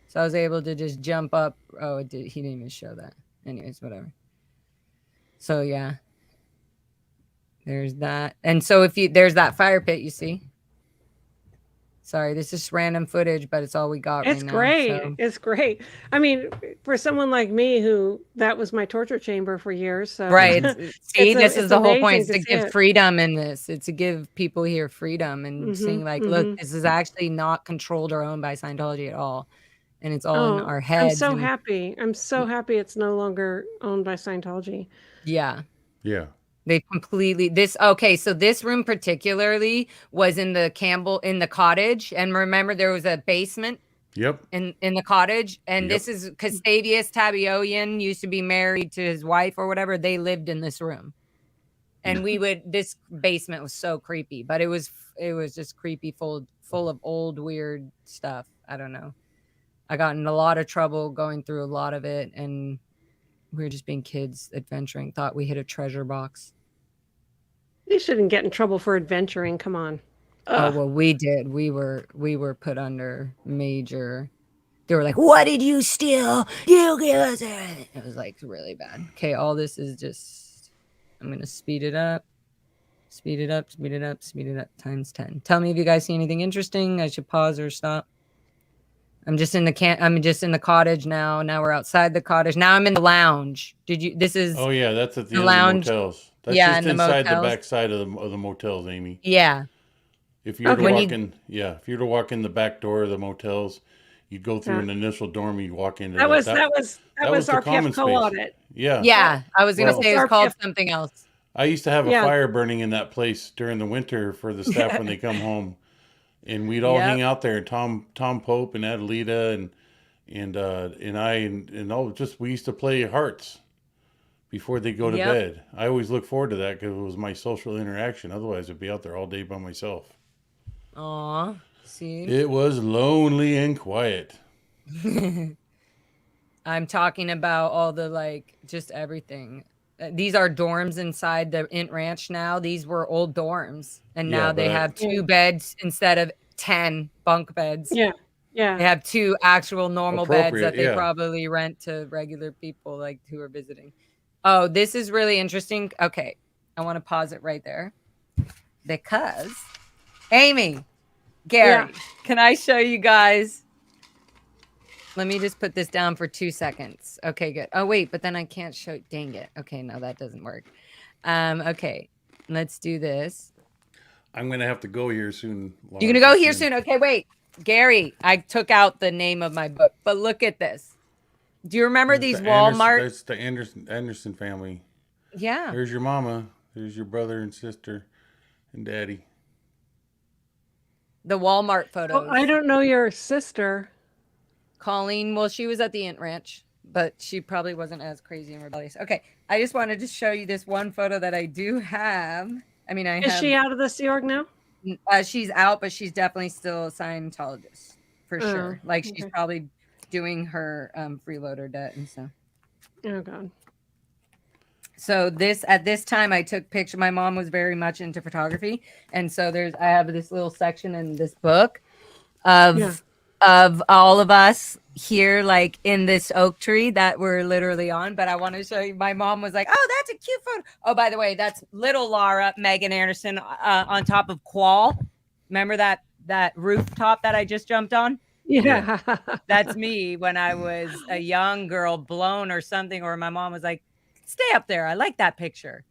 So I was able to just jump up. Oh, he didn't even show that. Anyways, whatever. So yeah. There's that. And so there's that fire pit, you see. Sorry, this is random footage, but it's all we got right now. It's great. So. It's great. I mean, for someone like me that was my torture chamber for years. So right. See, this is the whole point, is to give freedom in this. It's to give people here freedom and saying like, look, this is actually not controlled or owned by Scientology at all. And it's all in our heads. I'm so happy. I'm so happy it's no longer owned by Scientology. Yeah. Yeah. They completely so this room particularly was in the cottage, and remember there was a basement in the cottage, and this is Gustavus Tabioyan used to be married to his wife or whatever. They lived in this room, and this basement was so creepy, but it was just creepy, full of old weird stuff. I don't know. I got in a lot of trouble going through a lot of it, and we were just being kids adventuring, thought we hit a treasure box. You shouldn't get in trouble for adventuring. Come on. Ugh. Oh, well, we did. We were put under major. They were like, "What did you steal? You give us everything." It was like really bad. Okay, all this is just, I'm going to speed it up. Speed it up times 10. Tell me if you guys see anything interesting. I should pause or stop. I'm just in the cottage now. Now we're outside the cottage. Now I'm in the lounge. This is. Oh yeah, that's at the end lounge. Of the motels. That's just inside the backside of the motels, Amy. Yeah. If you were to walk in the back door of the motels, you'd go through an initial dorm. You'd walk into that was RPF co-audit. Yeah. Yeah, I was gonna say it's called something else. I used to have a fire burning in that place during the winter for the staff when they come home. And we'd all hang out there. Tom Pope and Adelita and I and all we used to play hearts before they go to bed. I always look forward to that because it was my social interaction. Otherwise, I'd be out there all day by myself. Aw, see, it was lonely and quiet. I'm talking about all the just everything. These are dorms inside the Int Ranch now. These were old dorms, and now they have 2 beds instead of 10 bunk beds. Yeah. They have 2 actual normal beds that they probably rent to regular people who are visiting. Oh, this is really interesting. Okay, I want to pause it right there because Amy, Gary, can I show you guys? Let me just put this down for 2 seconds. Okay, good. Oh, wait, but then I can't show. Dang it. Okay, no, that doesn't work. Okay, let's do this. I'm going to have to go here soon. You're going to go here soon? Okay, wait. Gary, I took out the name of my book, but look at this. Do you remember these Walmart? That's the Anderson family. Yeah. There's your mama. There's your brother and sister and daddy. The Walmart photos. Oh, I don't know your sister. Colleen, well, she was at the Int Ranch, but she probably wasn't as crazy and rebellious. Okay, I just wanted to show you this one photo that I do have. I mean, Is she out of the Sea Org now? She's out, but she's definitely still a Scientologist for sure. She's probably doing her freeloader debt and stuff. Oh God. So at this time I took pictures. My mom was very much into photography, and so I have this little section in this book of all of us here in this oak tree that we're literally on. But I want to show you, my mom was like, "Oh, that's a cute photo." Oh, by the way, that's little Lara, Megan Anderson on top of Qual. Remember that rooftop that I just jumped on? Yeah. That's me when I was a young girl, blown or something, or my mom was like, "Stay up there. I like that picture."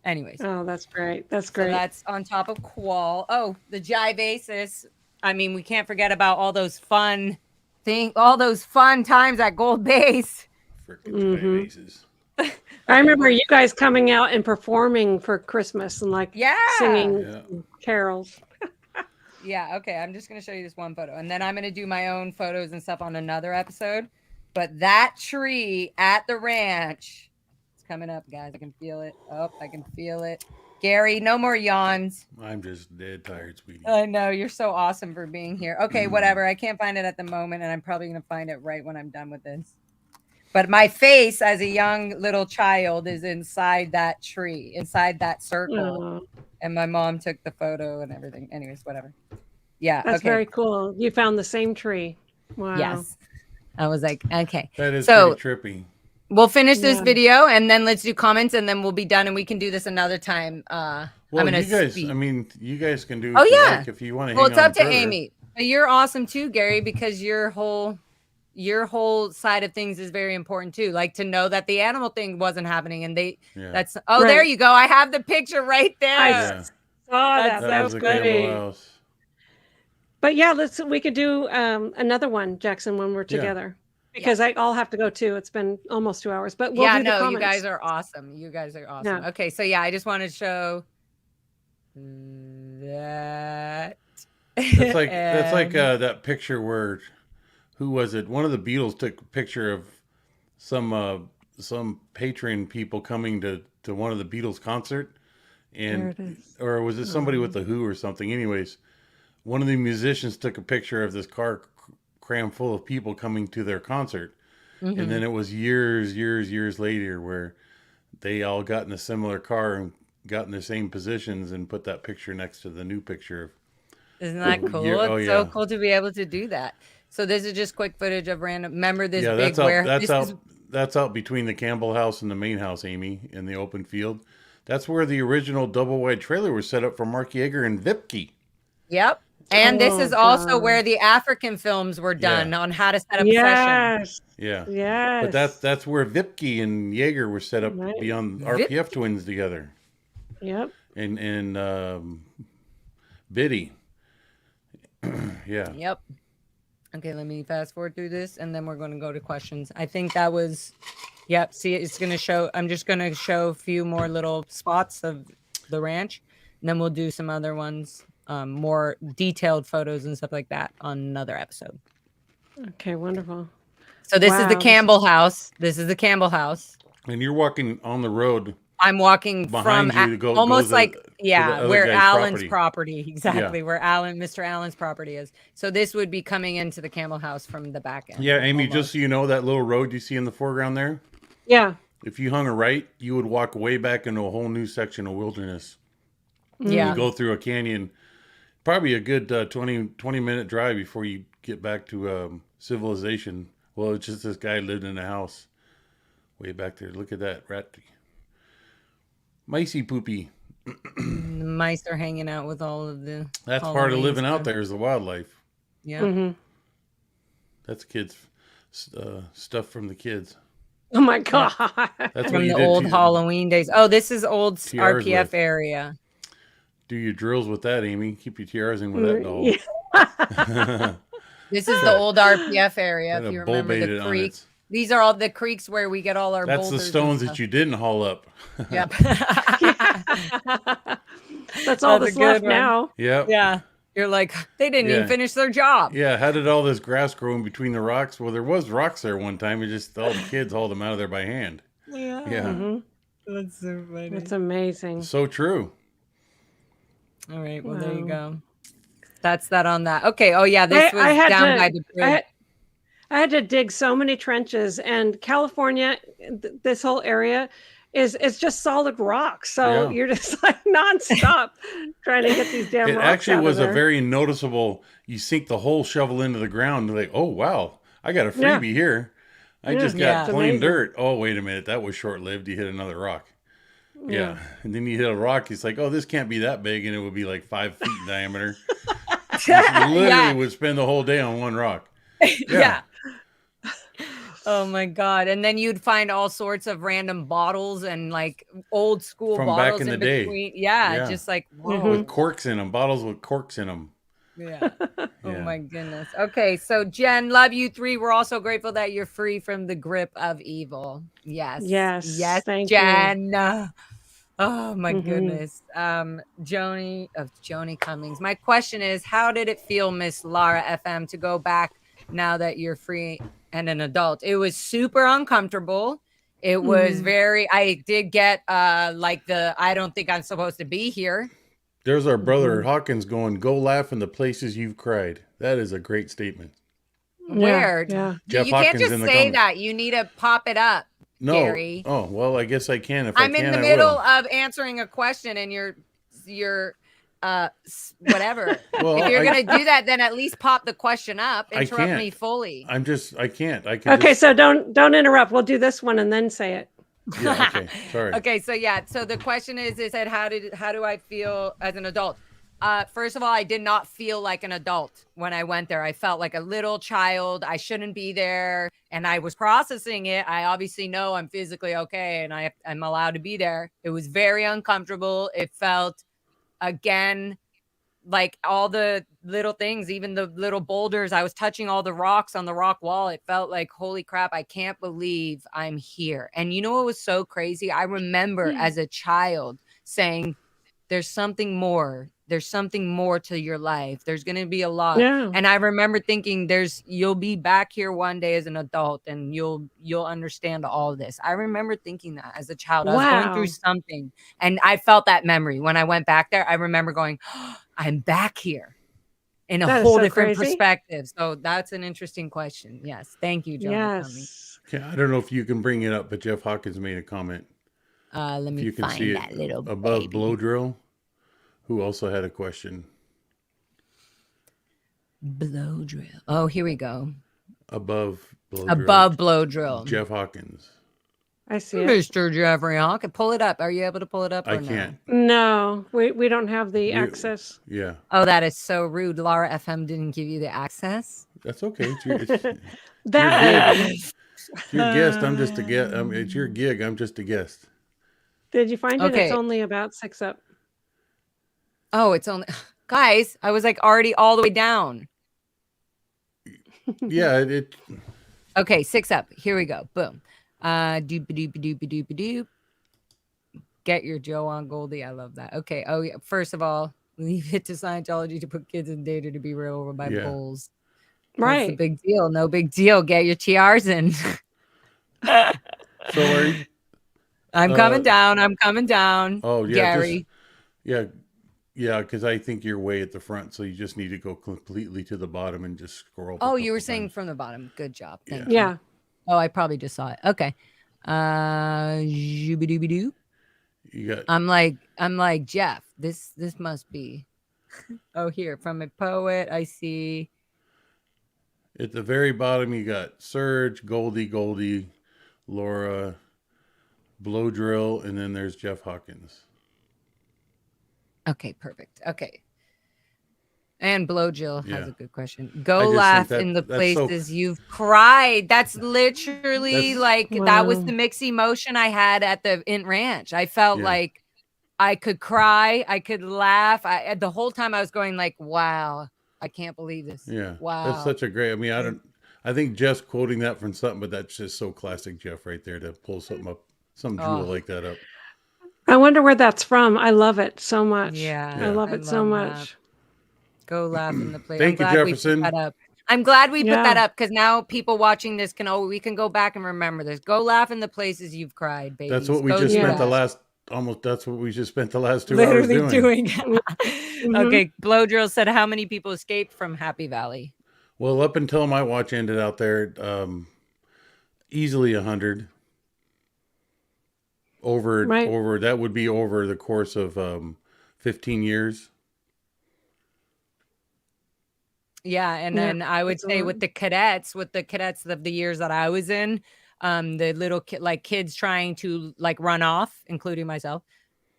Anyways. Oh, that's great. That's great. So that's on top of Qual. Oh, the Jivasis. I mean, we can't forget about all those fun times at Gold Base. Freaking Jivasis. I remember you guys coming out and performing for Christmas and like singing carols. Yeah, okay. I'm just going to show you this one photo. And then I'm going to do my own photos and stuff on another episode. But that tree at the ranch, it's coming up, guys. I can feel it. Oh, I can feel it. Gary, no more yawns. I'm just dead tired, sweetie. I know. You're so awesome for being here. Okay, whatever. I can't find it at the moment, and I'm probably going to find it right when I'm done with this. But my face as a young little child is inside that tree, inside that circle. And my mom took the photo and everything. Anyways, whatever. Yeah. That's very cool. You found the same tree. Wow. Yes. I was like, okay. That is pretty trippy. We'll finish this video and then let's do comments and then we'll be done and we can do this another time. Well, you guys can do like if you want to. Well, it's up to Amy. But you're awesome too, Gary, because your whole side of things is very important too. Like to know that the animal thing wasn't happening and there you go. I have the picture right there. I saw that. That was good. But yeah, we could do another one, Jackson, when we're together. Because I'll have to go too. It's been almost 2 hours. But we'll do the comments. You guys are awesome. You guys are awesome. Yeah. Okay, so I just wanted to show that. That's like that picture where who was it? One of the Beatles took a picture of some patron people coming to one of the Beatles concert, or was it somebody with the Who or something? Anyways, one of the musicians took a picture of this car crammed full of people coming to their concert, and then it was years later where they all got in a similar car and got in the same positions and put that picture next to the new picture. Isn't that cool? It's so cool to be able to do that. So this is just quick footage of random. Remember this big warehouse? That's out between the Campbell house and the main house, Amy, in the open field. That's where the original double wide trailer was set up for Mark Yeager and Vipke. Yep. And this is also where the African films were done on how to set up a session. Yeah. Yeah. But that's where Vipke and Yeager were set up beyond RPF twins together. Yep. And Biddy. Yeah. Yep. Okay, let me fast forward through this and then we're going to go to questions. I think that was, see, it's going to show, I'm just going to show a few more little spots of the ranch and then we'll do some other ones, more detailed photos and stuff like that on another episode. Okay, wonderful. So this is the Campbell house. This is the Campbell house. And you're walking on the road. I'm walking from almost like where Alan's property exactly where Mr. Allen's property is. So this would be coming into the Campbell house from the back end. Yeah, Amy, just so you know, that little road you see in the foreground there. Yeah. If you hung a right, you would walk way back into a whole new section of wilderness. Yeah. You go through a canyon, probably a good 20-minute drive before you get back to civilization. Well, it's just this guy lived in a house way back there. Look at that rat. Micey poopy. The mice are hanging out with all of the. That's part of living out there is the wildlife. Yeah. Mm-hmm. That's kids stuff from the kids. Oh my God. That's from the old Halloween days. Oh, this is old RPF area. Do your drills with that, Amy. Keep your tiaras in with that doll. Yeah. This is the old RPF area. If you remember the creek. These are all the creeks where we get all our boulders. That's the stones that you didn't haul up. Yep. That's all that's left now. Yep. Yeah. You're like, they didn't even finish their job. Yeah. How did all this grass grow in between the rocks? Well, there was rocks there one time. It just all the kids hauled them out of there by hand. Yeah. Yeah. Mm-hmm. That's so funny. That's amazing. So true. All right. Well, there you go. That's that on that. Okay. Oh, yeah. This was down by the bridge. I had to dig so many trenches, and California, this whole area is just solid rock. So you're just like nonstop trying to get these damn rocks. It actually was a very noticeable. You sink the whole shovel into the ground, and like, oh wow, I got a freebie here. I just got plain dirt. Oh wait a minute, that was short lived. You hit another rock. Yeah, and then you hit a rock. It's like, oh, this can't be that big, and it would be like 5 feet in diameter. You literally would spend the whole day on one rock. Yeah. Oh my God. And then you'd find all sorts of random bottles and like old school From bottles back in the between. day. Yeah, just like, whoa. With corks in them, bottles with corks in them. Yeah. Oh my goodness. Okay. So Jen, love you three. We're also grateful that you're free from the grip of evil. Yes. Yes. Thank you. Jen. Oh my goodness. Joni Cummings. My question is, how did it feel, Miss Lara FM, to go back now that you're free and an adult? It was super uncomfortable. It was I did get like I don't think I'm supposed to be here. There's our brother Hawkins going, go laugh in the places you've cried. That is a great statement. Where? Yeah. Jeff you Hawkins can't just in the say comments. that. You need to pop it up. No. Gary. Oh, well, I guess I can. If I'm I can, in the middle of answering a question and you're whatever. Well, if you're going to do that, then at least pop the question up. Interrupt can't. me fully. I can't. I can. Okay, so don't interrupt. We'll do this one and then say it. Yeah, okay. Sorry. Okay, so so the question is how do I feel as an adult? First of all, I did not feel like an adult when I went there. I felt like a little child. I shouldn't be there, and I was processing it. I obviously know I'm physically okay, and I'm allowed to be there. It was very uncomfortable. It felt, again, like all the little things, even the little boulders. I was touching all the rocks on the rock wall. It felt like, holy crap, I can't believe I'm here. And you know what was so crazy? I remember as a child saying, there's something more. There's something more to your life. There's going to be a lot. Yeah. And I remember thinking you'll be back here one day as an adult and you'll understand all of this. I remember thinking that as a child. I was going through something and I felt that memory when I went back there. I remember going, oh, I'm back here in a whole different perspective. So that's an interesting question. Yes. Thank you, John. Yes. Okay, I don't know if you can bring it up, but Jeff Hawkins made a comment. Let me you can find see that little above baby. Blow Drill, who also had a question. Blow Drill. Oh, here we go. Above Blow Drill. Jeff Hawkins. I see it. Mr. Jeffrey Hawkins. Pull it up. Are you able to pull it up? I can't. No, we don't have the access. Yeah. Oh, that is so rude. Lara FM didn't give you the access. That's okay. It's your gig. It's your guest. I'm just a guest. It's your gig. I'm just a guest. Did you find it? Okay. It's only about 6 up. Oh, it's only guys. I was like already all the way down. Yeah. Okay, 6 up. Here we go. Boom. Doop. Get your Joe on Goldie. I love that. Okay. Oh yeah. First of all, leave it to Scientology to put kids in data to be read over by polls. Right. What's the big deal? No big deal. Get your TRs in. So I'm coming down. I'm coming down. Oh yeah, Gary. Yeah, because I think you're way at the front, so you just need to go completely to the bottom and just scroll. Oh, you were saying from the bottom. Good job. Thank you. Yeah. Oh, I probably just saw it. Okay. Zooby-dooby-doo. You got. I'm like Jeff. This must be. Oh, here from a poet. I see. At the very bottom, you got Serge, Goldie, Laura, Blow Drill, and then there's Jeff Hawkins. Okay, perfect. Okay. And Blow Jill has a good question. Go laugh in the places you've cried. That's literally that was the mixed emotion I had at the Int Ranch. I felt like I could cry, I could laugh. The whole time I was going like, wow, I can't believe this. Yeah. Wow. That's such a great, I think Jeff's quoting that from something, but that's just so classic Jeff right there to pull something up, some jewel like that up. I wonder where that's from. I love it so much. Yeah. I love it so much. That. Go laugh in the place. Thank you, Jefferson. I'm glad we put that up because now people watching this we can go back and remember this. Go laugh in the places you've cried, baby. That's what we just spent that's what we just spent the last 2 hours doing. Okay, Blow Drill said, how many people escaped from Happy Valley? Well, up until my watch ended out there, easily 100. Over that would be over the course of 15 years. Yeah, and then I would say with the cadets of the years that I was in, the little kids trying to run off, including myself,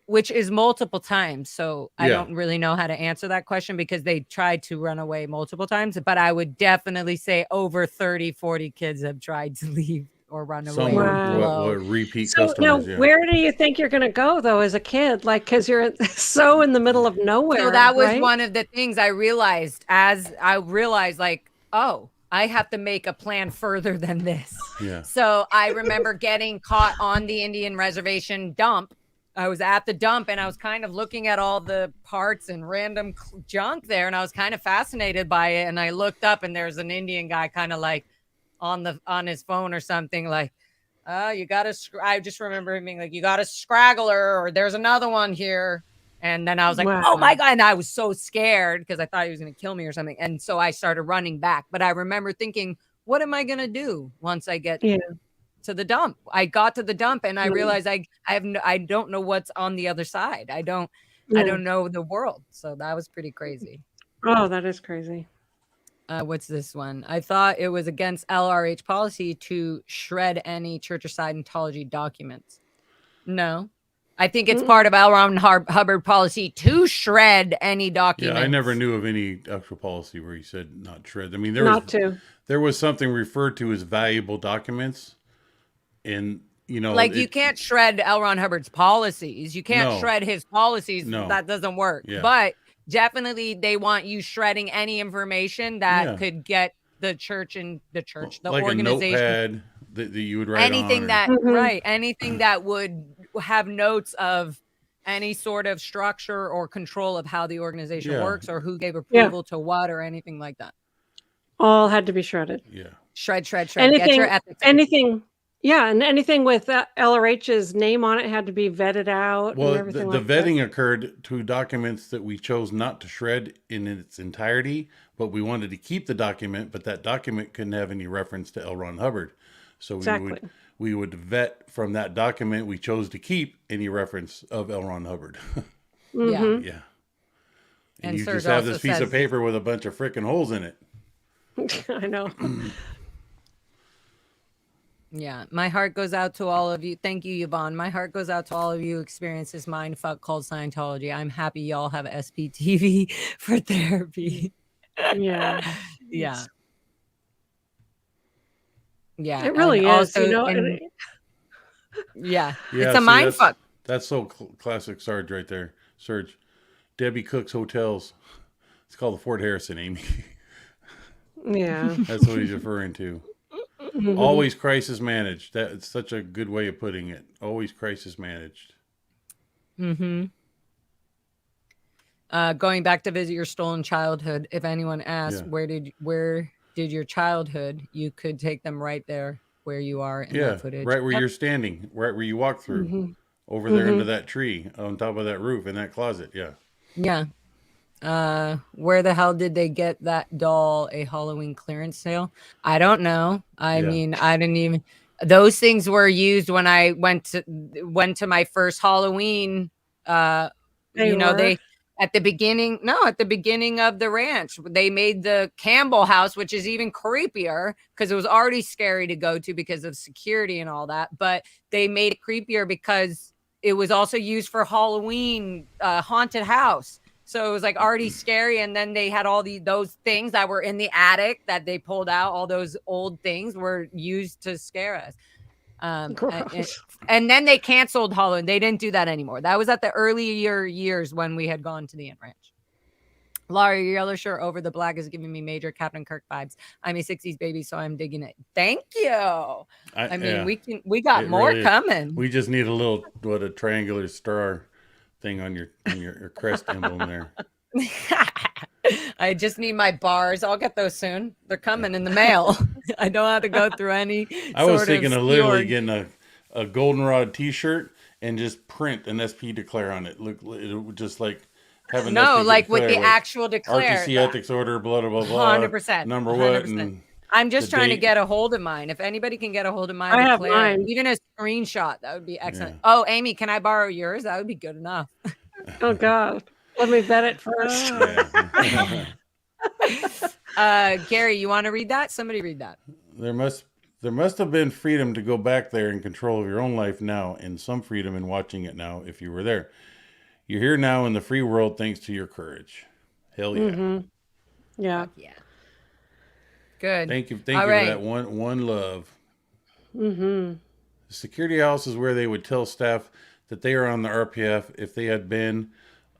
which is multiple times. So I don't really know how to answer that question because they tried to run away multiple times. But I would definitely say over 30, 40 kids have tried to leave or run away. What repeat so customers. Now, where do you think you're going to go, though, as a kid? Like, because you're so in the middle of nowhere. So that was one of the things I realized like, oh, I have to make a plan further than this. Yeah. So I remember getting caught on the Indian reservation dump. I was at the dump and I was kind of looking at all the parts and random junk there. And I was kind of fascinated by it. And I looked up and there's an Indian guy kind of like on his phone or something like, you got to, I just remember him being like, you got a scraggler or there's another one here. And then I was like, oh my God. And I was so scared because I thought he was going to kill me or something. And so I started running back. But I remember thinking, what am I going to do once I get to the dump? I got to the dump and I realized I don't know what's on the other side. I don't know the world. So that was pretty crazy. Oh, that is crazy. What's this one? I thought it was against LRH policy to shred any Church of Scientology documents. No. I think it's part of L. Ron Hubbard policy to shred any documents. Yeah, I never knew of any actual policy where he said not shred. I mean, there was something referred to as valuable documents, and like you can't shred L. Ron Hubbard's policies. You can't shred his policies. No. That doesn't work. Yeah. But definitely, they want you shredding any information that could get the church, the like organization. A notepad that you would write anything on, that anything that would have notes of any sort of structure or control of how the organization works or who gave approval to what or anything like that. All had to be shredded. Yeah. Shred. Anything, get your ethics. Anything. Yeah, and anything with LRH's name on it had to be vetted out. Well, and everything the vetting occurred to documents that we chose not to shred in its entirety, but we wanted to keep the document, but that document couldn't have any reference to L. Ron Hubbard. So we would vet from that document we chose to keep any reference of L. Ron Hubbard. Yeah. And you just have this piece of paper with a bunch of freaking holes in it. I know. Yeah, my heart goes out to all of you. Thank you, Yvonne. My heart goes out to all of you who experience this mindfuck called Scientology. I'm happy y'all have SPTV for therapy. Yeah. Yeah. Yeah. It really is. Also, yeah. It's a mindfuck. That's so classic Sarge right there. Serge. Debbie Cook's Hotels. It's called the Fort Harrison, Amy. Yeah. That's what he's referring to. Always crisis managed. That's such a good way of putting it. Always crisis managed. Going back to visit your stolen childhood. If anyone asks, where did your childhood? You could take them right there where you are in that footage. Right where you're standing, right where you walk through, over there into that tree, on top of that roof, in that closet. Yeah. Yeah. Where the hell did they get that doll? A Halloween clearance sale? I don't know. I mean, I didn't even. Those things were used when I went to my first Halloween. They at the beginning of the ranch, they made the Campbell house, which is even creepier because it was already scary to go to because of security and all that. But they made it creepier because it was also used for Halloween haunted house. So it was like already scary. And then they had all those things that were in the attic that they pulled out. All those old things were used to scare us. And then they canceled Halloween. They didn't do that anymore. That was at the earlier years when we had gone to the Int Ranch. Lara, your yellow shirt over the black is giving me major Captain Kirk vibes. I'm a 60s baby, so I'm digging it. Thank you. We got more coming. We just need a triangular star thing on your crest emblem there. I just need my bars. I'll get those soon. They're coming in the mail. I don't have to go through any. I was thinking of literally getting a goldenrod T-shirt and just print an SP declare on it. Look, it would just like have an SP like with the actual declare. RTC ethics order, blah blah blah. 100%. Number what? And I'm just trying to get a hold of mine. If anybody can get a hold of mine, I have mine. Even a screenshot, that would be excellent. Yeah. Oh, Amy, can I borrow yours? That would be good enough. Oh God, let me vet it first. Gary, you want to read that? Somebody read that. There must have been freedom to go back there in control of your own life now, and some freedom in watching it now if you were there. You're here now in the free world thanks to your courage. Hell yeah. Mm-hmm. Yeah. Fuck yeah. Good. Thank you for that one love. Mm-hmm. The security house is where they would tell staff that they are on the RPF if they had been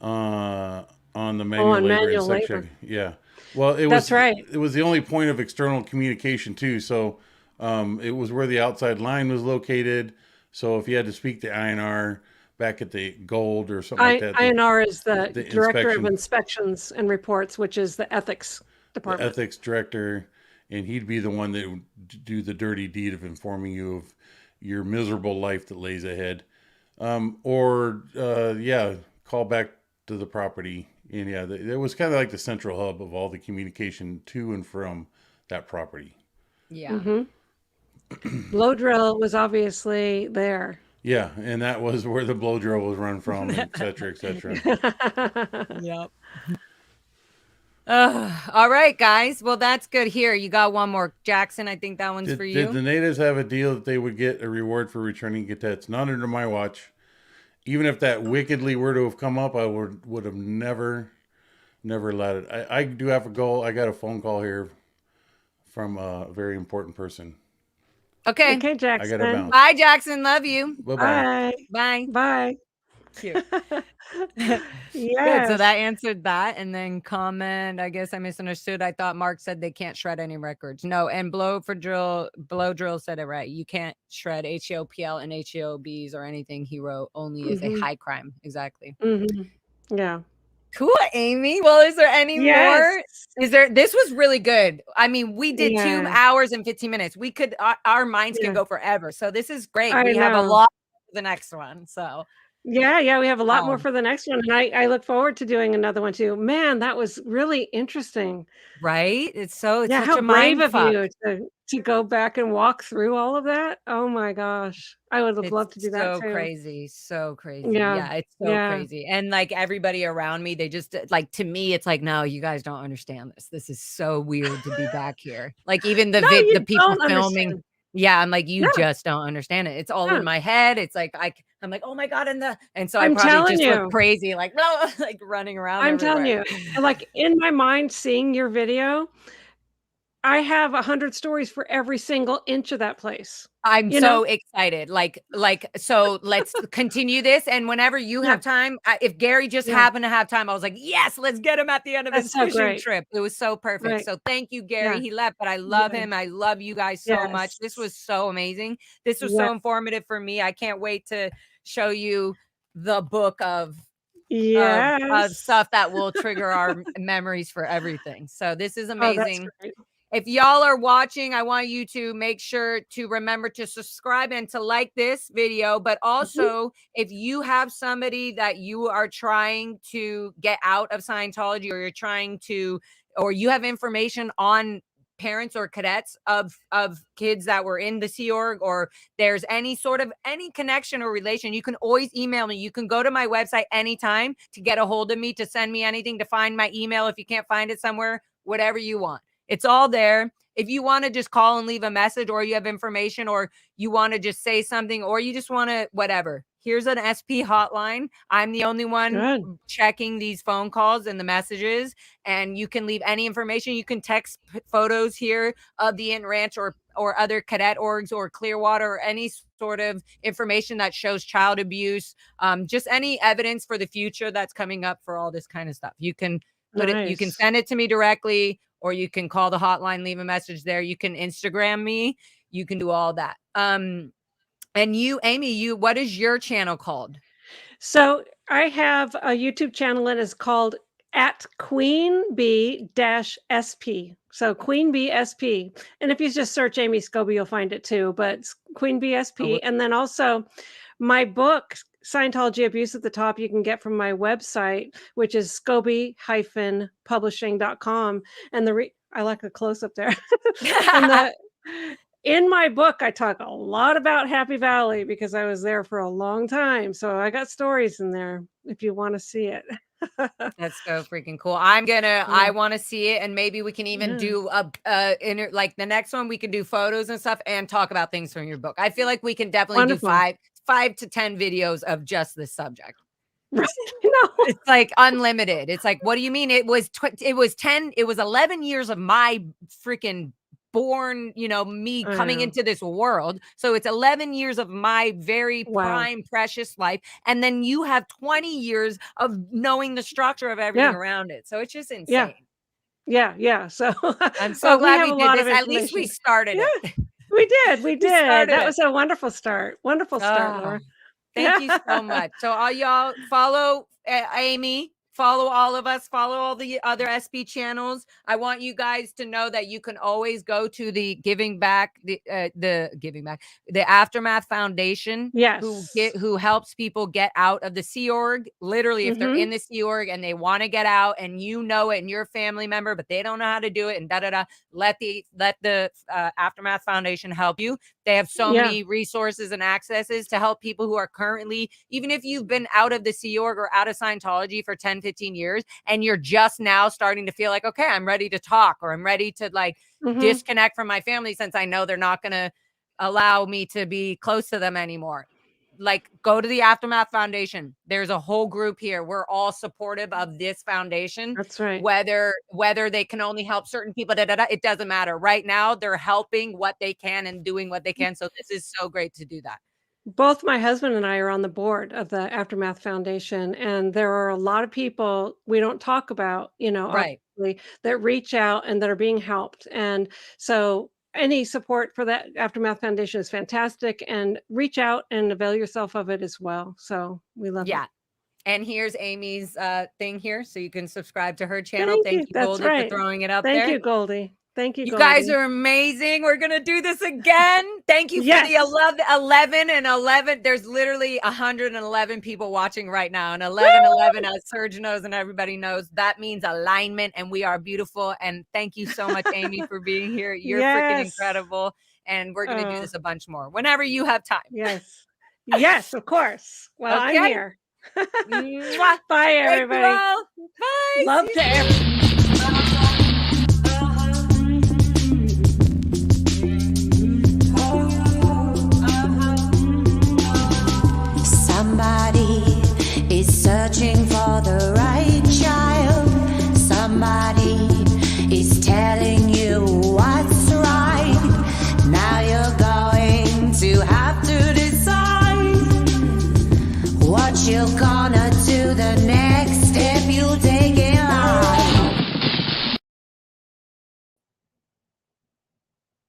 on the manual labor section. Yeah. Well, That's right. It was the only point of external communication too. So it was where the outside line was located. So if you had to speak to INR back at the Gold or something like that. INR is the Director of Inspections and Reports, which is the ethics department. The ethics director, and he'd be the one that would do the dirty deed of informing you of your miserable life that lays ahead. Call back to the property. And yeah, it was kind of like the central hub of all the communication to and from that property. Yeah. Mm-hmm. Blow drill was obviously there. Yeah, and that was where the blow drill was run from, et cetera, et cetera. Yep. All right, guys. Well, that's good. Here, you got one more. Jackson, I think that one's for you. Did the natives have a deal that they would get a reward for returning cadets? Not under my watch. Even if that wickedly were to have come up, I would have never allowed it. I do have a goal. I got a phone call here from a very important person. Okay. Okay, Jackson. I gotta bounce. Bye, Jackson. Love you. Bye-bye. Bye. Bye. Cute. Yes. Good. So that answered that. And then comment, I guess I misunderstood. I thought Mark said they can't shred any records. No, and blow drill said it right. You can't shred HEOPL and HEOBs or anything he wrote. Only is a high crime. Exactly. Mm-hmm. Yeah. Cool, Amy. Well, is there any more? This was really good. I mean, we did 2 hours and 15 minutes. We could, our minds can go forever. So this is great. We have a lot for the next one. So yeah, we have a lot more for the next one. And I look forward to doing another one too. Man, that was really interesting. Right? It's such how a brave mind of you to go back and walk through all of that. Oh my gosh. I would have loved to do that too. So crazy. Yeah, it's so crazy. And like everybody around me, they just like, to me, it's like, no, you guys don't understand this. This is so weird to be back here. Like even the people filming. Understand. Yeah, I'm like, you just don't understand it. It's all in my head. It's like I'm like, oh my God, and so I probably just look crazy, like no, like running around. I'm telling you, like in my mind, seeing your video, I have 100 stories for every single inch of that place. I'm so excited. Like, so let's continue this. And whenever you have time, if Gary just happened to have time, I was like, yes, let's get him at the end of his fishing trip. It was so perfect. Right. So thank you, Gary. He left, but I love him. I love you guys so much. This was so amazing. This was so informative for me. I can't wait to show you the book of stuff that will trigger our memories for everything. So this is amazing. If y'all are watching, I want you to make sure to remember to subscribe and to like this video. But also, if you have somebody that you are trying to get out of Scientology, or you have information on parents or cadets of kids that were in the Sea Org, or there's any connection or relation, you can always email me. You can go to my website anytime to get a hold of me, to send me anything, to find my email if you can't find it somewhere, whatever you want. It's all there. If you want to just call and leave a message, or you have information, or you want to just say something, or you just want to whatever, here's an SP hotline. I'm the only one checking these phone calls and the messages, and you can leave any information. You can text photos here of the Int Ranch or other cadet orgs or Clearwater, or any sort of information that shows child abuse, just any evidence for the future that's coming up for all this kind of stuff. You can put it, you can send it to me directly, or you can call the hotline, leave a message there. You can Instagram me. You can do all that. And you, Amy, what is your channel called? So I have a YouTube channel that is called @QueenBee-SP. So Queen Bee SP. And if you just search Amy Scobee, you'll find it too. But it's Queen Bee SP. And then also my book, Scientology Abuse at the Top, you can get from my website, which is scobee-publishing.com. And I like the close up there. And in my book, I talk a lot about Happy Valley because I was there for a long time. So I got stories in there if you want to see it. That's so freaking cool. I want to see it. And maybe we can even do like the next one, we can do photos and stuff and talk about things from your book. I feel like we can definitely do 5 to 10 videos of just this subject. Right. No. It's like unlimited. It's like, what do you mean? It was 11 years of my freaking born, me coming into this world. So it's 11 years of my very prime, precious life. And then you have 20 years of knowing the structure of everything around it. So it's just insane. Yeah. So I'm so glad we did this. At least we started it. We did. That was a wonderful start. Wonderful start, Laura. Thank you so much. So all y'all follow Amy, follow all of us, follow all the other SB channels. I want you guys to know that you can always go to the the Aftermath Foundation. Yes. Who helps people get out of the Sea Org. Literally, if they're in the Sea Org and they want to get out and you know it and you're a family member, but they don't know how to do it and let the Aftermath Foundation help you. They have so many resources and accesses to help people who are currently, even if you've been out of the Sea Org or out of Scientology for 10, 15 years, and you're just now starting to feel like, okay, I'm ready to talk, or I'm ready to disconnect from my family since I know they're not going to allow me to be close to them anymore. Like, go to the Aftermath Foundation. There's a whole group here. We're all supportive of this foundation. That's right. Whether they can only help certain people, it doesn't matter. Right now, they're helping what they can and doing what they can. So this is so great to do that. Both my husband and I are on the board of the Aftermath Foundation, and there are a lot of people we don't talk about, obviously, that reach out and that are being helped. And so any support for that Aftermath Foundation is fantastic, and reach out and avail yourself of it as well. So we love it. And here's Amy's thing here, so you can subscribe to her channel. Thank you, Goldie, for throwing it up there. Thank you, Goldie. Thank you, You guys are amazing. We're going to do this again. Thank you for the 11 and 11. There's literally 111 people watching right now. And 11, as Serge knows and everybody knows, that means alignment, and we are beautiful. And thank you so much, Amy, for being here. You're freaking incredible. And we're going to do this a bunch more whenever you have time. Yes, of course. Well, I'm here. Bye, everybody. Bye. Love to everyone. Somebody is searching